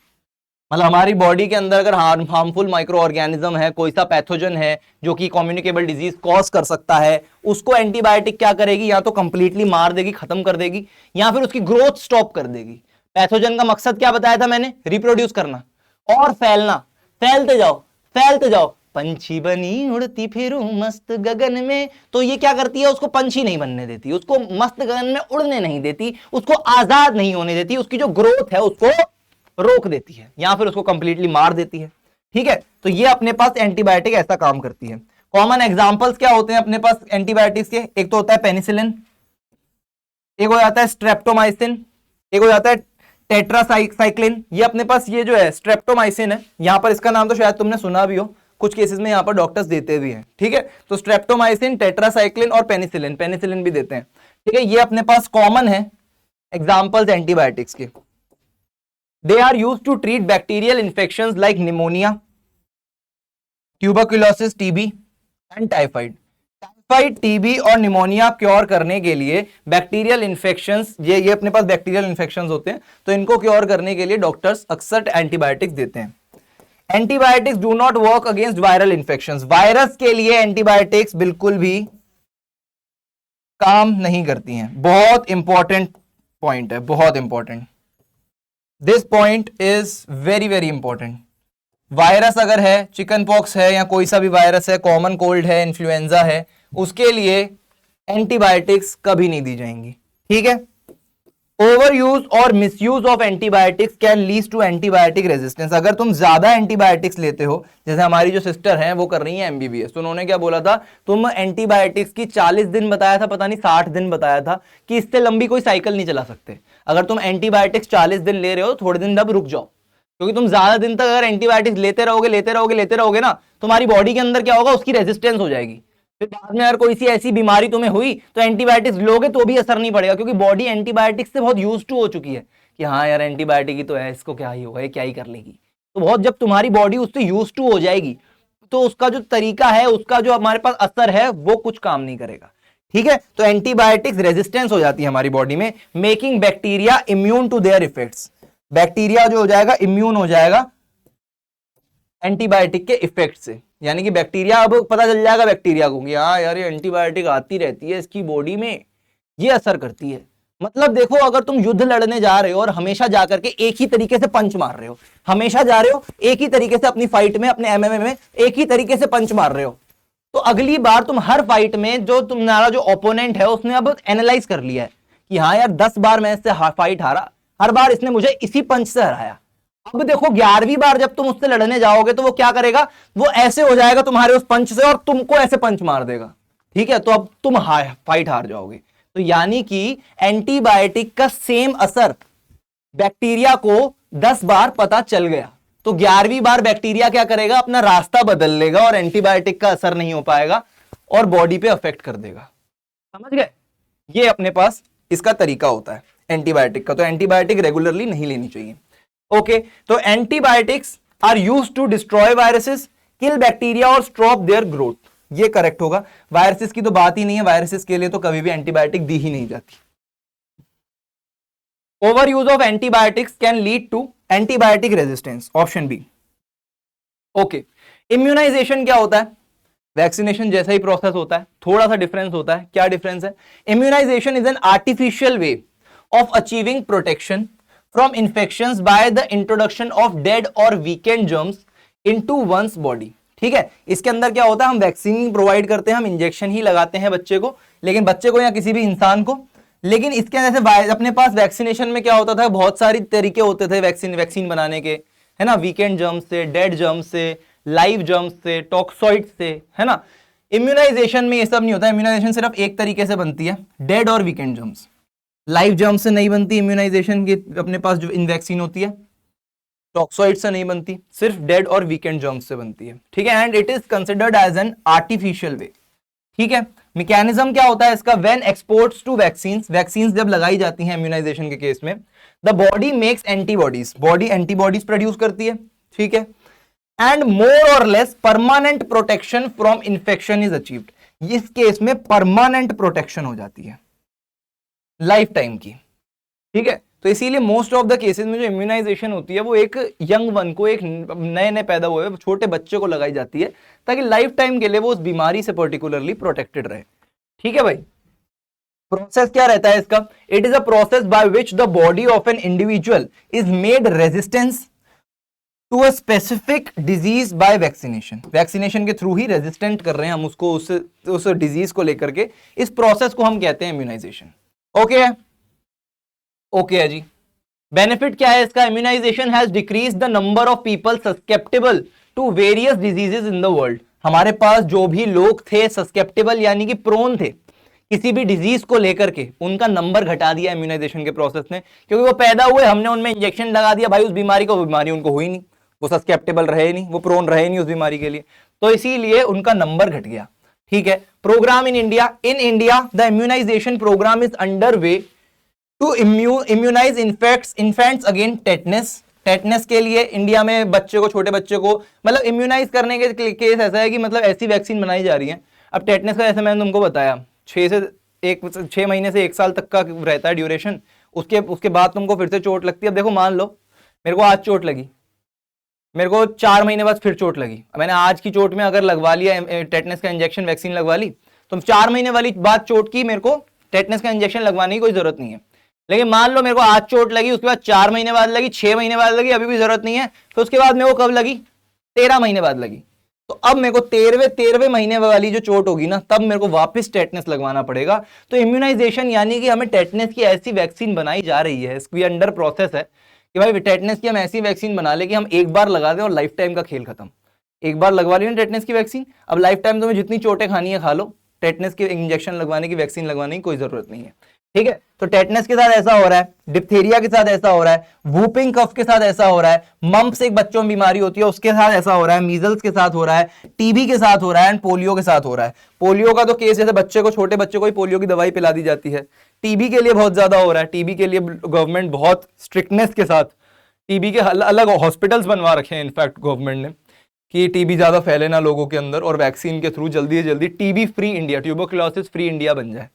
S2: मतलब हमारी बॉडी के अंदर अगर हार्मफुल माइक्रो ऑर्गेनिज्म है, कोई सा पैथोजन है जो कि कम्युनिकेबल डिजीज कॉज कर सकता है, उसको एंटीबायोटिक क्या करेगी, या तो कंप्लीटली मार देगी, खत्म कर देगी, या फिर उसकी ग्रोथ स्टॉप कर देगी। पैथोजन का मकसद क्या बताया था मैंने, रिप्रोड्यूस करना और फैलना, फैलते जाओ फैलते जाओ, पंछी बनी उड़ती फिरूं मस्त गगन में, तो ये क्या करती है, उसको पंछी नहीं बनने देती, उसको मस्त गगन में उड़ने नहीं देती, उसको आजाद नहीं होने देती, उसकी जो ग्रोथ है उसको रोक देती है, या फिर उसको कंप्लीटली मार देती है, ठीक है। तो ये अपने पास एंटीबायोटिक ऐसा काम करती है। कॉमन एग्जांपल्स क्या होते हैं अपने पास एंटीबायोटिक्स के, एक तो होता है पेनिसिलिन, एक हो जाता है स्ट्रेप्टोमाइसिन, एक हो जाता है टेट्रासाइक्लिन। ये अपने पास ये जो है स्ट्रेप्टोमाइसिन है, यहां पर इसका नाम तो शायद तुमने सुना भी हो, कुछ केसेस में यहां पर डॉक्टर्स देते भी हैं, ठीक है। तो स्ट्रेप्टोमाइसिन, टेट्रासाइक्लिन और पेनिसिलिन, पेनिसिलिन भी देते हैं, ठीक है। ये अपने पास कॉमन है एग्जांपल्स एंटीबायोटिक्स के। They are used to treat bacterial infections like pneumonia, tuberculosis, TB and typhoid. Typhoid, TB और निमोनिया क्योर करने के लिए बैक्टीरियल इंफेक्शंस, ये अपने पास बैक्टीरियल इंफेक्शंस होते हैं, तो इनको क्योर करने के लिए डॉक्टर्स अक्सर एंटीबायोटिक्स देते हैं। Antibiotics do not work against viral infections, virus के लिए एंटीबायोटिक्स बिल्कुल भी काम नहीं करती हैं। बहुत इंपॉर्टेंट पॉइंट है, बहुत important, this point is very very important. Virus अगर है, चिकन पॉक्स है या कोई सा भी वायरस है, कॉमन कोल्ड है, इन्फ्लुएंजा है, उसके लिए एंटीबायोटिक्स कभी नहीं दी जाएंगी, ठीक है। ओवर यूज और misuse of antibiotics can lead to antibiotic resistance. अगर तुम ज्यादा एंटीबायोटिक्स लेते हो, जैसे हमारी जो सिस्टर हैं वो कर रही हैं एमबीबीएस, तो उन्होंने क्या बोला था, तुम एंटीबायोटिक्स की 40 दिन बताया था, पता नहीं 60 दिन बताया था, कि इससे लंबी कोई साइकिल नहीं चला सकते। अगर तुम एंटीबायोटिक्स 40 दिन ले रहे हो, थोड़े दिन तब रुक जाओ, क्योंकि तुम ज्यादा दिन तक अगर एंटीबायोटिक्स लेते रहोगे ना, तुम्हारी बॉडी के अंदर क्या होगा, उसकी रेजिस्टेंस हो जाएगी। फिर बाद में अगर कोई सी ऐसी बीमारी तुम्हें हुई तो एंटीबायोटिक्स लोगे तो भी असर नहीं पड़ेगा, क्योंकि बॉडी एंटीबायोटिक्स से बहुत यूज्ड टू हो चुकी है कि हाँ यार एंटीबायोटिक ही तो है, इसको क्या ही होगा, ये क्या ही कर लेगी। तो बहुत जब तुम्हारी बॉडी उससे यूज्ड टू हो जाएगी तो उसका जो तरीका है, उसका जो हमारे पास असर है, वो कुछ काम नहीं करेगा, ठीक है। तो एंटीबायोटिक्स रेजिस्टेंस हो जाती है हमारी बॉडी में, making bacteria immune to their effects. Bacteria जो हो जाएगा इम्यून हो जाएगा एंटीबायोटिक के इफेक्ट से, यानी कि बैक्टीरिया, अब पता चल जाएगा बैक्टीरिया को कि हाँ यार ये एंटीबायोटिक आती रहती है इसकी बॉडी में, ये असर करती है। मतलब देखो, अगर तुम युद्ध लड़ने जा रहे हो और हमेशा जाकर के एक ही तरीके से पंच मार रहे हो, हमेशा जा रहे हो एक ही तरीके से अपनी फाइट में, अपने एमएमए में एक ही तरीके से पंच मार रहे हो, तो अगली बार तुम हर फाइट में जो तुम्हारा जो ओपोनेंट है उसने अब एनालाइज कर लिया है कि हाँ यार 10 बार मैं इससे फाइट हारा, हर बार इसने मुझे इसी पंच से हराया। अब देखो 11वीं बार जब तुम उससे लड़ने जाओगे तो वो क्या करेगा, वो ऐसे हो जाएगा तुम्हारे उस पंच से और तुमको ऐसे पंच मार देगा, ठीक है, तो अब तुम फाइट हार जाओगे। तो यानी कि एंटीबायोटिक का सेम असर बैक्टीरिया को 10 बार पता चल गया, तो 11वीं बार बैक्टीरिया क्या करेगा, अपना रास्ता बदल लेगा और एंटीबायोटिक का असर नहीं हो पाएगा और बॉडी पे अफेक्ट कर देगा। समझ गए? ये अपने पास इसका तरीका होता है एंटीबायोटिक का। तो एंटीबायोटिक रेगुलरली नहीं लेनी चाहिए। ओके, तो antibiotics are used to destroy viruses, kill bacteria और स्टॉप देयर ग्रोथ। ये करेक्ट होगा। वायरसेस की तो बात ही नहीं है, वायरसेस के लिए तो कभी भी एंटीबायोटिक दी ही नहीं जाती। Overuse of antibiotics can lead to antibiotic resistance, option B. Okay, immunization क्या होता है? वैक्सीनेशन जैसा ही प्रोसेस होता है, थोड़ा सा डिफरेंस होता है। क्या डिफरेंस है? Immunisation is an artificial way of achieving protection from infections by the introduction of dead और weakened germs into one's body. ठीक है, इसके अंदर क्या होता है, हम वैक्सीन प्रोवाइड करते हैं, हम इंजेक्शन ही लगाते हैं बच्चे को, लेकिन बच्चे को या किसी भी इंसान को। लेकिन इसके अंदर से अपने पास वैक्सीनेशन में क्या होता था, बहुत सारे तरीके होते थे वैक्सीन बनाने के, है ना, वीकेंड जर्म्स से, डेड जर्म्स से, लाइव जर्म्स से, टॉक्सॉइड से, है ना। इम्यूनाइजेशन में ये सब नहीं होता। इम्यूनाइजेशन सिर्फ एक तरीके से बनती है, डेड और वीकेंड जर्म्स। लाइव जर्म्स से नहीं बनती इम्यूनाइजेशन की अपने पास जो इन वैक्सीन होती है, टॉक्सॉइड से नहीं बनती, सिर्फ डेड और वीकेंड जर्म्स से बनती है। ठीक है, and it is considered as an artificial way. ठीक है, मैकेनिज्म क्या होता है इसका, when exports to vaccines, vaccines जब लगाई जाती हैं इम्यूनाइजेशन के केस में, the body makes antibodies, body antibodies produce करती है। ठीक है, एंड मोर और less permanent protection from infection is achieved. इस केस में परमानेंट प्रोटेक्शन हो जाती है, लाइफ टाइम की। ठीक है, तो इसीलिए मोस्ट ऑफ द केसेस में जो इम्यूनाइजेशन होती है वो एक यंग वन को, एक नए नए पैदा हुए छोटे बच्चे को लगाई जाती है, ताकि लाइफ टाइम के लिए वो उस बीमारी से पर्टिकुलरली प्रोटेक्टेड रहे। ठीक है भाई, प्रोसेस क्या रहता है इसका, it is a process by which the body of an individual is made resistance to a specific disease by vaccination. Vaccination के थ्रू ही रेजिस्टेंट कर रहे हैं हम उसको, उस डिजीज को लेकर के। इस प्रोसेस को हम कहते हैं इम्यूनाइजेशन। ओके है, ओके है जी। बेनिफिट क्या है इसका, immunization has decrease the number of people susceptible to various diseases in the world. हमारे पास जो भी लोग थे सस्केप्टेबल यानी कि प्रोन थे किसी भी डिजीज को लेकर के, उनका नंबर घटा दिया इम्यूनाइजेशन के प्रोसेस ने, क्योंकि वो पैदा हुए, हमने उनमें इंजेक्शन लगा दिया भाई उस बीमारी को, वो बीमारी उनको हुई नहीं, वो सस्केप्टेबल रहे नहीं, वो प्रोन रहे नहीं उस बीमारी के लिए, तो इसीलिए उनका नंबर घट गया। ठीक है, program in India the immunization program is under way to immunize infants against tetanus. Tetanus के लिए इंडिया में बच्चे को, छोटे बच्चे को मतलब इम्यूनाइज करने के केस ऐसा है कि मतलब ऐसी वैक्सीन बनाई जा रही है। अब टेटनस का, जैसे मैंने तुमको बताया, 6 महीने से 1 साल तक का रहता है ड्यूरेशन। उसके बाद तुमको फिर से चोट लगती है। अब देखो, मान लो मेरे को आज चोट लगी, मेरे को 4 महीने बाद फिर चोट लगी, मैंने आज की चोट में अगर लगवा लिया टेटनस का इंजेक्शन, वैक्सीन लगवा ली, तो 4 महीने वाली बाद चोट की मेरे को टेटनस का इंजेक्शन लगवाने की कोई जरूरत नहीं है। लेकिन मान लो मेरे को आज चोट लगी, उसके बाद 4 महीने बाद लगी, 6 महीने बाद लगी, अभी भी जरूरत नहीं है, तो उसके बाद मेरे को कब लगी, 13 महीने बाद लगी। तो अब मेरे को 13वें महीने वाली जो चोट होगी ना, तब मेरे को वापस टेटनस लगवाना पड़ेगा। तो इम्यूनाइजेशन यानी कि हमें टेटनस की ऐसी वैक्सीन बनाई जा रही है, इसकी अंडर प्रोसेस है कि भाई टेटनस की हम ऐसी वैक्सीन बना ले कि हम एक बार लगा दें और लाइफ टाइम का खेल खत्म। एक बार लगवा ली ना टेटनस की वैक्सीन, अब लाइफ टाइम तुम्हें जितनी चोटें खानी है खा लो, टेटनस के इंजेक्शन लगवाने की, वैक्सीन लगवाने की कोई जरूरत नहीं है। ठीक है, तो टेटनस के साथ ऐसा हो रहा है, डिप्थीरिया के साथ ऐसा हो रहा है, वूपिंग कफ के साथ ऐसा हो रहा है, मम्प्स एक बच्चों में बीमारी होती है उसके साथ ऐसा हो रहा है, मीजल्स के साथ हो रहा है, टीबी के साथ हो रहा है, एंड पोलियो के साथ हो रहा है। पोलियो का तो केस जैसे बच्चे को, छोटे बच्चे को ही पोलियो की दवाई पिला दी जाती है। टीबी के लिए बहुत ज्यादा हो रहा है। टीबी के लिए गवर्नमेंट बहुत स्ट्रिक्टनेस के साथ टीबी के अलग हॉस्पिटल्स बनवा रखे हैं इनफैक्ट गवर्नमेंट ने, कि टीबी ज्यादा फैले ना लोगों के अंदर, और वैक्सीन के थ्रू जल्दी से जल्दी TB free India, tuberculosis free India बन जाए।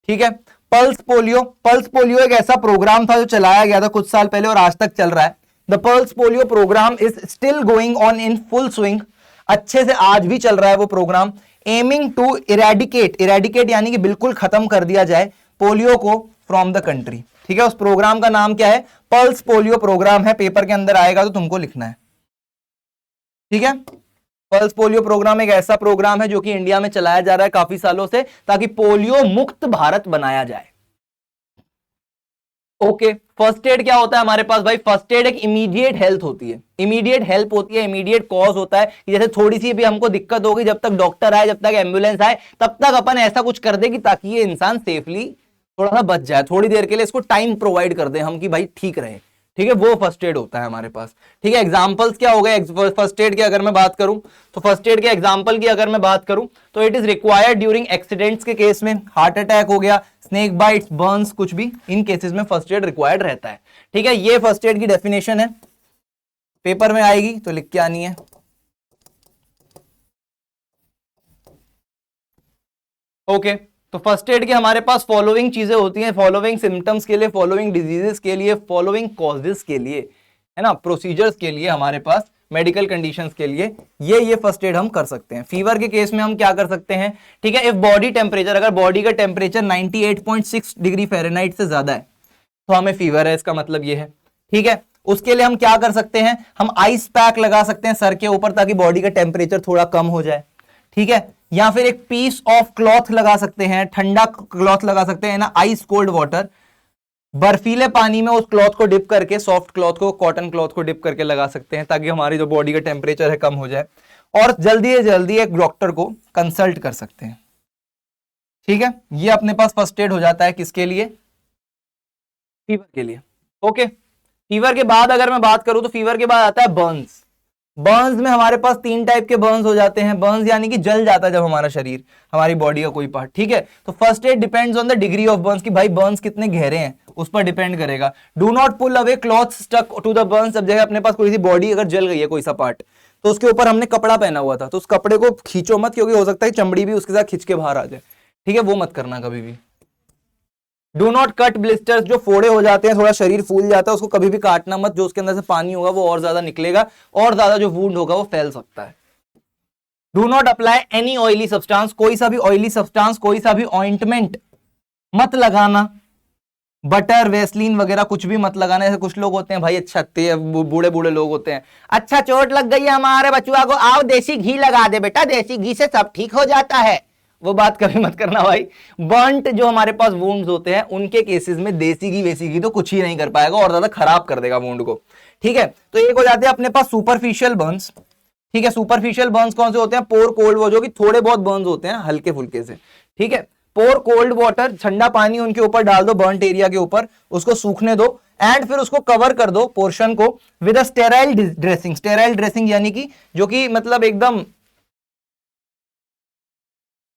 S2: ठीक है, पल्स पोलियो एक ऐसा प्रोग्राम था जो चलाया गया था कुछ साल पहले और आज तक चल रहा है। The pulse polio program is still going on in full swing अच्छे से आज भी चल रहा है वो प्रोग्राम, एमिंग टू इरेडिकेट यानी कि बिल्कुल खत्म कर दिया जाए पोलियो को फ्रॉम द कंट्री। ठीक है, उस प्रोग्राम का नाम क्या है? पल्स पोलियो प्रोग्राम है, पेपर के अंदर आएगा तो तुमको लिखना है। ठीक है, पल्स पोलियो प्रोग्राम एक ऐसा प्रोग्राम है जो कि इंडिया में चलाया जा रहा है काफी सालों से, ताकि पोलियो मुक्त भारत बनाया जाए। ओके, फर्स्ट एड क्या होता है हमारे पास भाई? फर्स्ट एड एक इमीडिएट हेल्थ होती है, इमीडिएट हेल्प होती है, इमीडिएट कॉज होता है कि जैसे थोड़ी सी भी हमको दिक्कत होगी, जब तक डॉक्टर आए, जब तक एम्बुलेंस आए, तब तक अपन ऐसा कुछ कर दे कि ताकि ये इंसान सेफली थोड़ा सा बच जाए, थोड़ी देर के लिए इसको टाइम प्रोवाइड कर दे हम कि भाई ठीक रहे। ठीक है, वो फर्स्ट एड होता है हमारे पास। ठीक है, एग्जांपल्स क्या हो गए फर्स्ट एड के अगर मैं बात करूं तो फर्स्ट एड के एग्जांपल की अगर मैं बात करूं तो it is required during accidents के केस में, हार्ट अटैक हो गया, स्नेक बाइट्स, बर्न्स, कुछ भी, इन केसेस में फर्स्ट एड रिक्वायर्ड रहता है। ठीक है, ये फर्स्ट एड की डेफिनेशन है, पेपर में आएगी तो लिख के आनी है। ओके, तो फर्स्ट एड के हमारे पास फॉलोइंग चीजें होती हैं, फॉलोइंग सिम्टम्स के लिए, फॉलोइंग डिजीजेस के लिए, फॉलोइंग कॉजेस के लिए, है ना, प्रोसीजर्स के लिए हमारे पास, मेडिकल कंडीशंस के लिए ये फर्स्ट एड हम कर सकते हैं। फीवर के केस में हम क्या कर सकते हैं? ठीक है, इफ बॉडी टेम्परेचर, अगर बॉडी का टेम्परेचर 98.6 डिग्री फ़ारेनहाइट से ज्यादा है तो हमें फीवर है, इसका मतलब ये है। ठीक है, उसके लिए हम क्या कर सकते हैं? हम आइस पैक लगा सकते हैं सर के ऊपर ताकि बॉडी का टेम्परेचर थोड़ा कम हो जाए। ठीक है, या फिर एक पीस ऑफ क्लॉथ लगा सकते हैं, ठंडा क्लॉथ लगा सकते हैं ना, आइस कोल्ड वाटर, बर्फीले पानी में उस क्लॉथ को डिप करके, सॉफ्ट क्लॉथ को, कॉटन क्लॉथ को डिप करके लगा सकते हैं ताकि हमारी जो बॉडी का टेम्परेचर है कम हो जाए, और जल्दी से जल्दी एक डॉक्टर को कंसल्ट कर सकते हैं। ठीक है, ये अपने पास फर्स्ट एड हो जाता है किसके लिए? फीवर के लिए। ओके, फीवर के बाद अगर मैं बात करूं तो फीवर के बाद आता है बर्न्स। बर्न्स में हमारे पास 3 टाइप के बर्न्स हो जाते हैं। बर्न्स यानी कि जल जाता है जब हमारा शरीर, हमारी बॉडी का कोई पार्ट। ठीक है, तो first aid depends on the degree of Burns, कि भाई बर्न्स कितने गहरे हैं उस पर डिपेंड करेगा। Do not pull away cloth stuck to the burns. अब जगह अपने पास कोई सी बॉडी अगर जल गई है, कोई सा पार्ट, तो उसके ऊपर हमने कपड़ा पहना हुआ था, तो उस कपड़े को खींचो मत, क्योंकि हो सकता है चमड़ी भी उसके साथ खींच के बाहर आ जाए। ठीक है, वो मत करना कभी भी। डू नॉट कट ब्लिस्टर्स, जो फोड़े हो जाते हैं, थोड़ा शरीर फूल जाता है, उसको कभी भी काटना मत, जो उसके अंदर से पानी होगा वो और ज्यादा निकलेगा, और ज्यादा जो वुंड होगा वो फैल सकता है। Do not apply any oily substance, कोई सा भी ऑयली सब्सटेंस, कोई सा भी ऑइंटमेंट मत लगाना, बटर, वेस्लीन वगैरह कुछ भी मत लगाना। ऐसे कुछ लोग होते हैं भाई, अच्छा बूढ़े बूढ़े लोग होते हैं, अच्छा चोट लग गई है हमारे बचुआ को, आओ देसी घी लगा दे बेटा, देसी घी से सब ठीक हो जाता है। वो बात कभी मत करना भाई। बर्न्ट जो हमारे पास वुंड्स होते हैं उनके केसेस में देसी घी वैसी घी तो कुछ ही नहीं कर पाएगा और ज्यादा खराब कर देगा वुंड को। ठीक है, तो एक हो जाते हैं अपने पास सुपरफिशियल बर्न्स। ठीक है, सुपरफिशियल बर्न्स कौन से होते हैं? पोर कोल्ड, वो जो कि थोड़े बहुत बर्न्स होते हैं हल्के फुल्के से। ठीक है, पोर कोल्ड वाटर, ठंडा पानी उनके ऊपर डाल दो, बर्न्ट एरिया के ऊपर, उसको सूखने दो, एंड फिर उसको कवर कर दो पोर्शन को with a sterile dressing. Sterile dressing यानी कि जो कि मतलब एकदम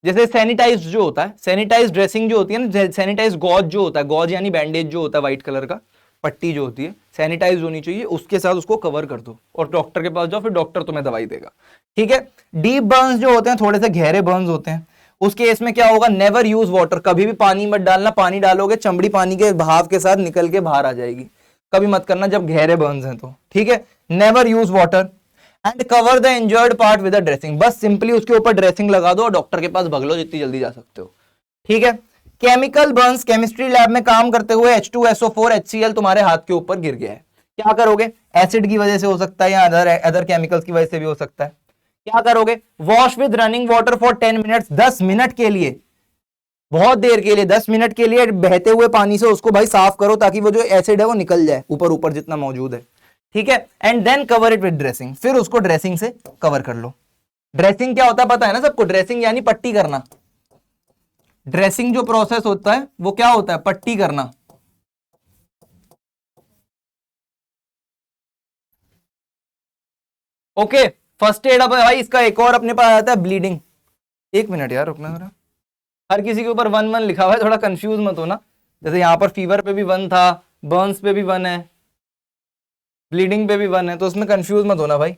S2: जैसे सैनिटाइज जो होता है, सैनिटाइज ड्रेसिंग जो होती है ना, सैनिटाइज गॉज जो होता है, गॉज यानी बैंडेज जो होता है व्हाइट कलर का, पट्टी जो होती है सैनिटाइज होनी चाहिए, उसके साथ उसको कवर कर दो और डॉक्टर के पास जाओ, फिर डॉक्टर तुम्हें दवाई देगा। ठीक है, डीप बर्न्स जो होते हैं, थोड़े से गहरे बर्न्स होते हैं, उस केस में क्या होगा? नेवर यूज वाटर, कभी भी पानी मत डालना, पानी डालोगे चमड़ी पानी के बहाव के साथ निकल के बाहर आ जाएगी, कभी मत करना जब गहरे बर्न्स हैं तो। ठीक है, never use water and cover the injured part with dressing, बस सिंपली उसके ऊपर ड्रेसिंग लगा दो और डॉक्टर के पास भग लो जितनी जल्दी जा सकते हो। ठीक है, केमिकल बर्न्स, केमिस्ट्री लैब में काम करते हुए H2SO4 HCl तुम्हारे हाथ के ऊपर गिर गया है, क्या करोगे? एसिड की वजह से हो सकता है या अदर केमिकल्स की वजह से भी हो सकता है, क्या करोगे? Wash with running water for 10 minutes, 10 minute के लिए, बहुत देर के लिए, 10 मिनट के लिए बहते हुए पानी से उसको भाई साफ करो ताकि वो जो एसिड है वो निकल जाए ऊपर ऊपर जितना मौजूद है। ठीक है, and then cover it with dressing, फिर उसको ड्रेसिंग से कवर कर लो। ड्रेसिंग क्या होता है पता है ना सबको? ड्रेसिंग यानी पट्टी करना। ड्रेसिंग जो प्रोसेस होता है वो क्या होता है? पट्टी करना। Okay, first aid. अब भाई इसका एक और अपने पास आता है ब्लीडिंग। एक मिनट यार रुकना जरा, हर किसी के ऊपर 1 1 लिखा हुआ है, थोड़ा कंफ्यूज मत होना। जैसे यहां पर फीवर पे भी 1 था, बर्न्स पे भी 1 है, ब्लीडिंग पे भी 1 है, तो उसमें कंफ्यूज मत होना भाई,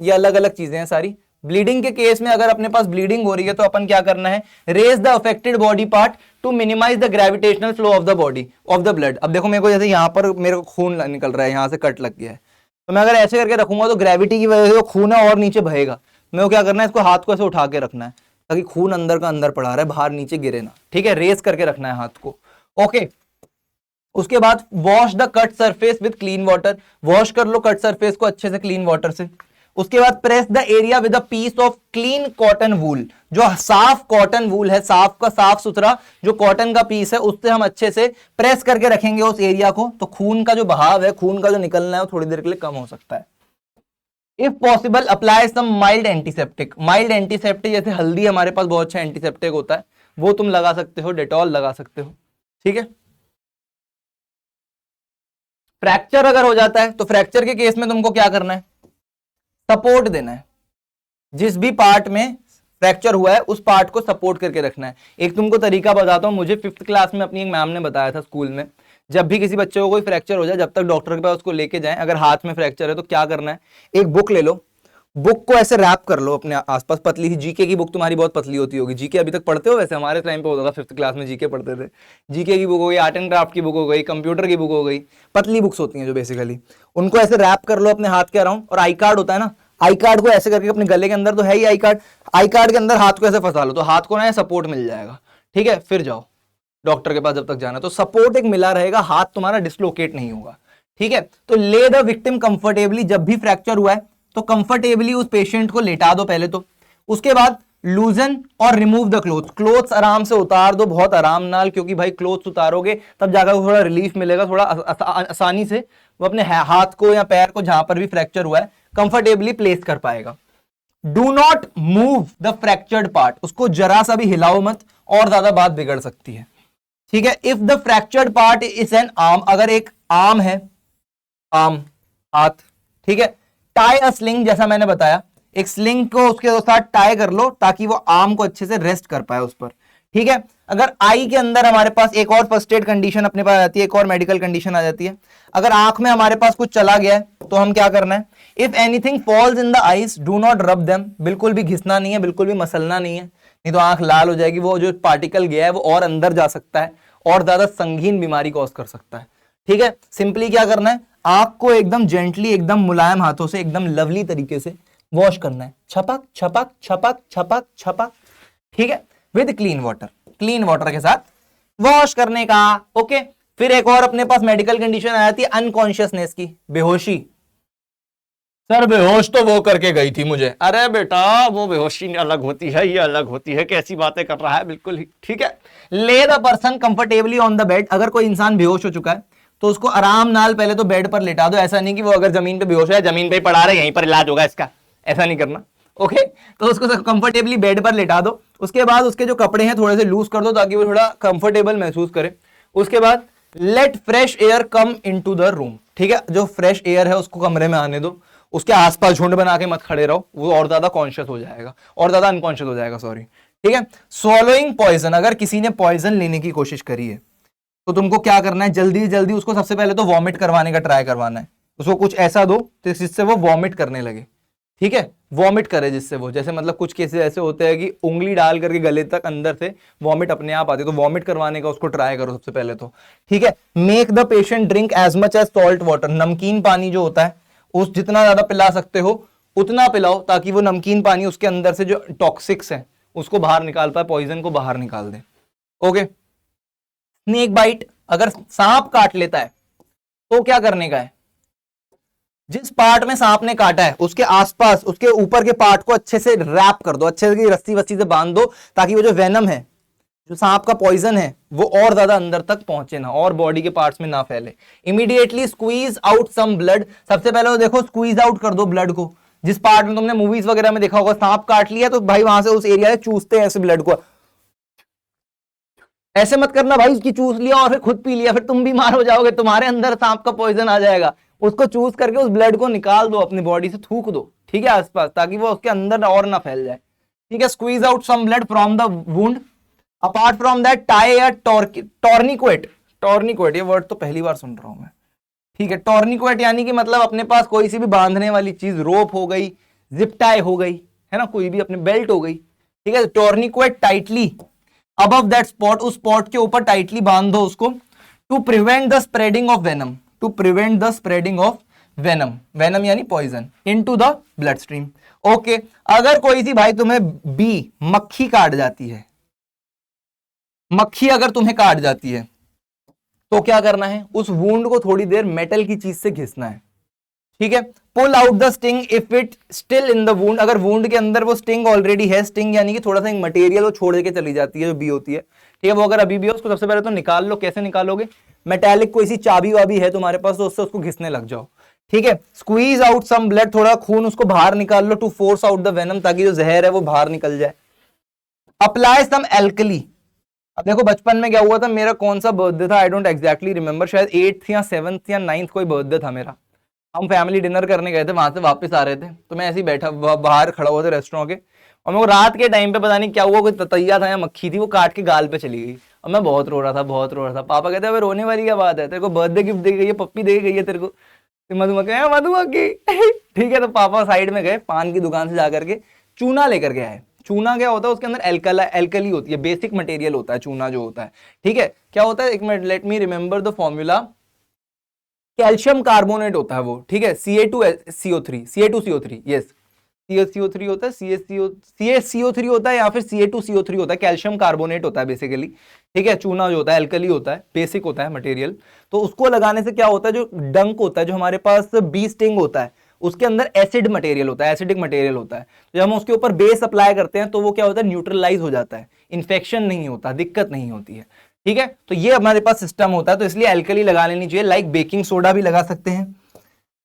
S2: ये अलग अलग चीजें हैं सारी। ब्लीडिंग के केस में अगर अपने पास ब्लीडिंग हो रही है तो अपन क्या करना है? Raise the affected body part to minimize the gravitational flow of the body of the blood. अब देखो मेरे को जैसे यहाँ पर मेरे को खून निकल रहा है, यहाँ से कट लग गया है, तो मैं अगर ऐसे करके रखूंगा तो ग्रेविटी की वजह से वो खून है और नीचे बहेगा, मेरे को क्या करना है, इसको हाथ को ऐसे उठा के रखना है ताकि खून अंदर का अंदर पड़ा रहा है, बाहर नीचे गिरे ना, ठीक है, रेस करके रखना है हाथ को। ओके, उसके बाद wash the cut surface with clean water, wash कर लो कट सरफेस को अच्छे से क्लीन वाटर से। उसके बाद press the area with a piece of clean cotton wool, जो साफ कॉटन वूल है, साफ का साफ सुथरा जो कॉटन का पीस है, उससे हम अच्छे से प्रेस करके रखेंगे उस एरिया को, तो खून का जो बहाव है, खून का जो निकलना है, वो थोड़ी देर के लिए कम हो सकता है। If possible apply some mild antiseptic, mild antiseptic जैसे हल्दी हमारे पास बहुत अच्छा एंटीसेप्टिक होता है, वो तुम लगा सकते हो, डेटॉल लगा सकते हो, ठीक है। फ्रैक्चर अगर हो जाता है तो फ्रैक्चर के केस में तुमको क्या करना है, सपोर्ट देना है, जिस भी पार्ट में फ्रैक्चर हुआ है उस पार्ट को सपोर्ट करके रखना है। एक तुमको तरीका बताता हूं, मुझे 5th क्लास में अपनी एक मैम ने बताया था स्कूल में, जब भी किसी बच्चे को कोई फ्रैक्चर हो जाए, जब तक डॉक्टर के पास उसको लेके जाएं, अगर हाथ में फ्रैक्चर है तो क्या करना है, एक बुक ले लो, बुक को ऐसे रैप कर लो अपने आसपास, पतली सी, जीके की बुक तुम्हारी बहुत पतली होती होगी, जीके अभी तक पढ़ते हो, वैसे हमारे टाइम पे होता था 5th क्लास में जीके पढ़ते थे, जीके की बुक हो गई, आर्ट एंड क्राफ्ट की बुक हो गई, कंप्यूटर की बुक हो गई, पतली बुक्स होती हैं जो बेसिकली, उनको ऐसे रैप कर लो अपने हाथ के अराउंड। और आई कार्ड होता है ना, आई कार्ड को ऐसे करके अपने गले के अंदर तो है ही आई कार्ड के अंदर हाथ को ऐसे फंसा लो, तो हाथ को ना सपोर्ट मिल जाएगा, ठीक है। फिर जाओ डॉक्टर के पास जब तक जाना, तो सपोर्ट एक मिला रहेगा, हाथ तुम्हारा डिसलोकेट नहीं होगा, ठीक है। तो ले द विक्टिम कंफर्टेबली, जब भी फ्रैक्चर हुआ है तो कंफर्टेबली उस पेशेंट को लेटा दो पहले तो। उसके बाद लूजन और रिमूव द क्लोथ्स, क्लोथ्स आराम से उतार दो, बहुत आराम नाल, क्योंकि भाई क्लोथ्स उतारोगे तब जाकर थोड़ा रिलीफ मिलेगा, थोड़ा आसानी से वो अपने हाथ को या पैर को जहां पर भी फ्रैक्चर हुआ है कंफर्टेबली प्लेस कर पाएगा। Do not move the fractured part, उसको जरा सा भी हिलाओ मत, और ज्यादा बात बिगड़ सकती है, ठीक है। If the fractured part is an arm, अगर एक आर्म है, आर्म हाथ, ठीक है, टाई अ स्लिंग, जैसा मैंने बताया, एक स्लिंग को उसके साथ टाई कर लो ताकि वो आर्म को अच्छे से रेस्ट कर पाए उस पर, ठीक है। अगर आई के अंदर हमारे पास एक और फर्स्ट एड कंडीशन अपने पास आ जाती है, एक और मेडिकल कंडीशन आ जाती है, अगर आंख में हमारे पास कुछ चला गया है तो हम क्या करना है, if anything falls in the eyes do not रब देम, बिल्कुल भी घिसना नहीं है, बिल्कुल भी मसलना नहीं है, नहीं तो आंख लाल हो जाएगी, वो जो पार्टिकल गया है वो और अंदर जा सकता है और ज्यादा संगीन बीमारी कॉज कर सकता है, ठीक है। सिंपली क्या करना है, आंख को एकदम जेंटली, एकदम मुलायम हाथों से, एकदम लवली तरीके से वॉश करना है, छपक छपक छपक छपक छपक, ठीक है, with clean water, clean water के साथ वॉश करने का, ओके। फिर एक और अपने पास मेडिकल कंडीशन आ जाती है अनकॉन्शियसनेस की, बेहोशी। सर बेहोश तो वो करके गई थी मुझे, अरे बेटा वो बेहोशी अलग होती है, ये अलग होती है, कैसी बातें कर रहा है, बिल्कुल ही ठीक है। ले the person comfortably on the bed, अगर कोई इंसान बेहोश हो चुका है तो उसको आराम नाल पहले तो बेड पर लेटा दो, ऐसा नहीं कि वो अगर जमीन पे बेहोश है, जमीन पे ही पड़ा रहे, यहीं पर इलाज होगा इसका, ऐसा नहीं करना, ओके। तो उसको कंफर्टेबली बेड पर लेटा दो। उसके बाद उसके जो कपड़े हैं थोड़े से लूज कर दो ताकि वो थोड़ा कंफर्टेबल महसूस करे। उसके बाद let fresh air come into the room, ठीक है, जो फ्रेश एयर है उसको कमरे में आने दो, उसके आसपास झुंड बना के मत खड़े रहो, वो और ज्यादा कॉन्शियस हो जाएगा, और ज्यादा अनकॉन्शियस हो जाएगा, सॉरी, ठीक है। स्वॉलोइंग पॉइजन, अगर किसी ने पॉइजन लेने की कोशिश करी है तो तुमको क्या करना है, जल्दी जल्दी उसको सबसे पहले तो वॉमिट करवाने का ट्राई करवाना है, उसको कुछ ऐसा दो जिससे वो वॉमिट करने लगे, ठीक है, वॉमिट करे जिससे वो, जैसे मतलब कुछ केसेस ऐसे होते हैं कि उंगली डाल करके गले तक अंदर से वॉमिट अपने आप आती है, तो वॉमिट करवाने का उसको ट्राई करो सबसे पहले तो, ठीक है। Make the patient drink as much as salt water, नमकीन पानी जो होता है उस जितना ज्यादा पिला सकते हो उतना पिलाओ, ताकि वो नमकीन पानी उसके अंदर से जो टॉक्सिक्स है उसको बाहर निकाल पाए, पॉइजन को बाहर निकाल दे, ओके। स्नेक बाइट, अगर सांप काट लेता है तो क्या करने का है, जिस पार्ट में सांप ने काटा है उसके आसपास उसके ऊपर के पार्ट को अच्छे से रैप कर दो, अच्छे से रस्सी वस्सी से बांध दो, ताकि वो जो वेनम है, जो सांप का पॉइजन है, वो और ज्यादा अंदर तक पहुंचे ना और बॉडी के पार्ट्स में ना फैले। Immediately squeeze out some blood, सबसे पहले तो देखो स्क्वीज आउट कर दो ब्लड को, जिस पार्ट में तुमने मूवीज वगैरह में देखा होगा सांप काट लिया तो भाई वहां से उस एरिया से चूसते हैं ऐसे ब्लड को, ऐसे मत करना भाई, उसकी चूस लिया और फिर खुद पी लिया, फिर तुम बीमार हो जाओगे, तुम्हारे अंदर सांप का पॉइजन आ जाएगा। उसको चूस करके उस ब्लड को निकाल दो, अपनी बॉडी से थूक दो, ठीक है, आसपास, ताकि वो उसके अंदर और ना फैल जाए, ठीक है। Squeeze out some blood from the wound, apart from that tie a tourniquet, tourniquet ये वर्ड तो पहली बार सुन रहा हूं मैं, ठीक है। टॉर्निक्वेट यानी कि मतलब अपने पास कोई सी भी बांधने वाली चीज, रोप हो गई, जिप टाई हो गई, है ना, कोई भी अपने बेल्ट हो गई, ठीक है। Tourniquet tightly above that spot, उस स्पॉट के ऊपर टाइटली बांध दो उसको, to prevent the spreading of venom, to prevent the spreading of venom, venom यानी poison, into the blood stream. Okay अगर कोई सी भाई तुम्हें बी मक्खी काट जाती है, मक्खी अगर तुम्हें काट जाती है तो क्या करना है, उस वुंड को थोड़ी देर मेटल की चीज से घिसना है, ठीक है। Pull out the sting if it still in the wound, अगर वुंड के अंदर वो स्टिंग ऑलरेडी है, स्टिंग यानी कि थोड़ा सा एक मटेरियल वो छोड़ के चली जाती है जो बी होती है, ठीक है, वो अगर अभी भी है उसको सबसे पहले तो निकाल लो। कैसे निकालोगे, मेटालिक कोई सी चाबी वाबी है तुम्हारे पास तो उससे उसको घिसने लग जाओ, ठीक है। स्क्वीज आउट सम ब्लड, थोड़ा खून उसको बाहर निकाल लो, to force out the venom, ताकि जो जहर है वो बाहर निकल जाए। अप्लाई सम एल्कली, अब देखो बचपन में क्या हुआ था, मेरा कौन सा बर्थडे था, आई डोंट एग्जैक्टली रिमेंबर, शायद 8th या 7th या 9th कोई बर्थडे था मेरा। हम फैमिली डिनर करने गए थे, वहां से वापस आ रहे थे, तो मैं ऐसे ही बैठा बाहर खड़ा हुआ था रेस्टोरेंट के, और मेरे को रात के टाइम पे पता नहीं क्या हुआ, कोई ततैया था या मक्खी थी, वो काट के गाल पे चली गई, और मैं बहुत रो रहा था, बहुत रो रहा था। पापा कहते हैं रोने वाली क्या बात है, तेरे को बर्थडे गिफ्ट दे गई है, पप्पी दे गई है तेरे को, मधुमक्खी मधुमक्खी ठीक है। तो पापा साइड में गए, पान की दुकान से जाकर के चूना लेकर के आए। चूना क्या होता है, उसके अंदर एल्कली होती है, बेसिक मटेरियल होता है चूना जो होता है, ठीक है। क्या होता है, एक minute, let me remember the formula, calcium carbonate होता है वो, ठीक है, Ca2CO3, Ca2CO3, यस, CaCO3 होता है, CaCO3 होता है, या फिर Ca2CO3 होता है, कैल्शियम कार्बोनेट होता है बेसिकली, ठीक है। चूना जो होता है एल्कली होता है, बेसिक होता है मटेरियल, तो उसको लगाने से क्या होता है, जो डंक होता है, जो हमारे पास बी स्टिंग होता है, उसके अंदर एसिड मटेरियल होता है, एसिडिक मटेरियल होता है, तो जब हम उसके ऊपर बेस अप्लाई करते हैं तो वो क्या होता है, न्यूट्रलाइज हो जाता है, इन्फेक्शन नहीं होता, दिक्कत नहीं होती है, ठीक है। तो ये हमारे पास सिस्टम होता है, तो इसलिए एल्कली लगा लेनी चाहिए, लाइक बेकिंग सोडा भी लगा सकते हैं,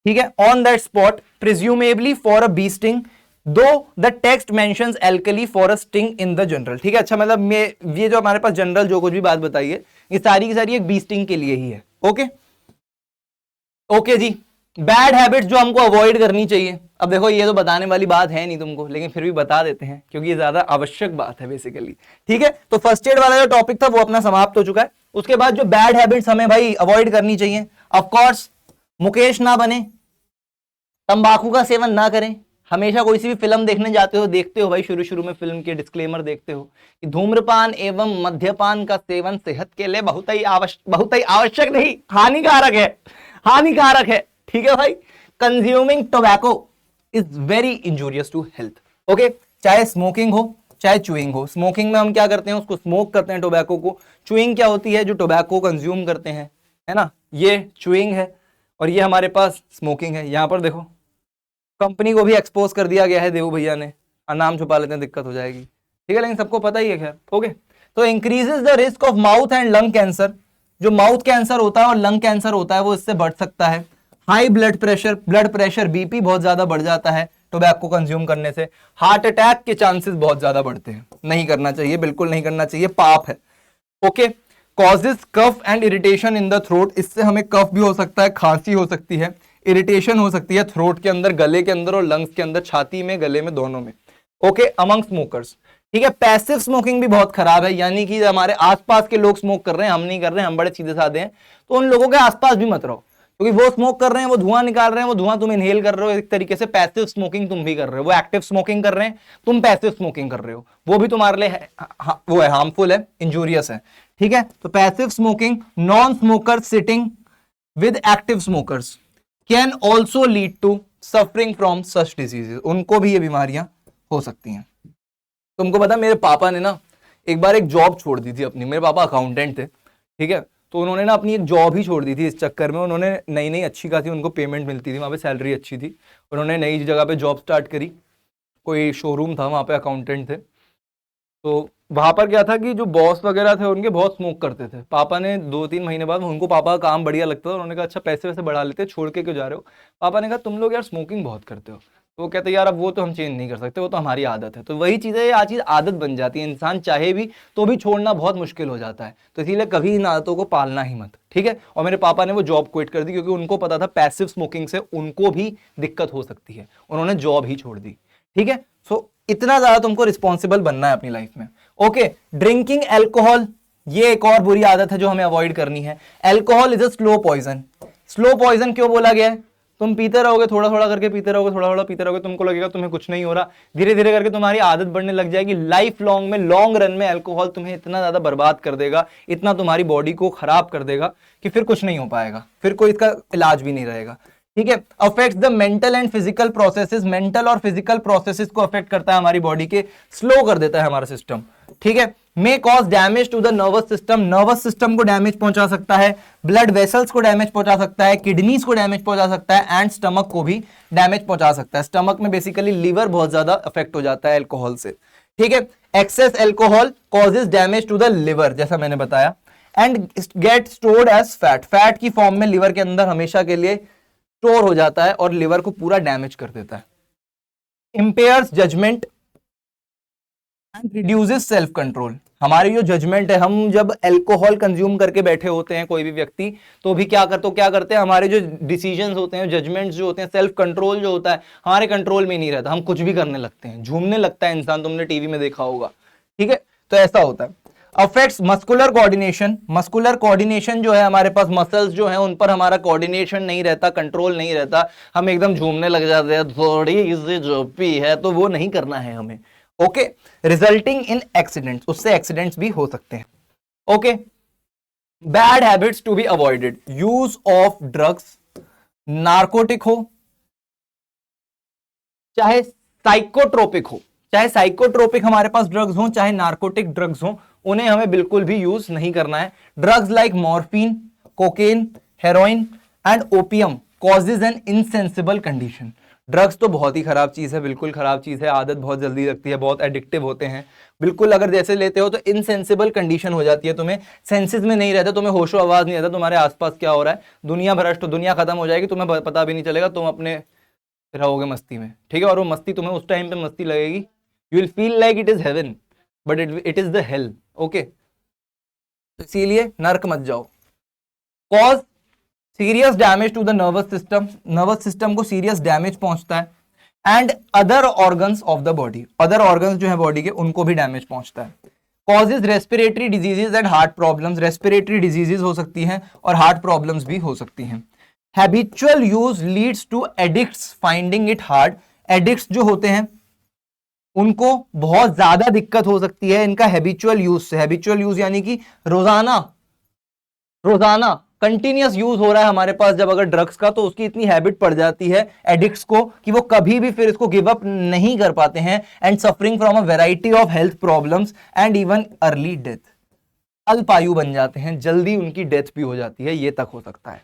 S2: ठीक है। On that spot presumably for a bee sting, though the text mentions alkali for a sting in the general, ठीक है। अच्छा, मतलब ये जो हमारे पास जनरल जो कुछ भी बात बताई है, ये सारी की सारी एक बी स्टिंग के लिए ही है। ओके ओके जी, बैड हैबिट्स जो हमको अवॉइड करनी चाहिए। अब देखो ये तो बताने वाली बात है नहीं तुमको, लेकिन फिर भी बता देते हैं क्योंकि ये ज्यादा आवश्यक बात है बेसिकली, ठीक है। तो फर्स्ट एड वाला जो टॉपिक था वो अपना समाप्त हो चुका है। उसके बाद जो बैड हैबिट्स हमें भाई अवॉइड करनी चाहिए, ऑफ कोर्स मुकेश ना बने, तंबाकू का सेवन ना करें, हमेशा कोई सी भी फिल्म देखने जाते हो, देखते हो भाई शुरू शुरू में फिल्म के डिस्क्लेमर देखते हो कि धूम्रपान एवं मद्यपान का सेवन सेहत के लिए बहुत ही आवश्यक नहीं, हानिकारक है, हानिकारक है, ठीक है भाई। Consuming tobacco is very injurious to health, okay. चाहे स्मोकिंग हो चाहे चुइंग हो, स्मोकिंग में हम क्या करते हैं, उसको स्मोक करते हैं टोबैको को, चुइंग क्या होती है, जो टोबैको कंज्यूम करते हैं, है ना, ये चुइंग है, और ये हमारे पास स्मोकिंग है। यहां पर देखो कंपनी को भी एक्सपोज कर दिया गया है, देवू भैया ने, नाम छुपा लेते हैं दिक्कत हो जाएगी, ठीक है, लेकिन सबको पता ही है, खैर ओके। तो increases the risk of mouth and lung cancer, जो माउथ कैंसर होता है और लंग कैंसर होता है वो इससे बढ़ सकता है। हाई ब्लड प्रेशर बीपी बहुत ज्यादा बढ़ जाता है टोबैको कंज्यूम करने से। हार्ट अटैक के चांसेस बहुत ज्यादा बढ़ते हैं, नहीं करना चाहिए, बिल्कुल नहीं करना चाहिए, पाप है, okay. Causes cough and irritation in the throat, इससे हमें कफ भी हो सकता है, खांसी हो सकती है, इरिटेशन हो सकती है थ्रोट के अंदर, गले के अंदर और लंग्स के अंदर, छाती में, गले में, दोनों में, ओके, अमंग स्मोकर्स, ठीक है। पैसिव स्मोकिंग भी बहुत खराब है, यानी कि हमारे आसपास के लोग स्मोक कर रहे हैं, हम नहीं कर रहे हैं, हम बड़े सीधे साधे हैं, तो उन लोगों के आसपास भी मत रहो, क्योंकि वो स्मोक कर रहे हैं, वो धुआं निकाल रहे हैं, वो धुआं तुम इनहेल कर रहे हो, एक तरीके से पैसिव स्मोकिंग तुम भी कर रहे हो। वो एक्टिव स्मोकिंग कर रहे हैं, तुम पैसिव स्मोकिंग कर रहे हो, वो भी तुम्हारे लिए वो है, हार्मफुल है, इंजूरियस है, ठीक है। तो passive smoking, non smoker sitting with active smokers can also lead to suffering from such diseases, उनको भी ये बीमारियां हो सकती हैं। तुमको पता मेरे पापा ने ना एक बार एक जॉब छोड़ दी थी अपनी, मेरे पापा अकाउंटेंट थे, ठीक है, तो उन्होंने ना अपनी एक जॉब ही छोड़ दी थी इस चक्कर में। उन्होंने नई नई अच्छी खासी उनको पेमेंट मिलती थी, वहाँ पे सैलरी अच्छी थी, उन्होंने नई जगह पे जॉब स्टार्ट करी, कोई शोरूम था वहाँ पे, अकाउंटेंट थे। तो वहाँ पर क्या था कि जो बॉस वगैरह थे उनके बहुत स्मोक करते थे। पापा ने 2-3 महीने बाद, उनको पापा का काम बढ़िया लगता था, उन्होंने कहा अच्छा पैसे वैसे बढ़ा लेते, छोड़ के क्यों जा रहे हो। पापा ने कहा तुम लोग यार स्मोकिंग बहुत करते हो, तो वो कहते यार अब वो तो हम चेंज नहीं कर सकते, वो तो हमारी आदत है। तो वही चीज़ है, आज चीज़ आदत बन जाती है, इंसान चाहे भी तो भी छोड़ना बहुत मुश्किल हो जाता है, तो इसीलिए कभी इन आदतों को पालना ही मत, ठीक है। और मेरे पापा ने वो जॉब क्विट कर दी क्योंकि उनको पता था पैसिव स्मोकिंग से उनको भी दिक्कत हो सकती है, उन्होंने जॉब ही छोड़ दी, ठीक है। सो इतना ज्यादा तुमको रिस्पॉन्सिबल बनना है अपनी लाइफ में, ओके। ड्रिंकिंग एल्कोहल, ये एक और बुरी आदत है जो हमें अवॉइड करनी है। Alcohol is a slow poison. Slow poison क्यों बोला गया है, तुम पीते रहोगे, थोड़ा थोड़ा करके पीते रहोगे, थोड़ा थोड़ा पीते रहोगे, तुमको लगेगा तुम्हें कुछ नहीं हो रहा, धीरे धीरे करके तुम्हारी आदत बढ़ने लग जाएगी। लाइफ लॉन्ग में, लॉन्ग रन में अल्कोहल तुम्हें इतना ज्यादा बर्बाद कर देगा, इतना तुम्हारी बॉडी को खराब कर देगा कि फिर कुछ नहीं हो पाएगा, फिर कोई इसका इलाज भी नहीं रहेगा, ठीक है। Affects the mental and physical processes, mental और फिजिकल प्रोसेसेस को अफेक्ट करता है हमारी बॉडी के, स्लो कर देता है हमारा सिस्टम, ठीक है। May cause damage to the nervous system, nervous system को डैमेज पहुंचा सकता है, ब्लड वेसल्स को डैमेज पहुंचा सकता है, किडनीज को डैमेज पहुंचा सकता है, एंड स्टमक को भी डैमेज पहुंचा सकता है। स्टमक में बेसिकली लीवर बहुत ज्यादा अफेक्ट हो जाता है एल्कोहल से, ठीक है। Excess alcohol causes damage to the liver, जैसा मैंने बताया, and get stored as fat, fat की फॉर्म में लिवर के अंदर हमेशा के लिए स्टोर हो जाता है और लिवर को पूरा डैमेज कर देता है। Impairs judgment and reduces self control, हमारी जो जजमेंट है, हम जब अल्कोहल कंज्यूम करके बैठे होते हैं कोई भी व्यक्ति, तो भी क्या करते हैं, हमारे जो डिसीजंस होते हैं, जजमेंट्स जो होते हैं, सेल्फ कंट्रोल जो होता है हमारे कंट्रोल में ही नहीं रहता, हम कुछ भी करने लगते हैं, झूमने लगता है इंसान, तुमने टीवी में देखा होगा, ठीक है। तो ऐसा होता है। Affects muscular coordination, muscular coordination जो है, हमारे पास मसल्स जो है उन पर हमारा कोऑर्डिनेशन नहीं रहता, कंट्रोल नहीं रहता, हम एकदम झूमने लग जाते हैं, थोड़ी सी जोपी है, तो वो नहीं करना है हमें, ओके। रिजल्टिंग इन एक्सीडेंट्स, उससे एक्सीडेंट्स भी हो सकते हैं, okay. Bad habits to be avoided, use of drugs, narcotic हो चाहे साइकोट्रोपिक हो, चाहे साइकोट्रोपिक हमारे पास ड्रग्स हो चाहे नार्कोटिक ड्रग्स हो, उन्हें हमें बिल्कुल भी यूज नहीं करना है। Drugs like morphine, cocaine, heroin and opium causes an insensible condition. Drugs तो बहुत ही खराब चीज है, बिल्कुल खराब चीज है, आदत बहुत जल्दी लगती है, बहुत एडिक्टिव होते हैं, बिल्कुल अगर जैसे लेते हो तो इनसेंसिबल कंडीशन हो जाती है, तुम्हें सेंसेस में नहीं रहता, तुम्हें होशो आवाज नहीं आता, तुम्हारे आसपास क्या हो रहा है, दुनिया भ्रष्ट, दुनिया खत्म हो जाएगी, तुम्हें पता भी नहीं चलेगा, तुम अपने रहोगे मस्ती में, ठीक है। और वो मस्ती तुम्हें उस टाइम पे मस्ती लगेगी, you will feel like it is heaven but it is the hell, okay. इसीलिए नर्क मत जाओ। Cause serious damage to the nervous system, nervous system को सीरियस डैमेज पहुंचता है, and other organs of the body, other organs जो है बॉडी के उनको भी डैमेज पहुंचता है। Causes respiratory diseases and heart problems, respiratory diseases हो सकती हैं और हार्ट प्रॉब्लम्स भी हो सकती हैं। Habitual use leads to addicts finding it hard, addicts जो होते हैं उनको बहुत ज्यादा दिक्कत हो सकती है इनका हैबिचुअल यूज से। हैबिचुअल यूज यानी कि रोजाना कंटिन्यूअस यूज हो रहा है हमारे पास जब अगर ड्रग्स का, तो उसकी इतनी हैबिट पड़ जाती है एडिक्ट्स को कि वो कभी भी फिर इसको गिव अप नहीं कर पाते हैं, and suffering from a variety of health problems and even early death, अल्पायु बन जाते हैं, जल्दी उनकी डेथ भी हो जाती है, ये तक हो सकता है,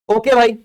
S2: ओके भाई।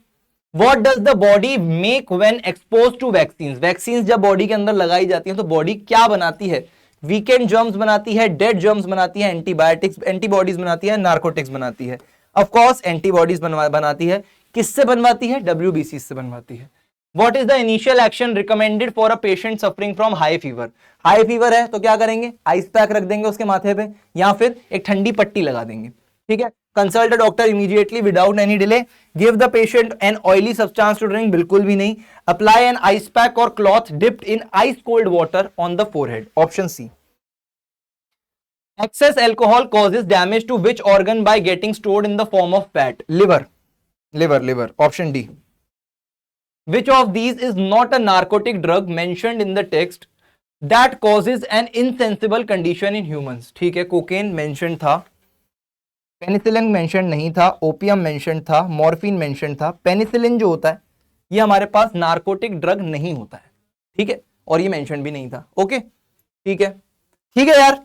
S2: What does the body make when exposed to vaccines? Vaccine जब बॉडी के अंदर लगाई जाती हैं तो बॉडी क्या बनाती है? वीकेंड जर्म्स बनाती है, डेड जर्म्स बनाती है, एंटीबायोटिक्स, एंटीबॉडीज बनाती है, नार्कोटिक्स बनाती है। ऑफ कोर्स एंटीबॉडीज बनाती है, किससे बनवाती है? WBC से बनवाती है। What is the initial action recommended for a patient suffering from high fever? High fever है तो क्या करेंगे? आइस पैक रख देंगे उसके माथे पे या फिर एक ठंडी पट्टी लगा देंगे, ठीक है। Consult a doctor immediately without any delay. Give the patient an oily substance to drink, बिल्कुल भी नहीं। अप्लाई एन आइस पैक और cloth dipped in ice cold water on the forehead, option C. Excess alcohol causes damage to which organ by getting stored in the form of fat? Liver, option D. Which of these is not a narcotic drug mentioned in the text that causes an insensible condition in humans? ठीक है, कोकेन मेंशन था, पेनिसिलिन मेंशन नहीं था, ओपियम मेंशन था, मॉर्फिन मेंशन था। पेनिसिलिन जो होता है ये हमारे पास नार्कोटिक ड्रग नहीं होता है, ठीक है, और ये मेंशन भी नहीं था, ओके, ठीक है यार।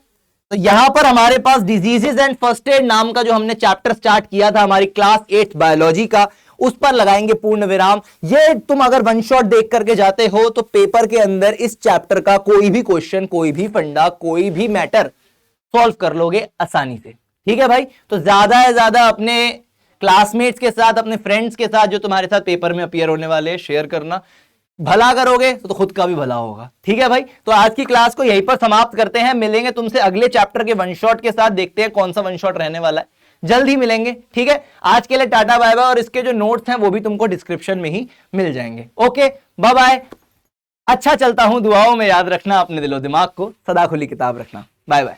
S2: तो यहां पर हमारे पास डिजीजेस एंड फर्स्ट एड नाम का जो हमने चैप्टर स्टार्ट किया था हमारी क्लास 8 बायोलॉजी का, उस पर लगाएंगे पूर्ण विराम। ये तुम अगर वन शॉट देख करके जाते हो तो पेपर के अंदर इस चैप्टर का कोई भी क्वेश्चन, कोई भी फंडा, कोई भी मैटर सॉल्व कर लोगे आसानी से, ठीक है भाई। तो ज्यादा से ज्यादा अपने क्लासमेट्स के साथ, अपने फ्रेंड्स के साथ जो तुम्हारे साथ पेपर में अपीयर होने वाले, शेयर करना। भला करोगे तो खुद का भी भला होगा, ठीक है भाई। तो आज की क्लास को यहीं पर समाप्त करते हैं, मिलेंगे तुमसे अगले चैप्टर के वन शॉट के साथ, देखते हैं कौन सा वन शॉट रहने वाला है, जल्द ही मिलेंगे, ठीक है। आज के लिए टाटा बाय बाय, और इसके जो नोट्स हैं वो भी तुमको डिस्क्रिप्शन में ही मिल जाएंगे, ओके बाय बाय। अच्छा चलता हूं, दुआओं में याद रखना, अपने दिलो दिमाग को सदा खुली किताब रखना, बाय बाय।